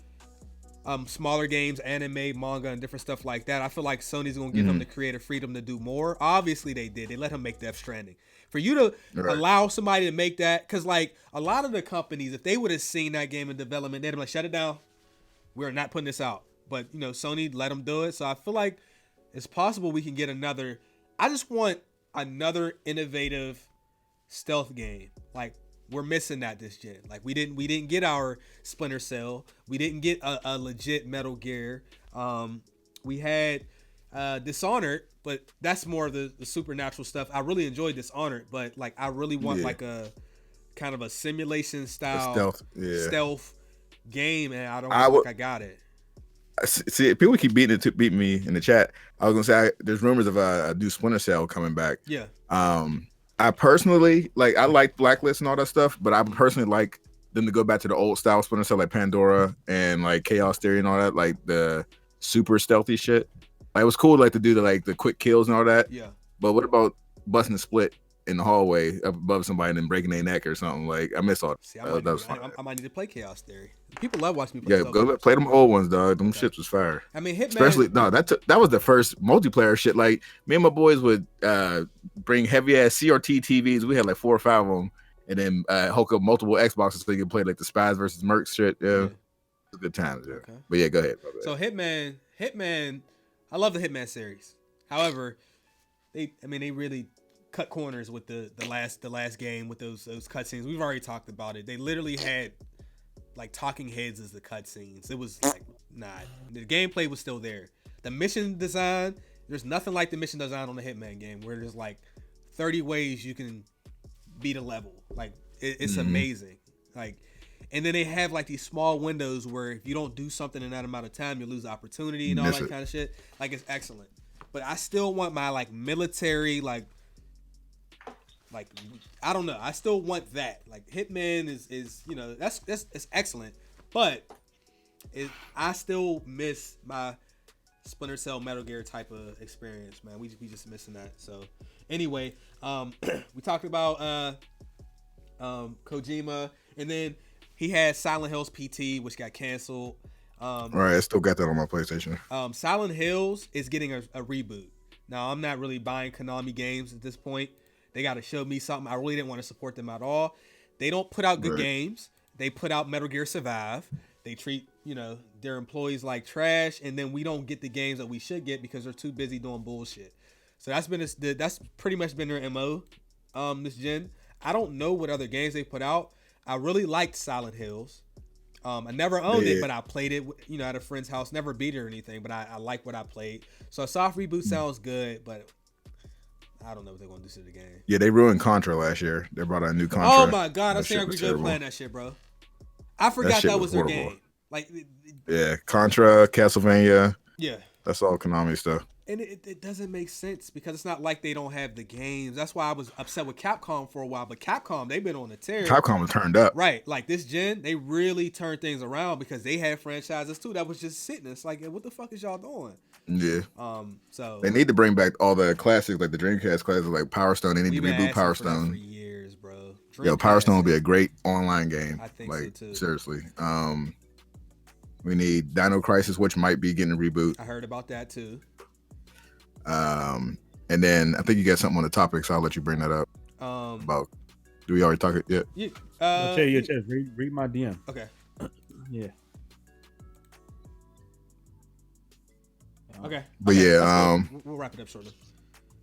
smaller games, anime, manga, and different stuff like that. I feel like Sony's gonna give him the creative freedom to do more. Obviously, they did. They let him make Death Stranding. For you to allow somebody to make that, because like a lot of the companies, if they would have seen that game in development, they'd be like, shut it down. We're not putting this out. But Sony let them do it. So I feel like it's possible we can get another. I just want another innovative stealth game. Like, we're missing that this gen. Like, we didn't get our Splinter Cell. We didn't get a legit Metal Gear. We had Dishonored, but that's more of the supernatural stuff. I really enjoyed Dishonored, but like I really want like a kind of a simulation style stealth game, and I don't think I got it. See, people keep beating me in the chat. I was gonna say there's rumors of a new Splinter Cell coming back. Yeah. I personally I like Blacklist and all that stuff, but I personally like them to go back to the old style Splinter Cell, like Pandora and like Chaos Theory and all that, like the super stealthy shit. Like, it was cool to do the quick kills and all that. Yeah. But what about busting a split in the hallway up above somebody and then breaking their neck or something? Like, I miss all that. See, that was fun. I might need to play Chaos Theory. People love watching me play. Yeah, go play them old ones, dog. Them shits was fire. I mean, Hitman. Especially that was the first multiplayer shit. Like, me and my boys would bring heavy ass CRT TVs. We had like 4 or 5 of them, and then hook up multiple Xboxes so you could play like the Spies versus Mercs shit. Yeah, it was good times. Yeah, okay. But yeah, go ahead. So Hitman. I love the Hitman series. However, they really cut corners with the last game with those cutscenes. We've already talked about it. They literally had like talking heads as the cutscenes. It was like the gameplay was still there. The mission design, there's nothing like the mission design on the Hitman game where there's like 30 ways you can beat a level. Like it's amazing. Like, and then they have like these small windows where if you don't do something in that amount of time, you lose opportunity and all that kind of shit. Like, it's excellent. But I still want my like military, like I don't know. I still want that. Like, Hitman is that's excellent. But I still miss my Splinter Cell Metal Gear type of experience, man. We just missing that. So anyway, we talked about Kojima, and then he had Silent Hills PT, which got canceled. Right, I still got that on my PlayStation. Silent Hills is getting a reboot. Now, I'm not really buying Konami games at this point. They got to show me something. I really didn't want to support them at all. They don't put out good games. They put out Metal Gear Survive. They treat, their employees like trash, and then we don't get the games that we should get because they're too busy doing bullshit. So that's pretty much been their MO this gen. I don't know what other games they put out. I really liked Silent Hills. I never owned it, but I played it, at a friend's house. Never beat it or anything, but I like what I played. So a soft reboot sounds good, but I don't know what they're going to do to the game. Yeah, they ruined Contra last year. They brought out a new Contra. Oh my God, I'm saying Angry Joe playing that shit, bro. I forgot that was their game. Like, yeah, Contra, Castlevania. Yeah. That's all Konami stuff. And it doesn't make sense because it's not like they don't have the games. That's why I was upset with Capcom for a while. But Capcom, they've been on the tear. Capcom was turned up. Right. Like, this gen, they really turned things around because they had franchises too that was just sitting. It's like, what the fuck is y'all doing? Yeah. So they need to bring back all the classics, like the Dreamcast classics, like Power Stone. They need to reboot Power Stone. For years, bro. Yo, Power Stone would be a great online game. I think so too. Seriously. We need Dino Crisis, which might be getting a reboot. I heard about that too. And then I think you got something on the topic, so I'll let you bring that up. About, do we already talk it yet? Yeah. Read my DM. Okay. Yeah. Okay. But yeah, we'll wrap it up shortly.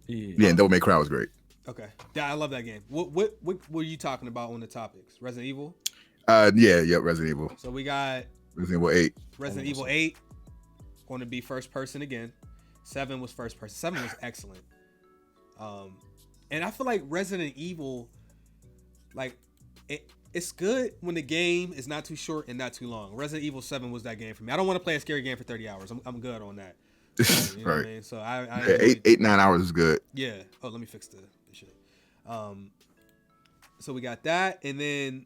Yeah, and Devil May Cry was great. Okay. Yeah, I love that game. What were you talking about on the topics? Resident Evil? Yeah, Resident Evil. So we got Resident Evil 8. Resident Evil 8 going to be first person again. 7 was first person. 7 was excellent. And I feel like Resident Evil, like, it's good when the game is not too short and not too long. Resident Evil 7 was that game for me. I don't want to play a scary game for 30 hours. I'm good on that. You know right. What I mean? So I 8-9 hours is good. Yeah. Oh, let me fix the shit. So we got that, and then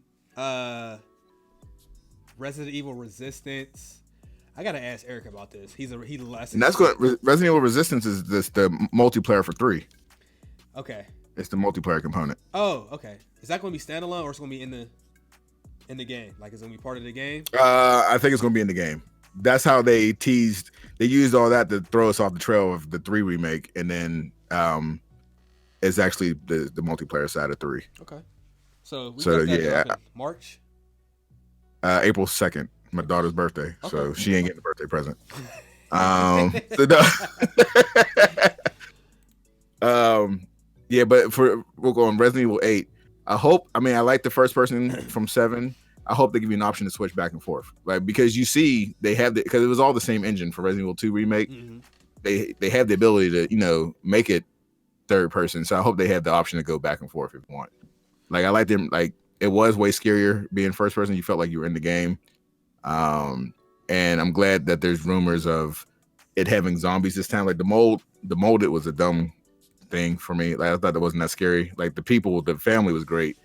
Resident Evil Resistance. I gotta ask Eric about this. He's the last. And that's good. Resident Evil Resistance is the multiplayer for 3. Okay. It's the multiplayer component. Oh, okay. Is that gonna be standalone or it's gonna be in the game? Like, it's gonna be part of the game? I think it's gonna be in the game. that's how they teased. They used all that to throw us off the trail of the 3 remake, and then it's actually the multiplayer side of 3. Okay. So yeah, March. April 2nd, my daughter's birthday. Okay. So she ain't getting a birthday present. Yeah, but we'll go on Resident Evil 8. I like the first person from 7. I hope they give you an option to switch back and forth, like, because you see they have because it was all the same engine for Resident Evil 2 remake. Mm-hmm. They have the ability to make it third person, so I hope they have the option to go back and forth if you want. Like, I like them. Like, it was way scarier being first person. You felt like you were in the game, and I'm glad that there's rumors of it having zombies this time. Like the molded was a dumb thing for me. Like, I thought that wasn't that scary. Like the family was great,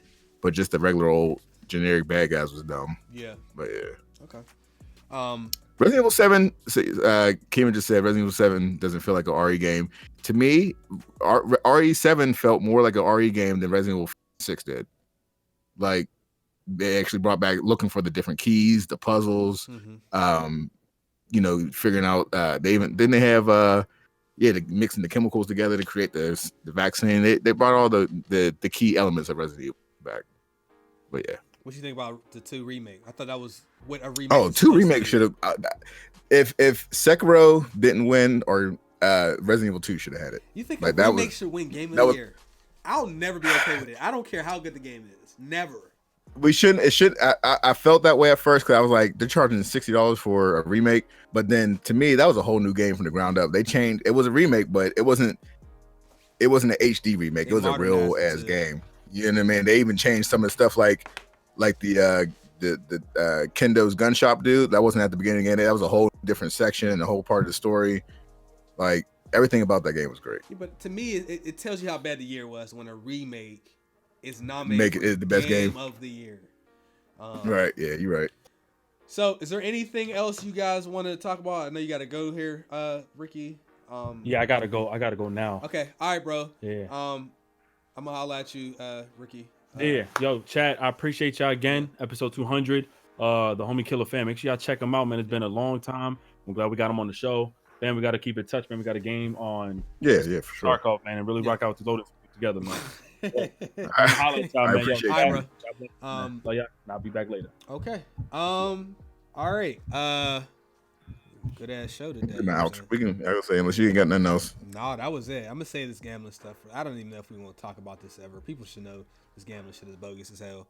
but just the regular old generic bad guys was dumb. Yeah. But yeah. Okay. Resident Evil 7, Keeman just said Resident Evil 7 doesn't feel like an RE game. To me, RE7 felt more like an RE game than Resident Evil 6 did. Like, they actually brought back looking for the different keys, the puzzles, figuring out, they have mixing the chemicals together to create the vaccine. They brought all the key elements of Resident Evil back. But yeah. What you think about the 2 remake? I thought that was what a remake. Oh, 2 remake should have. If Sekiro didn't win, or Resident Evil 2 should have had it. You think like a remake should win Game of the Year? I'll never be okay with it. I don't care how good the game is. Never. We shouldn't. It should. I felt that way at first because I was like, they're charging $60 for a remake. But then to me, that was a whole new game from the ground up. They changed. It was a remake, but it wasn't an HD remake. It was a real ass game. You know what I mean? They even changed some of the stuff like the Kendo's gun shop dude. That wasn't at the beginning of it. That was a whole different section and a whole part of the story. Like, everything about that game was great. Yeah, but to me, it tells you how bad the year was when a remake is nominated for the best game of the year. Right? Yeah, you're right. So, is there anything else you guys want to talk about? I know you got to go here, Ricky. Yeah, I gotta go now. Okay, all right, bro. Yeah. I'm gonna holler at you, Ricky. Yeah, yo, chat. I appreciate y'all again. Episode 200. The homie Killer Fam. Make sure y'all check him out, man. It's been a long time. I'm glad we got him on the show. Man, we got to keep in touch, man. We got a game on. Yeah, for sure. Starcraft, man, and really rock out to load it together, man. I appreciate it. I'll be back later. Okay. All right. Good ass show today. We can. I would say unless you ain't got nothing else. No, that was it. I'm gonna say this gambling stuff. I don't even know if we want to talk about this ever. People should know this gambling shit is bogus as hell.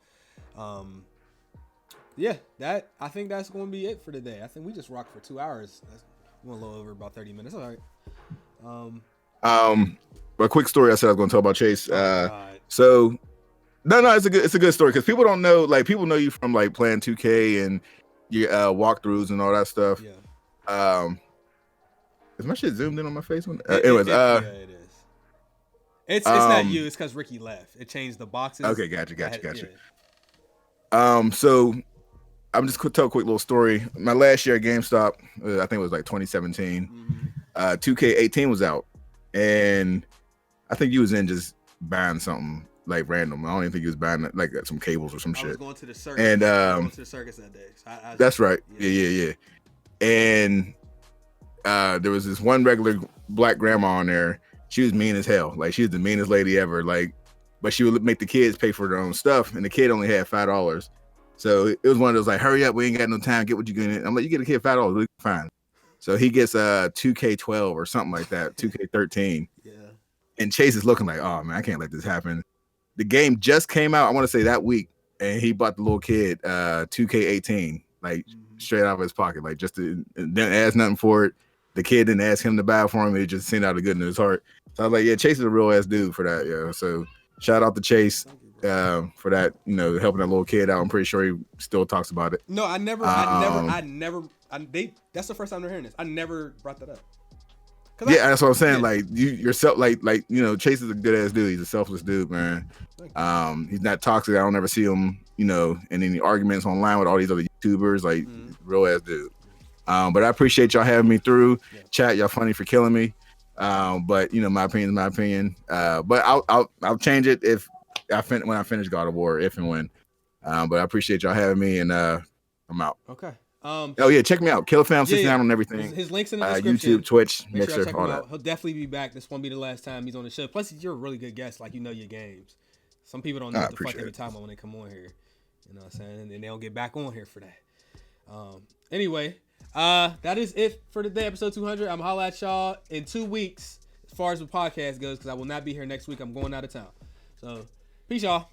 Yeah, I think that's gonna be it for today. I think we just rocked for 2 hours. We went a little over about 30 minutes. All right. A quick story I said I was gonna tell about Chase. So no, it's a good story because people don't know. Like, people know you from like playing 2K and your walkthroughs and all that stuff. Yeah. Is my shit zoomed in on my face? Anyways, yeah, it is. It's not you. It's because Ricky left. It changed the boxes. Okay, gotcha. Yeah. So I'm just tell a quick little story. My last year at GameStop, I think it was like 2017. 2K18 was out, and I think you was in just buying something like random. I don't even think he was buying like some cables or some shit. I was going to the circus. And going to the circus that day. So that's right. Yeah. And there was this one regular black grandma on there. She was mean as hell. Like, she was the meanest lady ever. Like, but she would make the kids pay for their own stuff, and the kid only had $5. So it was one of those like, hurry up, we ain't got no time. Get what you get. I'm like, you get a kid $5, we fine. So he gets 2K12 or something like that, 2K13. Yeah. And Chase is looking like, oh man, I can't let this happen. The game just came out, I want to say that week, and he bought the little kid 2K18, like straight out of his pocket, like just didn't ask nothing for it. The kid didn't ask him to buy it for him. It just sent out the good in his heart. So I was like, yeah, Chase is a real ass dude for that. Yeah. So shout out to Chase for that, helping that little kid out. I'm pretty sure he still talks about it. No, I never. That's the first time they're hearing this. I never brought that up. Yeah, that's what I'm saying. Like, you yourself, like Chase is a good ass dude. He's a selfless dude, man. He's not toxic. I don't ever see him, in any arguments online with all these other YouTubers. Like, real ass dude. But I appreciate y'all having me through. Yeah. Chat, y'all funny for killing me. But my opinion is my opinion. But I'll change it when I finish God of War, if and when. But I appreciate y'all having me, and I'm out. Okay. Oh yeah, check me out. Killer Fam 69 on everything. His links in the description. YouTube, Twitch, Make sure Mixer, I check all him that. out. He'll definitely be back. This won't be the last time he's on the show. Plus, you're a really good guest. Like, you know your games. Some people don't know what the fuck they be talking about when they come on here. You know what I'm saying? And they don't get back on here for that. Anyway, that is it for today, episode 200. I'm holla at y'all in 2 weeks as far as the podcast goes, because I will not be here next week. I'm going out of town. So, peace, y'all.